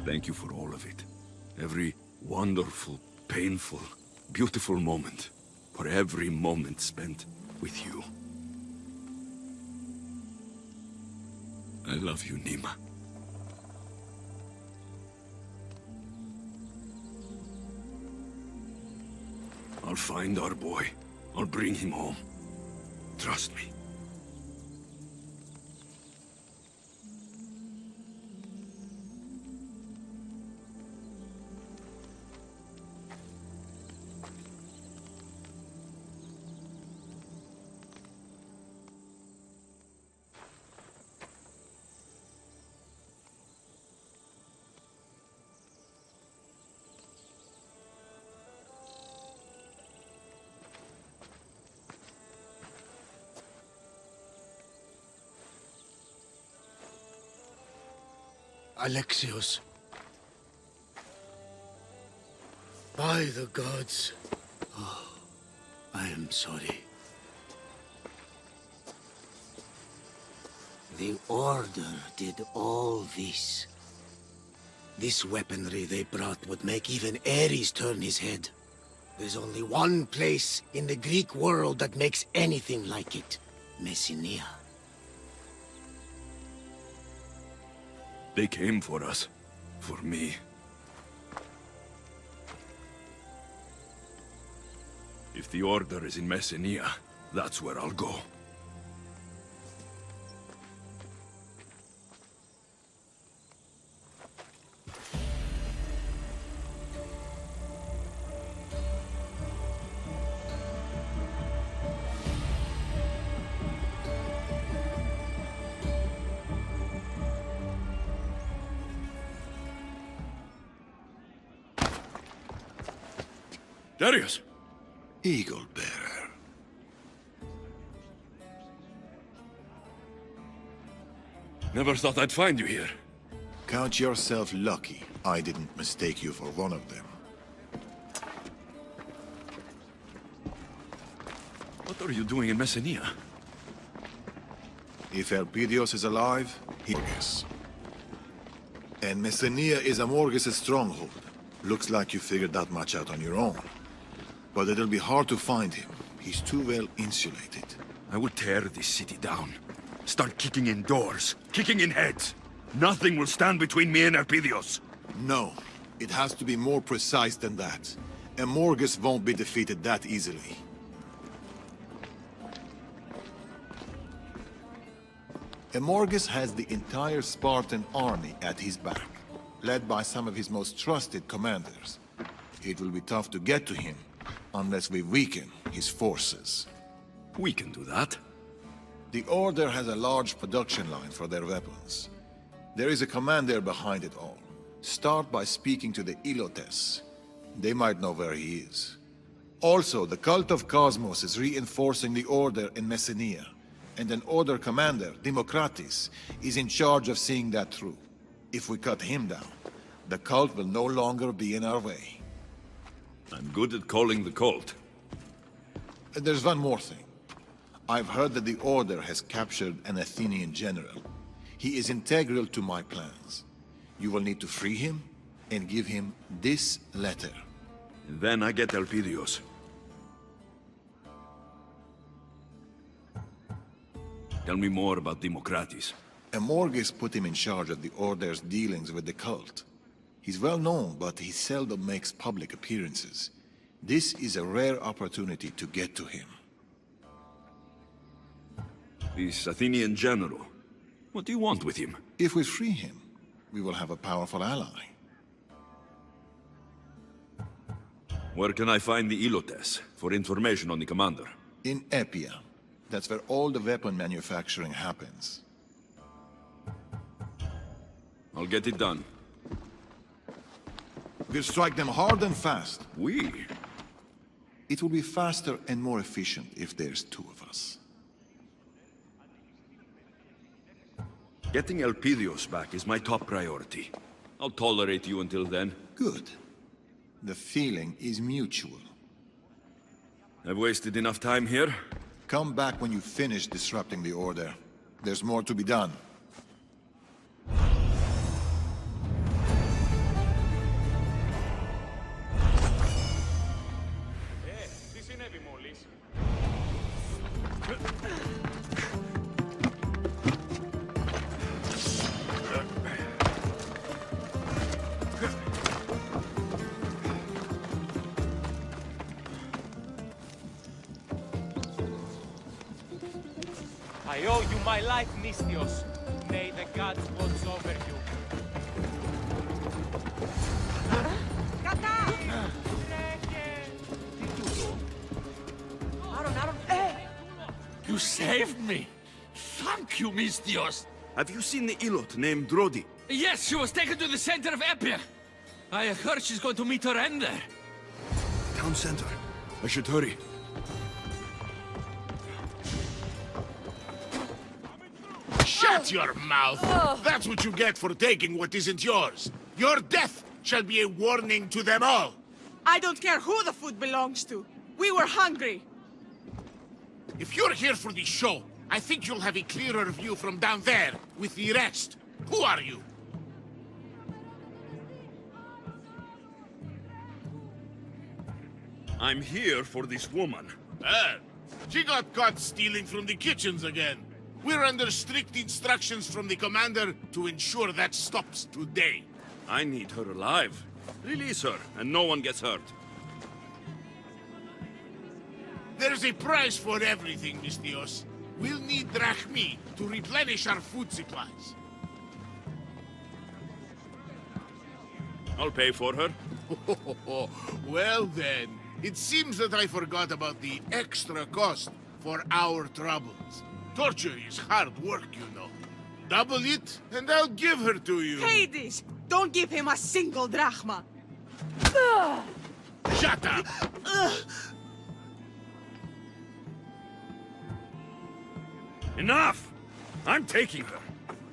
Thank you for all of it. Every wonderful, painful, beautiful moment. For every moment spent with you. I love you, Nema. I'll find our boy. I'll bring him home. Trust me. Alexios. By the gods. Oh, I am sorry. The Order did all this. This weaponry they brought would make even Ares turn his head. There's only one place in the Greek world that makes anything like it. Messenia. They came for us. For me. If the Order is in Messenia, that's where I'll go. Darius! Eagle Bearer. Never thought I'd find you here. Count yourself lucky I didn't mistake you for one of them. What are you doing in Messenia? If Elpidios is alive, he is. And Messenia is Amorges' stronghold. Looks like you figured that much out on your own. But it'll be hard to find him. He's too well insulated. I will tear this city down. Start kicking in doors, kicking in heads. Nothing will stand between me and Elpidios. No, it has to be more precise than that. Amorges won't be defeated that easily. Amorges has the entire Spartan army at his back, led by some of his most trusted commanders. It will be tough to get to him, unless we weaken his forces. We can do that. The Order has a large production line for their weapons. There is a commander behind it all. Start by speaking to the Ilotes. They might know where he is. Also, the Cult of Cosmos is reinforcing the Order in Messenia, and an Order commander, Democritus, is in charge of seeing that through. If we cut him down, the cult will no longer be in our way. I'm good at calling the cult. There's one more thing. I've heard that the Order has captured an Athenian general. He is integral to my plans. You will need to free him and give him this letter. And then I get Elpidios. Tell me more about Democritus. Amorges put him in charge of the Order's dealings with the cult. He's well known, but he seldom makes public appearances. This is a rare opportunity to get to him. This Athenian general. What do you want with him? If we free him, we will have a powerful ally. Where can I find the Ilotes for information on the commander? In Epia. That's where all the weapon manufacturing happens. I'll get it done. We'll strike them hard and fast. We? It will be faster and more efficient if there's two of us. Getting Elpidios back is my top priority. I'll tolerate you until then. Good. The feeling is mutual. I've wasted enough time here. Come back when you finish disrupting the Order. There's more to be done. I owe you my life, Mystios. May the gods watch over you. You saved me! Thank you, Mystios! Have you seen the Ilot named Drodi? Yes, she was taken to the center of Epia. I heard she's going to meet her end there. Town center. I should hurry. Shut your mouth! That's what you get for taking what isn't yours. Your death shall be a warning to them all. I don't care who the food belongs to. We were hungry. If you're here for the show, I think you'll have a clearer view from down there with the rest. Who are you? I'm here for this woman. She got caught stealing from the kitchens again. We're under strict instructions from the commander to ensure that stops today. I need her alive. Release her, and no one gets hurt. There's a price for everything, Mistios. We'll need drachmi to replenish our food supplies. I'll pay for her. Well then, it seems that I forgot about the extra cost for our troubles. Torture is hard work, you know. Double it, and I'll give her to you. Hades! Don't give him a single drachma! Shut up! Enough! I'm taking her,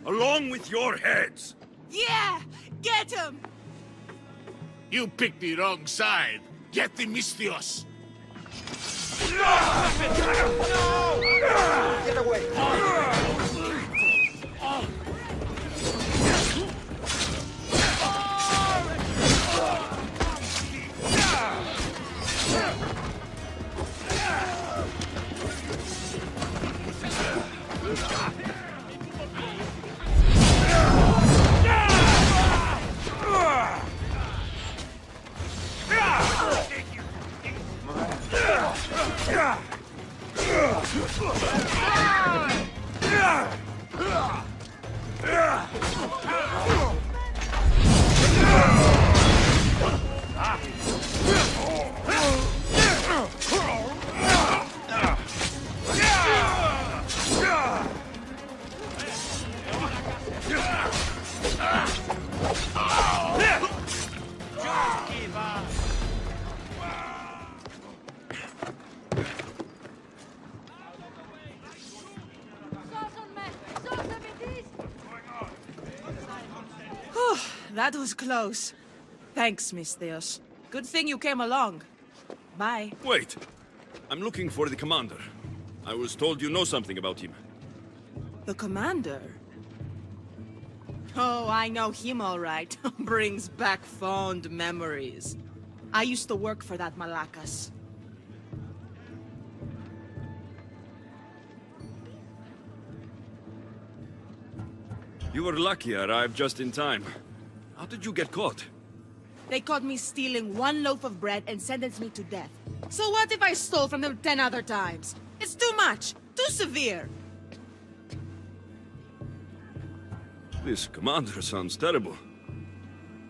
along with your heads. Yeah! Get him! You picked the wrong side. Get the Mistios. Get away! That was close. Thanks, Mistios. Good thing you came along. Bye. Wait. I'm looking for the commander. I was told you know something about him. The commander? Oh, I know him all right. Brings back fond memories. I used to work for that Malakas. You were lucky I arrived just in time. How did you get caught? They caught me stealing one loaf of bread and sentenced me to death. So what if I stole from them 10 other times? It's too much! Too severe! This commander sounds terrible.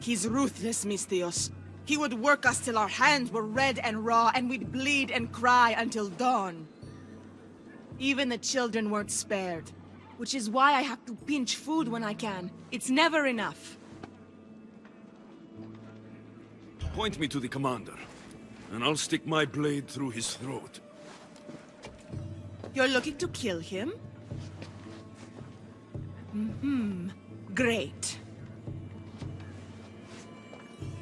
He's ruthless, Mistios. He would work us till our hands were red and raw, and we'd bleed and cry until dawn. Even the children weren't spared. Which is why I have to pinch food when I can. It's never enough. Point me to the commander, and I'll stick my blade through his throat. You're looking to kill him? Great.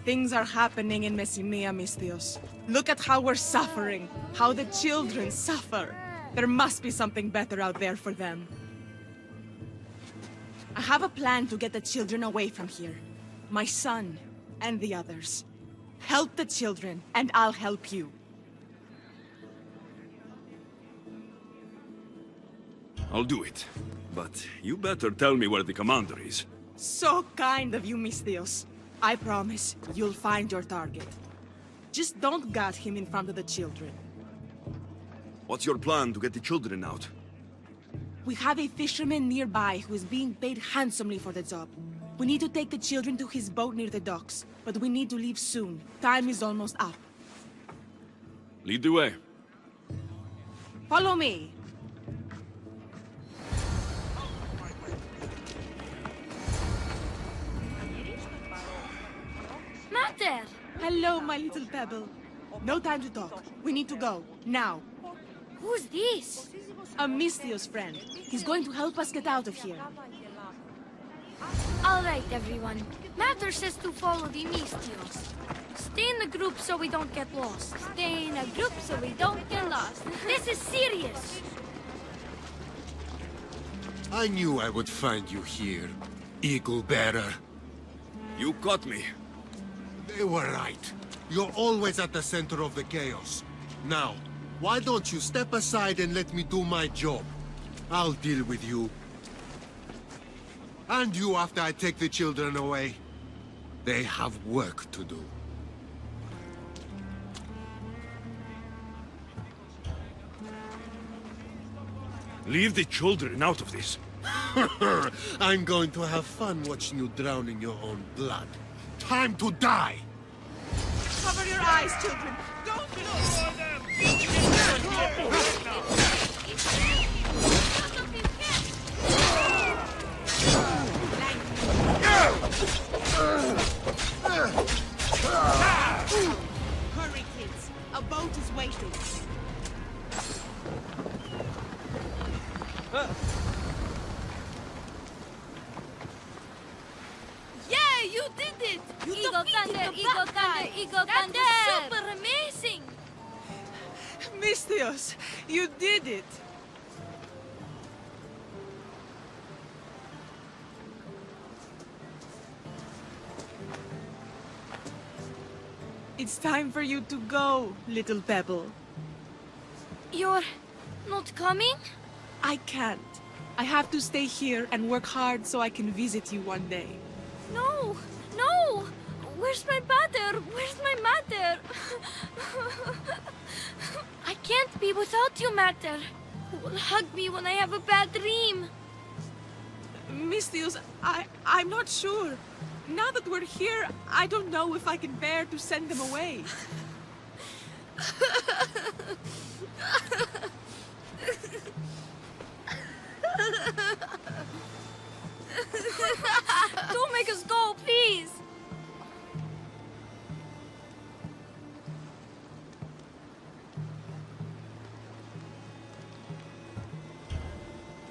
Things are happening in Messenia, Mistios. Look at how we're suffering. How the children suffer. There must be something better out there for them. I have a plan to get the children away from here. My son, and the others. Help the children, and I'll help you. I'll do it. But you better tell me where the commander is. So kind of you, Mistios. I promise you'll find your target. Just don't gut him in front of the children. What's your plan to get the children out? We have a fisherman nearby who is being paid handsomely for the job. We need to take the children to his boat near the docks, but we need to leave soon. Time is almost up. Lead the way. Follow me. Mater! Hello, my little Pebble. No time to talk. We need to go. Now. Who's this? A Mistios friend. He's going to help us get out of here. All right, everyone. Mater says to follow the Mistios. Stay in the group so we don't get lost. Stay in a group so we don't get lost. This is serious. I knew I would find you here, Eagle Bearer. You caught me. They were right. You're always at the center of the chaos. Now, why don't you step aside and let me do my job? I'll deal with you. And you after I take the children away. They have work to do. Leave the children out of this. I'm going to have fun watching you drown in your own blood. Time to die! Cover your eyes, children. Don't look! Hurry, kids. A boat is waiting. Yeah, you did it! Eagle Thunder, Eagle Thunder, Eagle Thunder! That was super amazing! Mistios, you did it! It's time for you to go, little Pebble. You're not coming? I can't. I have to stay here and work hard so I can visit you one day. No! No! Where's my mother? Where's my mother? I can't be without you, Mater. Who will hug me when I have a bad dream? Mistios, I'm not sure. Now that we're here, I don't know if I can bear to send them away. Don't make us go, please!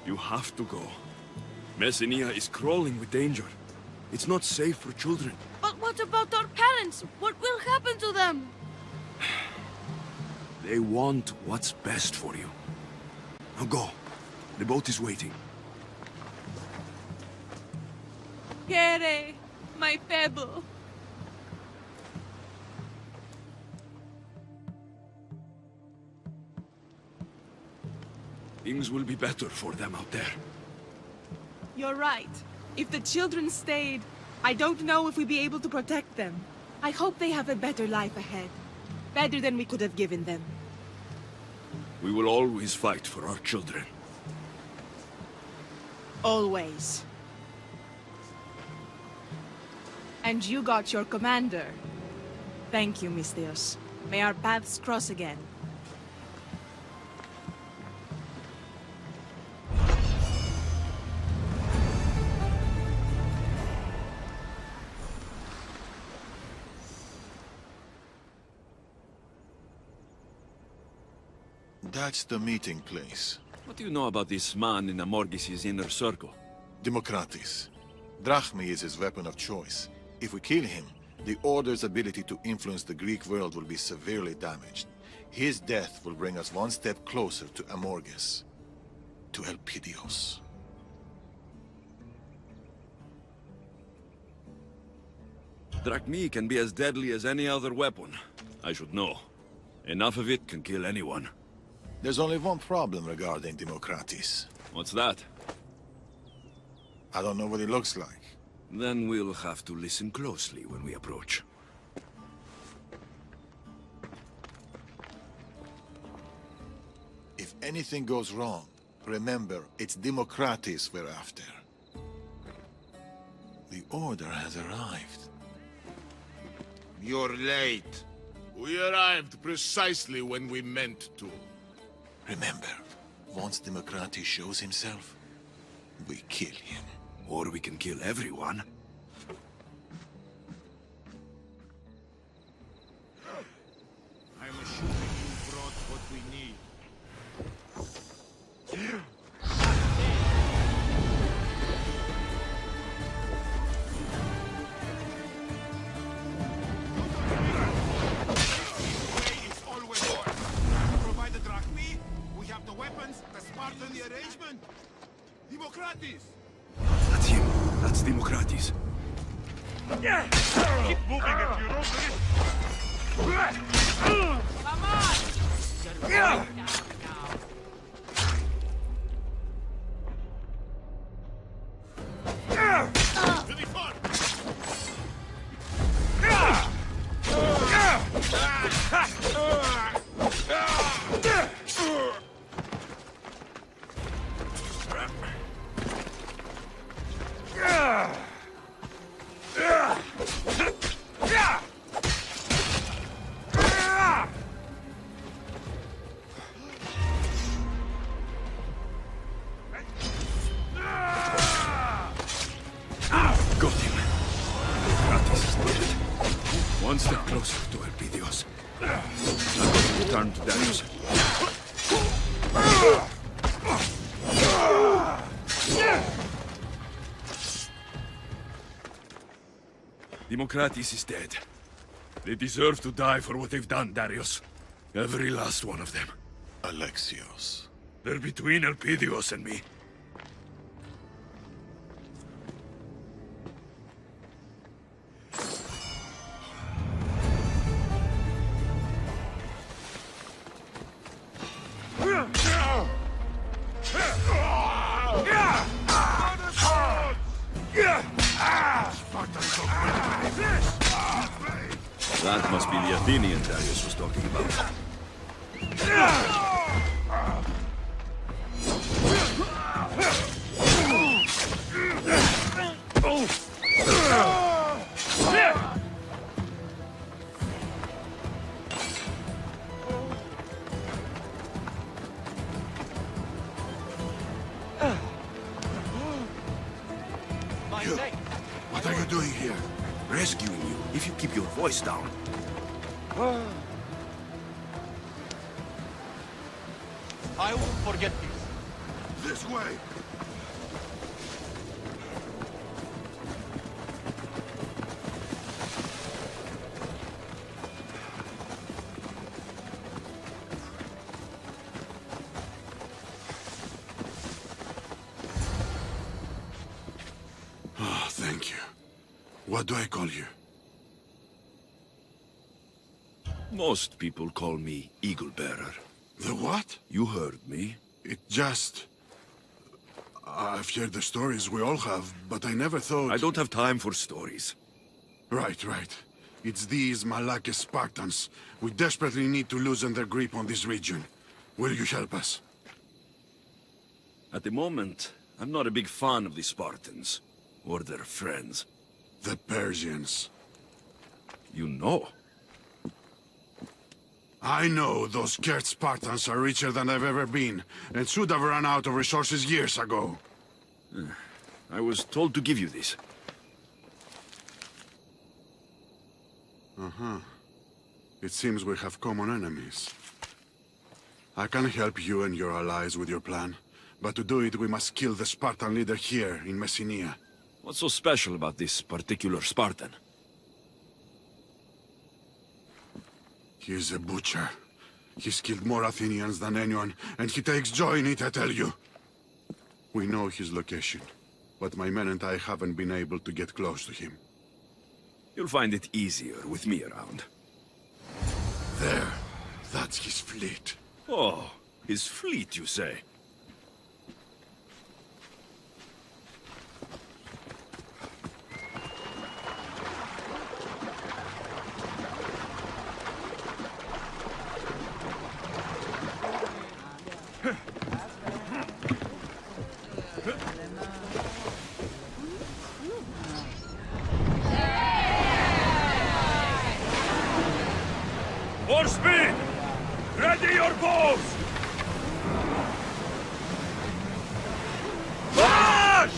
You have to go. Messenia is crawling with danger. It's not safe for children. But what about our parents? What will happen to them? They want what's best for you. Now go. The boat is waiting. Pierre, my Pebble. Things will be better for them out there. You're right. If the children stayed, I don't know if we'd be able to protect them. I hope they have a better life ahead. Better than we could have given them. We will always fight for our children. Always. And you got your commander. Thank you, Mistios. May our paths cross again. That's the meeting place. What do you know about this man in Amorges' inner circle? Democritus. Drachmi is his weapon of choice. If we kill him, the Order's ability to influence the Greek world will be severely damaged. His death will bring us one step closer to Amorges. To Elpidios. Drachmi can be as deadly as any other weapon. I should know. Enough of it can kill anyone. There's only one problem regarding Democritus. What's that? I don't know what he looks like. Then we'll have to listen closely when we approach. If anything goes wrong, remember, it's Democritus we're after. The Order has arrived. You're late. We arrived precisely when we meant to. Remember, once Democritus shows himself, we kill him. Or we can kill everyone. I'm assuming you brought what we need. It's always war. Provide the drachmi, we have the weapons, the Spartan, the arrangement. Democritus! That's him. That's Democritus. Keep moving if you don't Come on! Yeah. To the front! One step closer to Elpidios. I'm going to return to Darius. Democritus is dead. They deserve to die for what they've done, Darius. Every last one of them. Alexios. They're between Elpidios and me. That must be the Athenian Darius was talking about. What are you doing here? Rescuing you, if you keep your voice down. I won't forget this. This way! Oh, thank you. What do I call you? Most people call me Eagle Bearer. The what? You heard me. It just... I've heard the stories we all have, but I never thought... I don't have time for stories. Right. It's these Malakis Spartans. We desperately need to loosen their grip on this region. Will you help us? At the moment, I'm not a big fan of the Spartans. Or their friends. The Persians. You know? I know those scared Spartans are richer than they've ever been, and should have run out of resources years ago. I was told to give you this. It seems we have common enemies. I can help you and your allies with your plan, but to do it we must kill the Spartan leader here in Messenia. What's so special about this particular Spartan? He is a butcher. He's killed more Athenians than anyone, and he takes joy in it, I tell you. We know his location, but my men and I haven't been able to get close to him. You'll find it easier with me around. There. That's his fleet. Oh, his fleet, you say? For speed! Ready your bows! March!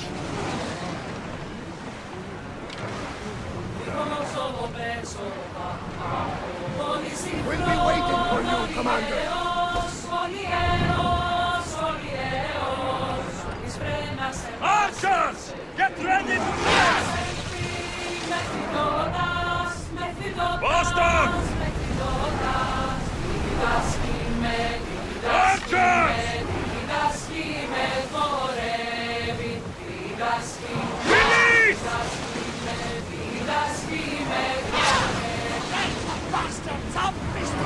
We'll be waiting for you, Commander. Archers! Get ready to press! Boston! Archers! Release! Bastards up, Misty!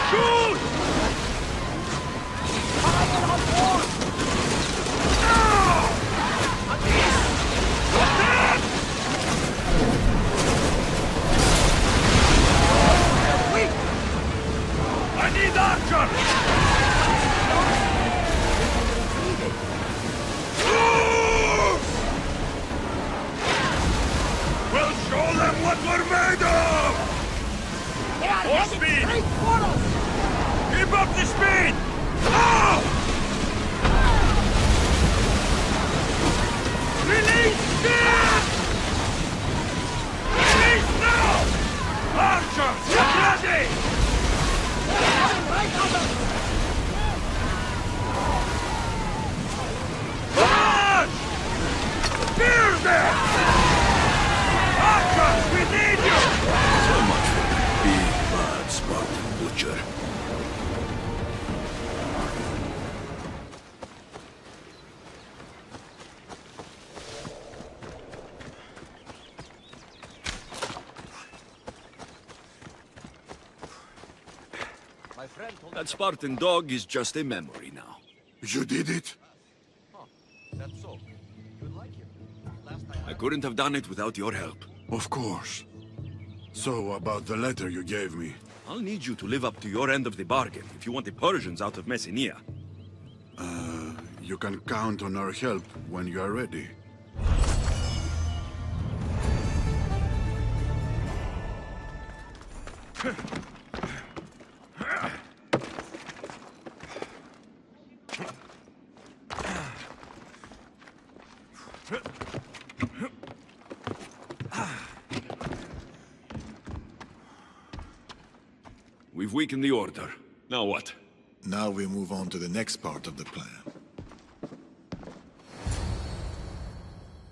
Shoot! Fire on board! future. That Spartan dog is just a memory now. You did it? That's so. You like him? I couldn't have done it without your help. Of course. So, about the letter you gave me. I'll need you to live up to your end of the bargain if you want the Persians out of Messenia. You can count on our help when you are ready. We've weakened the order. Now what? Now we move on to the next part of the plan.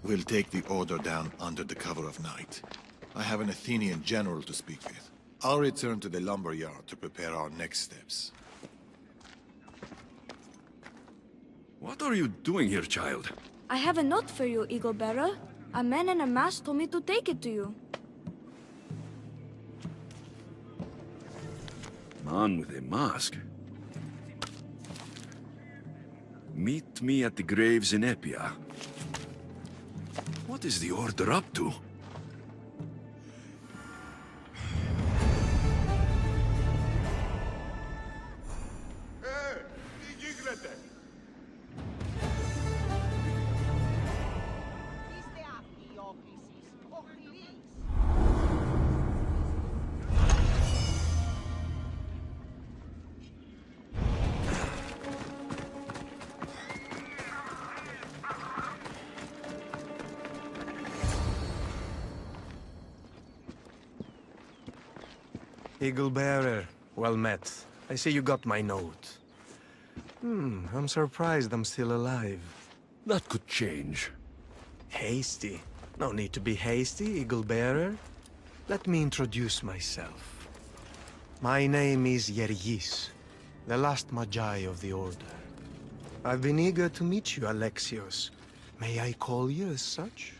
We'll take the order down under the cover of night. I have an Athenian general to speak with. I'll return to the lumber yard to prepare our next steps. What are you doing here, child? I have a note for you, Eagle Bearer. A man in a mask told me to take it to you. Man with a mask? Meet me at the graves in Epia. What is the order up to? Eagle Bearer, well met. I see you got my note. I'm surprised I'm still alive. That could change. Hasty? No need to be hasty, Eagle Bearer. Let me introduce myself. My name is Yergis, the last Magi of the Order. I've been eager to meet you, Alexios. May I call you as such?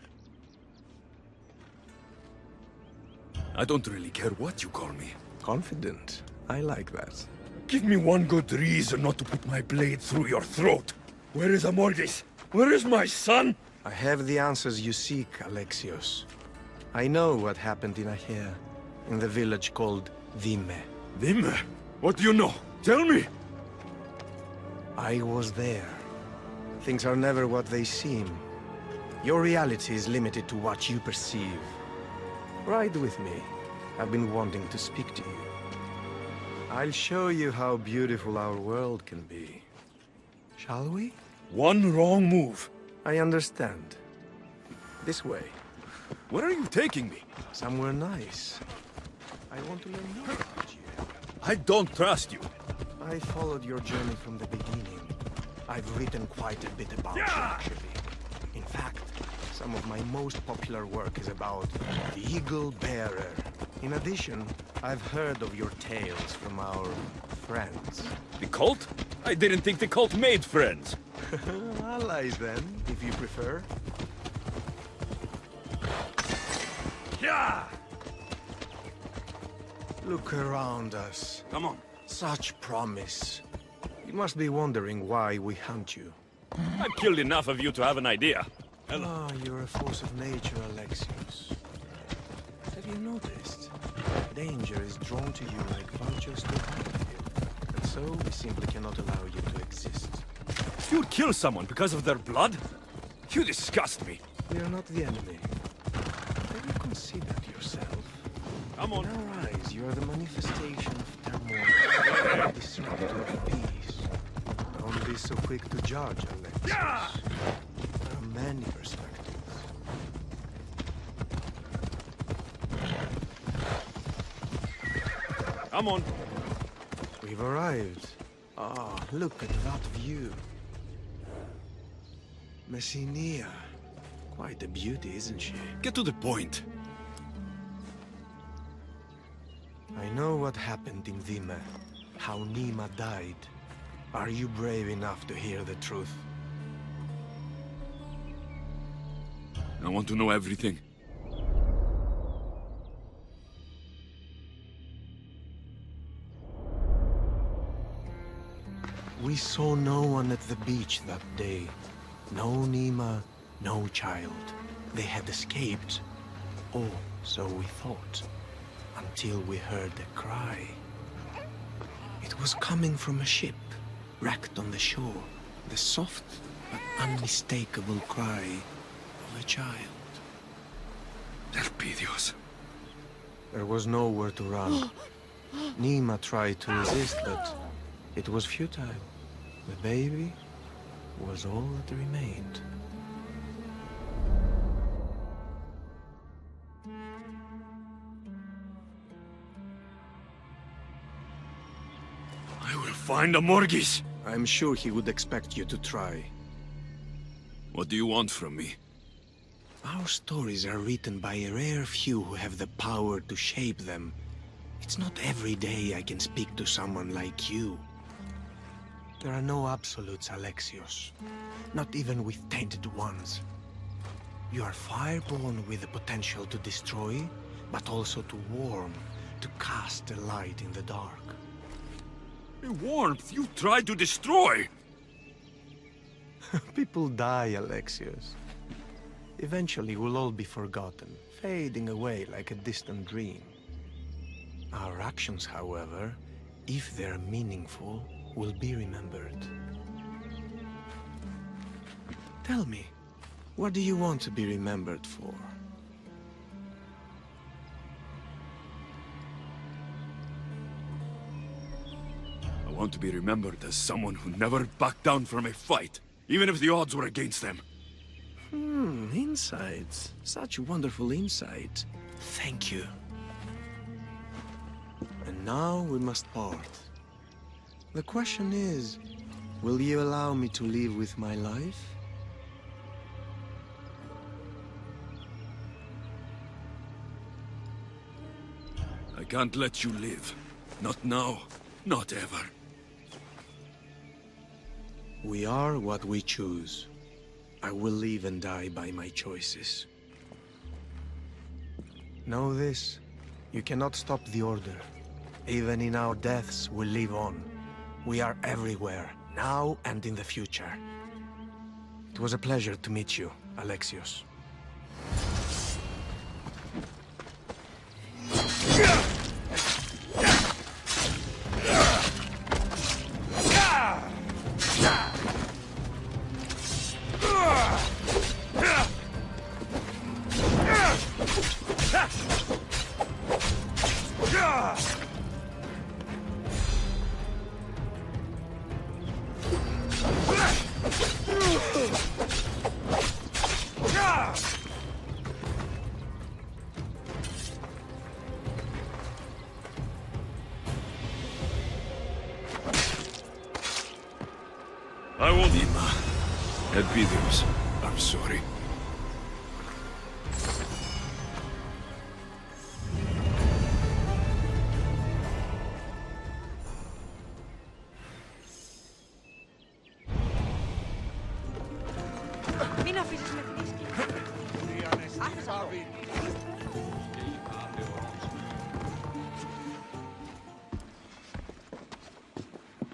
I don't really care what you call me. Confident. I like that. Give me one good reason not to put my blade through your throat. Where is Amorges? Where is my son? I have the answers you seek, Alexios. I know what happened in Achaea, in the village called Dyme. Dyme? What do you know? Tell me! I was there. Things are never what they seem. Your reality is limited to what you perceive. Ride with me. I've been wanting to speak to you. I'll show you how beautiful our world can be. Shall we? One wrong move. I understand. This way. Where are you taking me? Somewhere nice. I want to learn more about you. I don't trust you. I followed your journey from the beginning. I've written quite a bit about you, actually. In fact, some of my most popular work is about the Eagle Bearer. In addition, I've heard of your tales from our friends. The cult? I didn't think the cult made friends. Allies then, if you prefer. Yeah! Look around us. Come on. Such promise. You must be wondering why we hunt you. I've killed enough of you to have an idea. Ah, you're a force of nature, Alexios. Have you noticed? Danger is drawn to you like vultures to a battlefield. And so we simply cannot allow you to exist. You'd kill someone because of their blood? You disgust me. We are not the enemy. Have you considered yourself? Come on. In our eyes, you are the manifestation of turmoil, the disruptor of peace. Don't be so quick to judge, Alexios. Yeah! There are many perspectives. Come on. We've arrived. Ah, look at that view. Messenia. Quite a beauty, isn't she? Get to the point. I know what happened in Nema, how Nema died. Are you brave enough to hear the truth? I want to know everything. We saw no one at the beach that day. No Nema, no child. They had escaped. Oh, so we thought. Until we heard a cry. It was coming from a ship, wrecked on the shore. The soft but unmistakable cry of a child. Elpidios. There was nowhere to run. Nema tried to resist, but it was futile. The baby was all that remained. I will find Amorgis! I'm sure he would expect you to try. What do you want from me? Our stories are written by a rare few who have the power to shape them. It's not every day I can speak to someone like you. There are no absolutes, Alexios. Not even with tainted ones. You are fireborn with the potential to destroy, but also to warm, to cast a light in the dark. Warmth, you tried to destroy! People die, Alexios. Eventually we'll all be forgotten, fading away like a distant dream. Our actions, however, if they're meaningful, will be remembered. Tell me, what do you want to be remembered for? I want to be remembered as someone who never backed down from a fight, even if the odds were against them. Insights. Such wonderful insight. Thank you. And now we must part. The question is, will you allow me to live with my life? I can't let you live. Not now, not ever. We are what we choose. I will live and die by my choices. Know this, you cannot stop the Order. Even in our deaths, we live on. We are everywhere, now and in the future. It was a pleasure to meet you, Alexios. I won't. Nema. Elpidios, I'm sorry.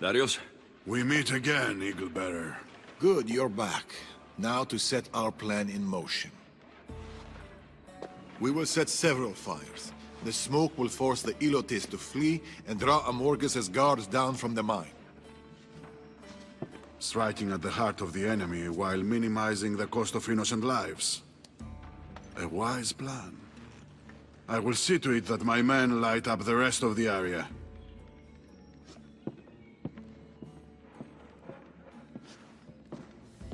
Darius? We meet again, Eaglebearer. Good, you're back. Now to set our plan in motion. We will set several fires. The smoke will force the Ilotes to flee and draw Amorges' guards down from the mine. Striking at the heart of the enemy while minimizing the cost of innocent lives. A wise plan. I will see to it that my men light up the rest of the area.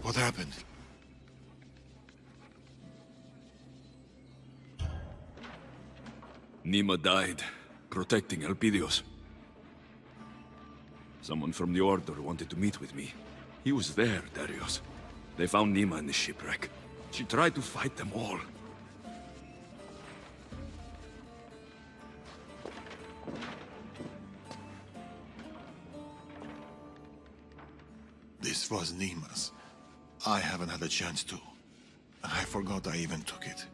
What happened? Nema died, protecting Elpidios. Someone from the Order wanted to meet with me. He was there, Darius. They found Nema in the shipwreck. She tried to fight them all. This was Nema's. I haven't had a chance to. I forgot I even took it.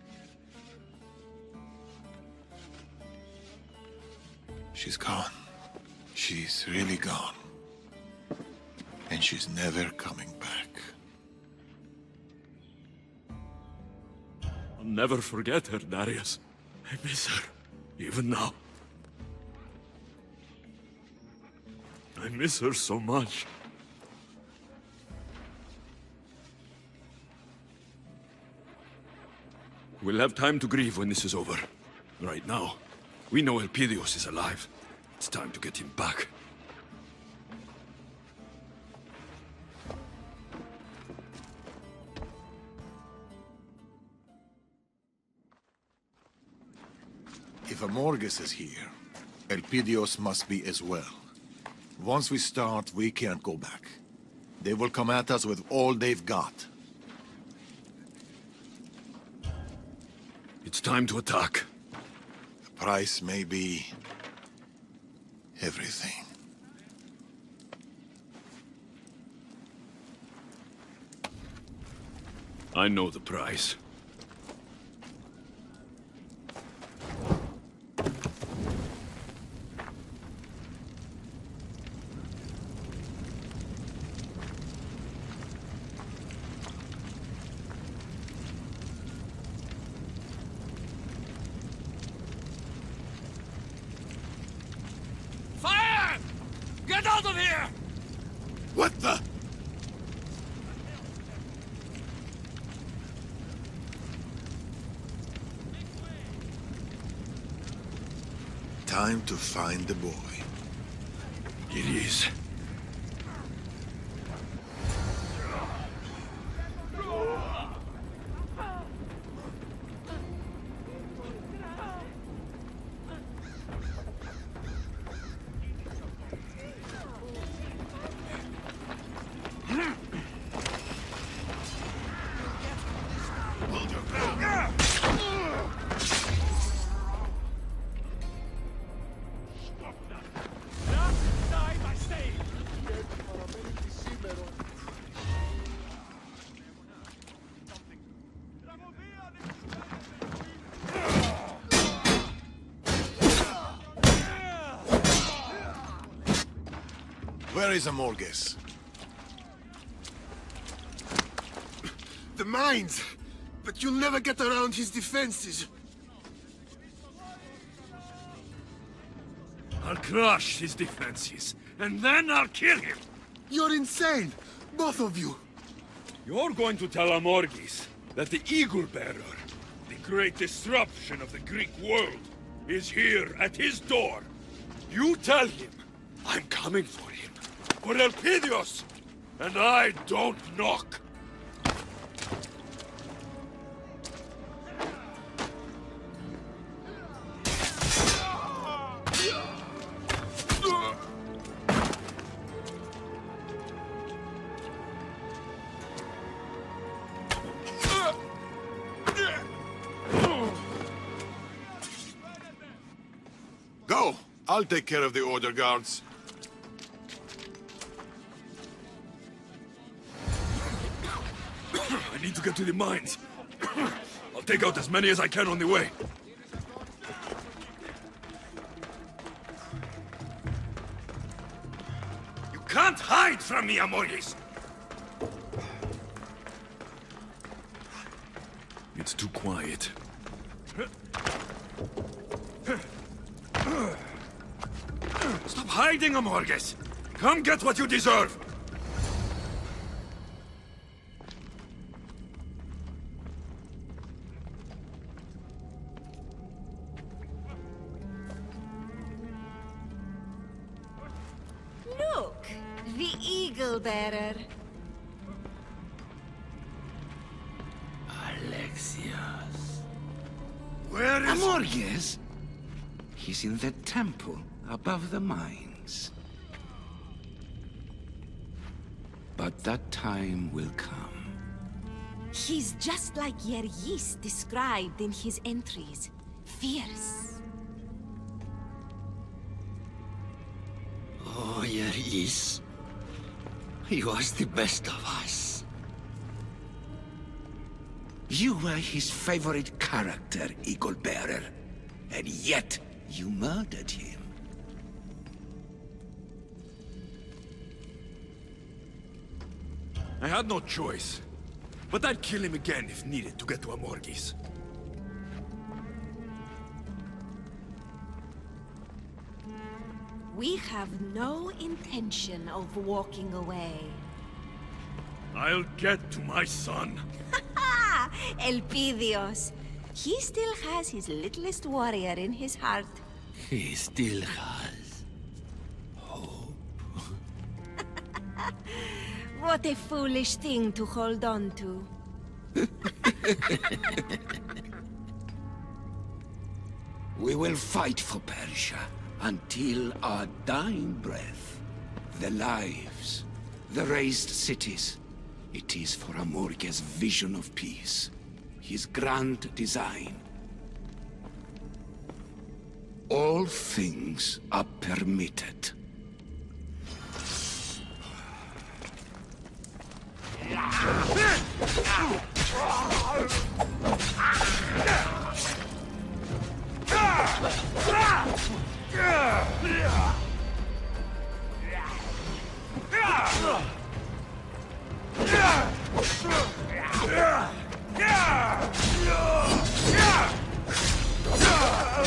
She's gone. She's really gone. And she's never coming back. I'll never forget her, Darius. I miss her, even now. I miss her so much. We'll have time to grieve when this is over. Right now, we know Elpidios is alive. It's time to get him back. If Amorges is here, Elpidios must be as well. Once we start, we can't go back. They will come at us with all they've got. It's time to attack. The price may be everything. I know the price. Fire! Get out of here! What the? Time to find the boy. It is. Where is Amorges? The mines! But you'll never get around his defenses. I'll crush his defenses, and then I'll kill him! You're insane! Both of you! You're going to tell Amorges that the Eagle Bearer, the great disruption of the Greek world, is here at his door. You tell him I'm coming for him, for Elpidios, and I don't knock. Go! I'll take care of the order guards. I need to get to the mines. I'll take out as many as I can on the way. You can't hide from me, Amorges! It's too quiet. Stop hiding, Amorges! Come get what you deserve! Look! The Eagle Bearer. Alexios. Where is... Amorges? He's in the temple above the mines. But that time will come. He's just like Darius described in his entries. Fierce. Oh, Darius. He was the best of us. You were his favorite character, Eagle Bearer. And yet, you murdered him. I had no choice. But I'd kill him again if needed to get to Amorgis. We have no intention of walking away. I'll get to my son. Ha! Elpidios. He still has his littlest warrior in his heart. He still has hope. What a foolish thing to hold on to. We will fight for Persia until our dying breath. The lives, the razed cities. It is for Amorge's vision of peace, his grand design. All things are permitted.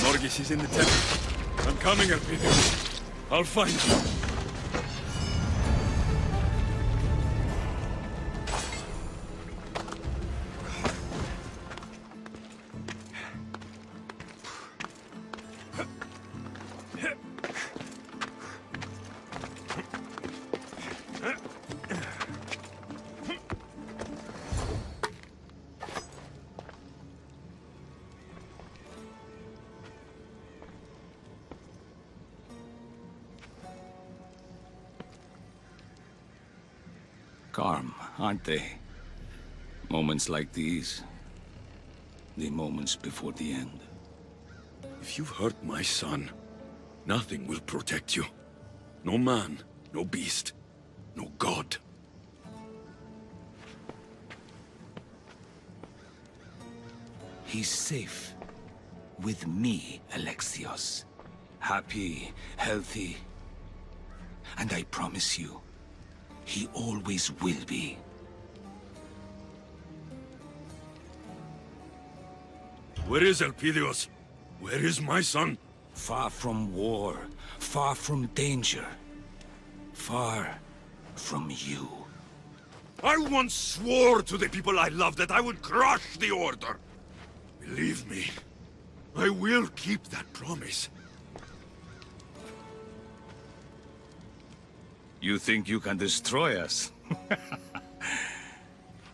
Morgis is in the temple. I'm coming, Elpidios. I'll find you. Calm, aren't they? Moments like these, the moments before the end. If you've hurt my son, nothing will protect you. No man, no beast, no god. He's safe. With me, Alexios. Happy, healthy. And I promise you, he always will be. Where is Elpidios? Where is my son? Far from war, far from danger, far from you. I once swore to the people I love that I would crush the Order. Believe me, I will keep that promise. You think you can destroy us?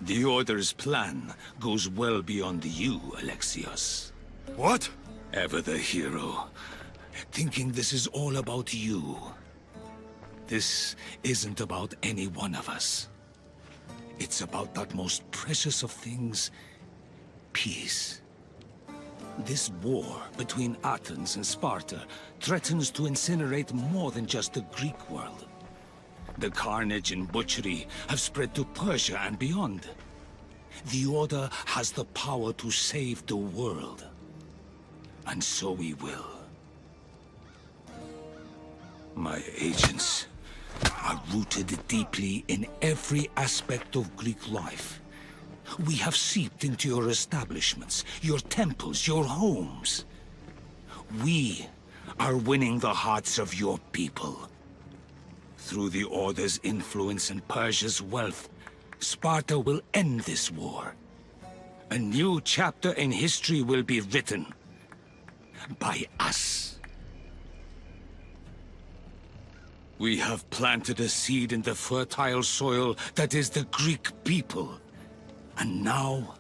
The Order's plan goes well beyond you, Alexios. What? Ever the hero, thinking this is all about you. This isn't about any one of us. It's about that most precious of things, peace. This war between Athens and Sparta threatens to incinerate more than just the Greek world. The carnage and butchery have spread to Persia and beyond. The Order has the power to save the world. And so we will. My agents are rooted deeply in every aspect of Greek life. We have seeped into your establishments, your temples, your homes. We are winning the hearts of your people. Through the Order's influence and Persia's wealth, Sparta will end this war. A new chapter in history will be written by us. We have planted a seed in the fertile soil that is the Greek people. And now,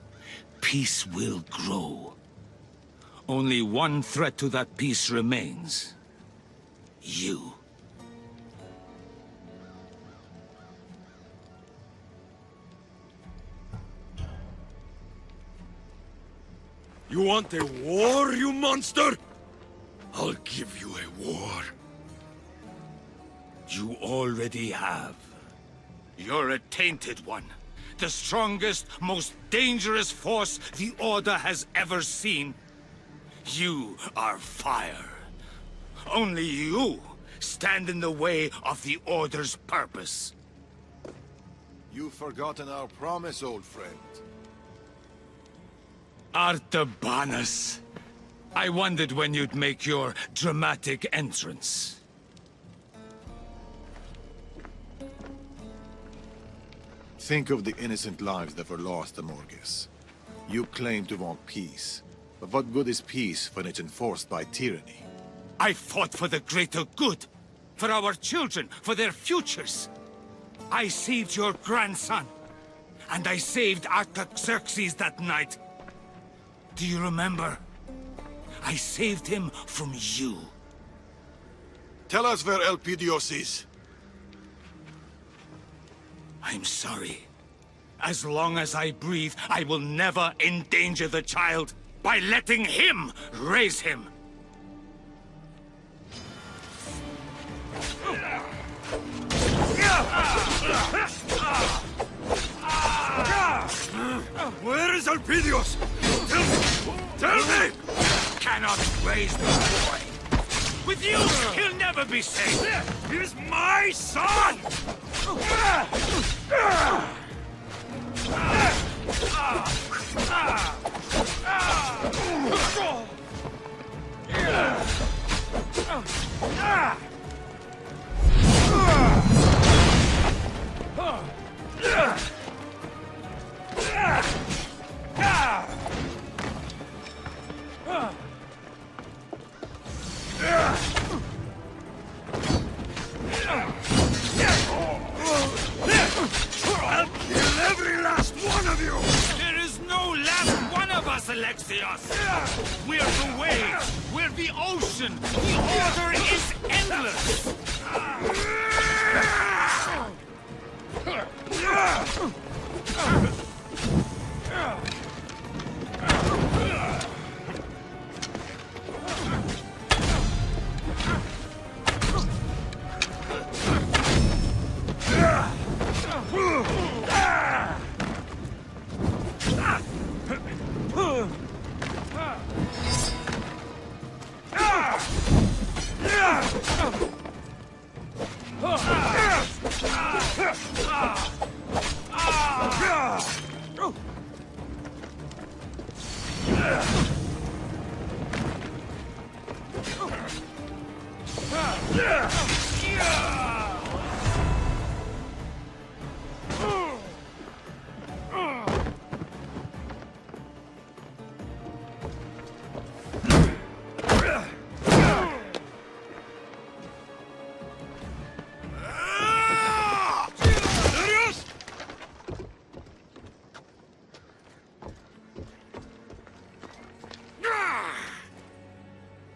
peace will grow. Only one threat to that peace remains. You. You want a war, you monster? I'll give you a war. You already have. You're a tainted one. The strongest, most dangerous force the Order has ever seen. You are fire. Only you stand in the way of the Order's purpose. You've forgotten our promise, old friend. Artabanus. I wondered when you'd make your dramatic entrance. Think of the innocent lives that were lost, Amorges. You claim to want peace, but what good is peace when it's enforced by tyranny? I fought for the greater good, for our children, for their futures. I saved your grandson, and I saved Artaxerxes that night. Do you remember? I saved him from you. Tell us where Elpidios is. I'm sorry. As long as I breathe, I will never endanger the child by letting him raise him. Where is Elpidios? Tell me! Cannot raise the boy. With you, he'll never be safe. He's my son! I'll kill every last one of you! There is no last one of us, Alexios! We're the waves! We're the ocean! The Order is endless!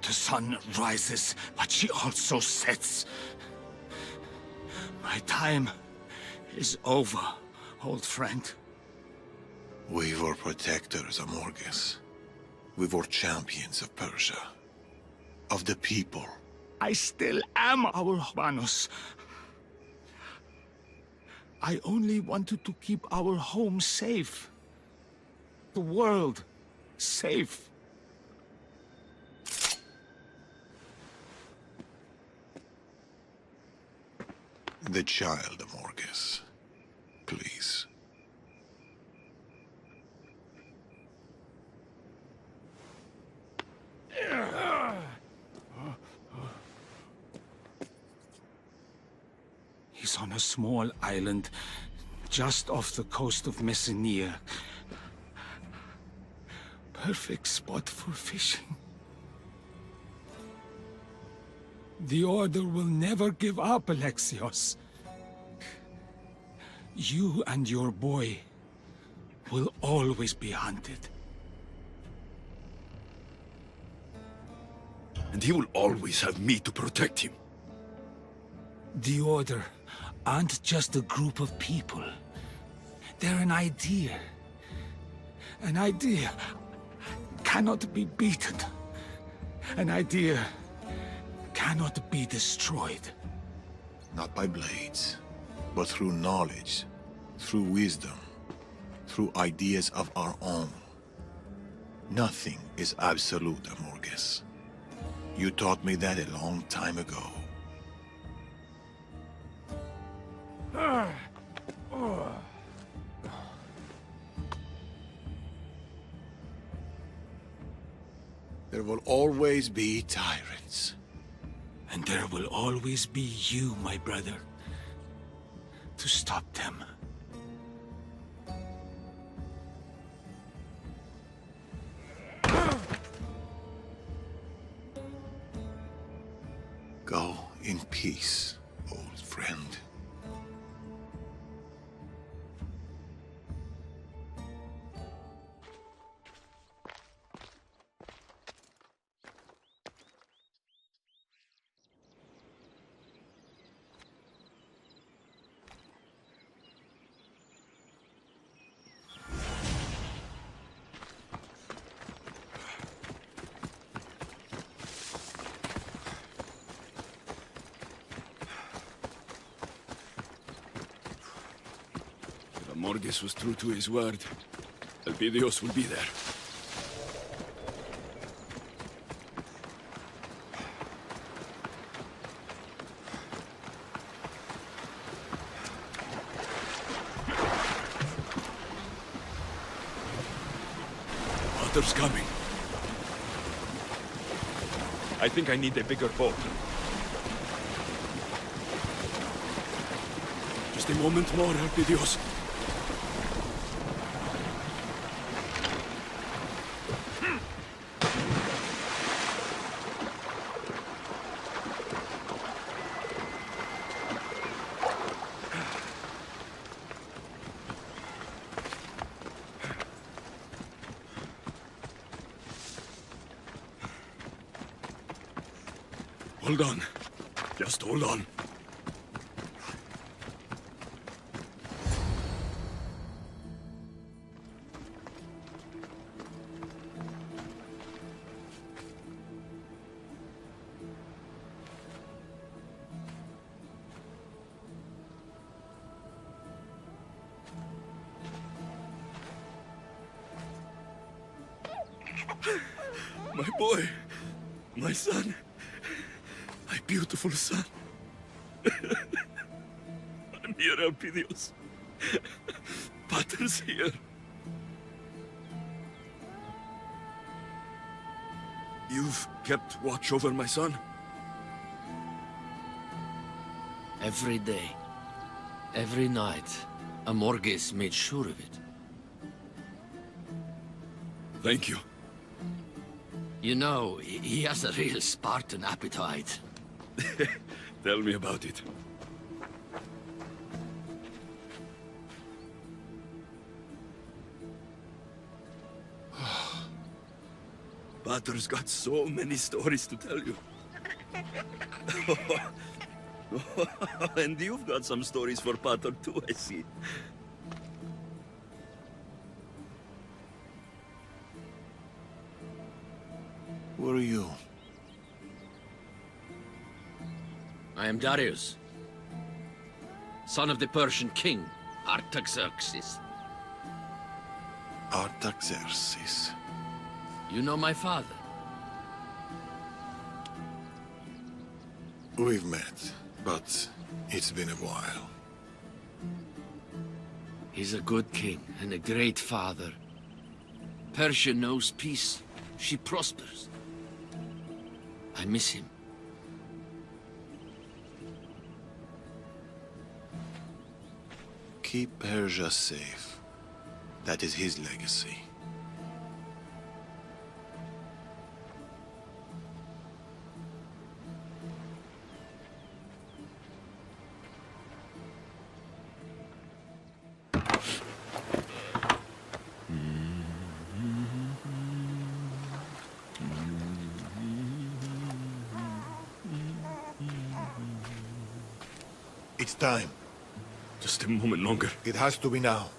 The sun rises, but she also sets. My time is over, old friend. We were protectors, Amorges. We were champions of Persia. Of the people. I still am our Manos. I only wanted to keep our home safe. The world safe. The child, Amorges. Please. He's on a small island just off the coast of Messenia. Perfect spot for fishing. The Order will never give up, Alexios. You and your boy will always be hunted. And he will always have me to protect him. The Order aren't just a group of people. They're an idea. An idea cannot be beaten. An idea cannot be destroyed. Not by blades, but through knowledge, through wisdom, through ideas of our own. Nothing is absolute, Amorges. You taught me that a long time ago. There will always be tyrants. And there will always be you, my brother, to stop them. Go in peace, old friend. Morgus was true to his word. Elpidios will be there. Water's coming. I think I need a bigger boat. Just a moment more, Elpidios. Hold on. Just hold on. My boy. My son. My beautiful son. I'm here, Elpidios. Pater's here. You've kept watch over my son? Every day, every night, Amorges made sure of it. Thank you. You know, he has a real Spartan appetite. Tell me about it. Pater's got so many stories to tell you. And you've got some stories for Pater too, I see. Who are you? I am Darius, son of the Persian king, Artaxerxes. Artaxerxes. You know my father? We've met, but it's been a while. He's a good king and a great father. Persia knows peace. She prospers. I miss him. Keep Persia safe. That is his legacy. It's time. Just a moment longer. It has to be now.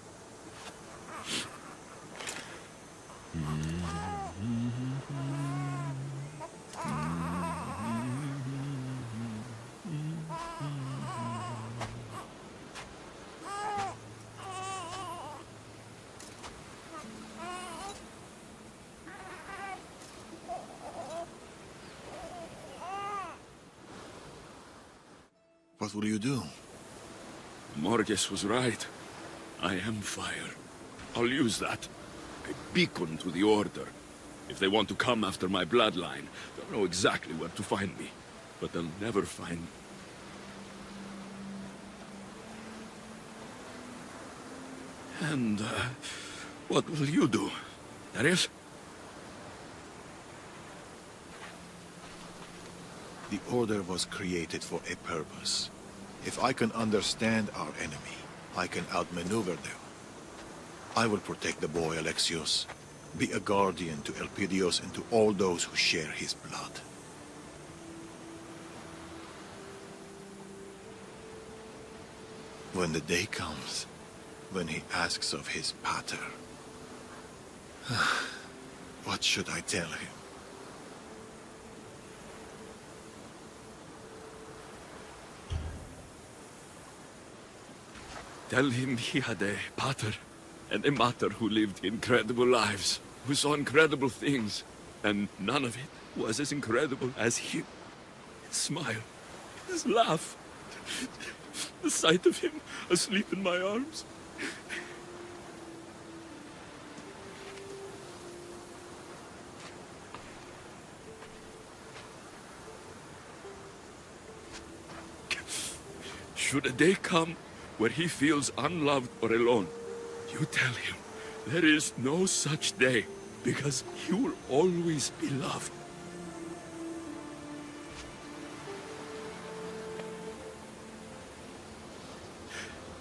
What will you do? Morgus was right. I am fire. I'll use that. A beacon to the Order. If they want to come after my bloodline, they'll know exactly where to find me. But they'll never find me. And, what will you do, Darius? The Order was created for a purpose. If I can understand our enemy, I can outmaneuver them. I will protect the boy, Alexios. Be a guardian to Elpidios and to all those who share his blood. When the day comes, when he asks of his pater, what should I tell him? Tell him he had a pater and a mater who lived incredible lives, who saw incredible things, and none of it was as incredible as him. His smile, his laugh, the sight of him asleep in my arms. Should a day come where he feels unloved or alone, you tell him there is no such day, because he will always be loved.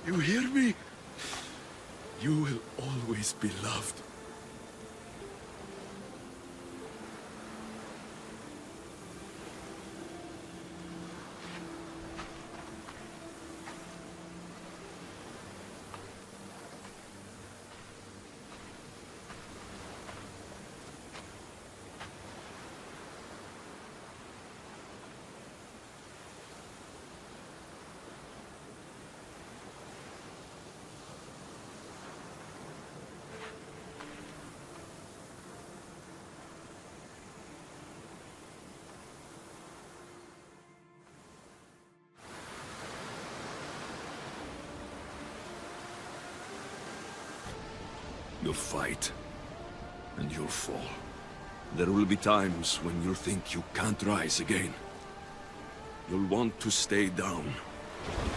You hear me? You will always be loved. You'll fight, and you'll fall. There will be times when you'll think you can't rise again. You'll want to stay down,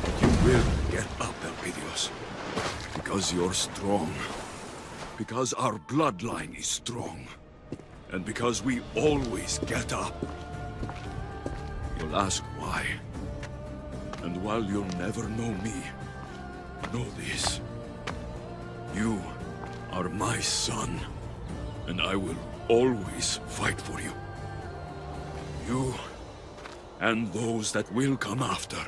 but you will get up, Elpidios. Because you're strong. Because our bloodline is strong. And because we always get up. You'll ask why. And while you'll never know me, know this. You are my son, and I will always fight for you. You, and those that will come after.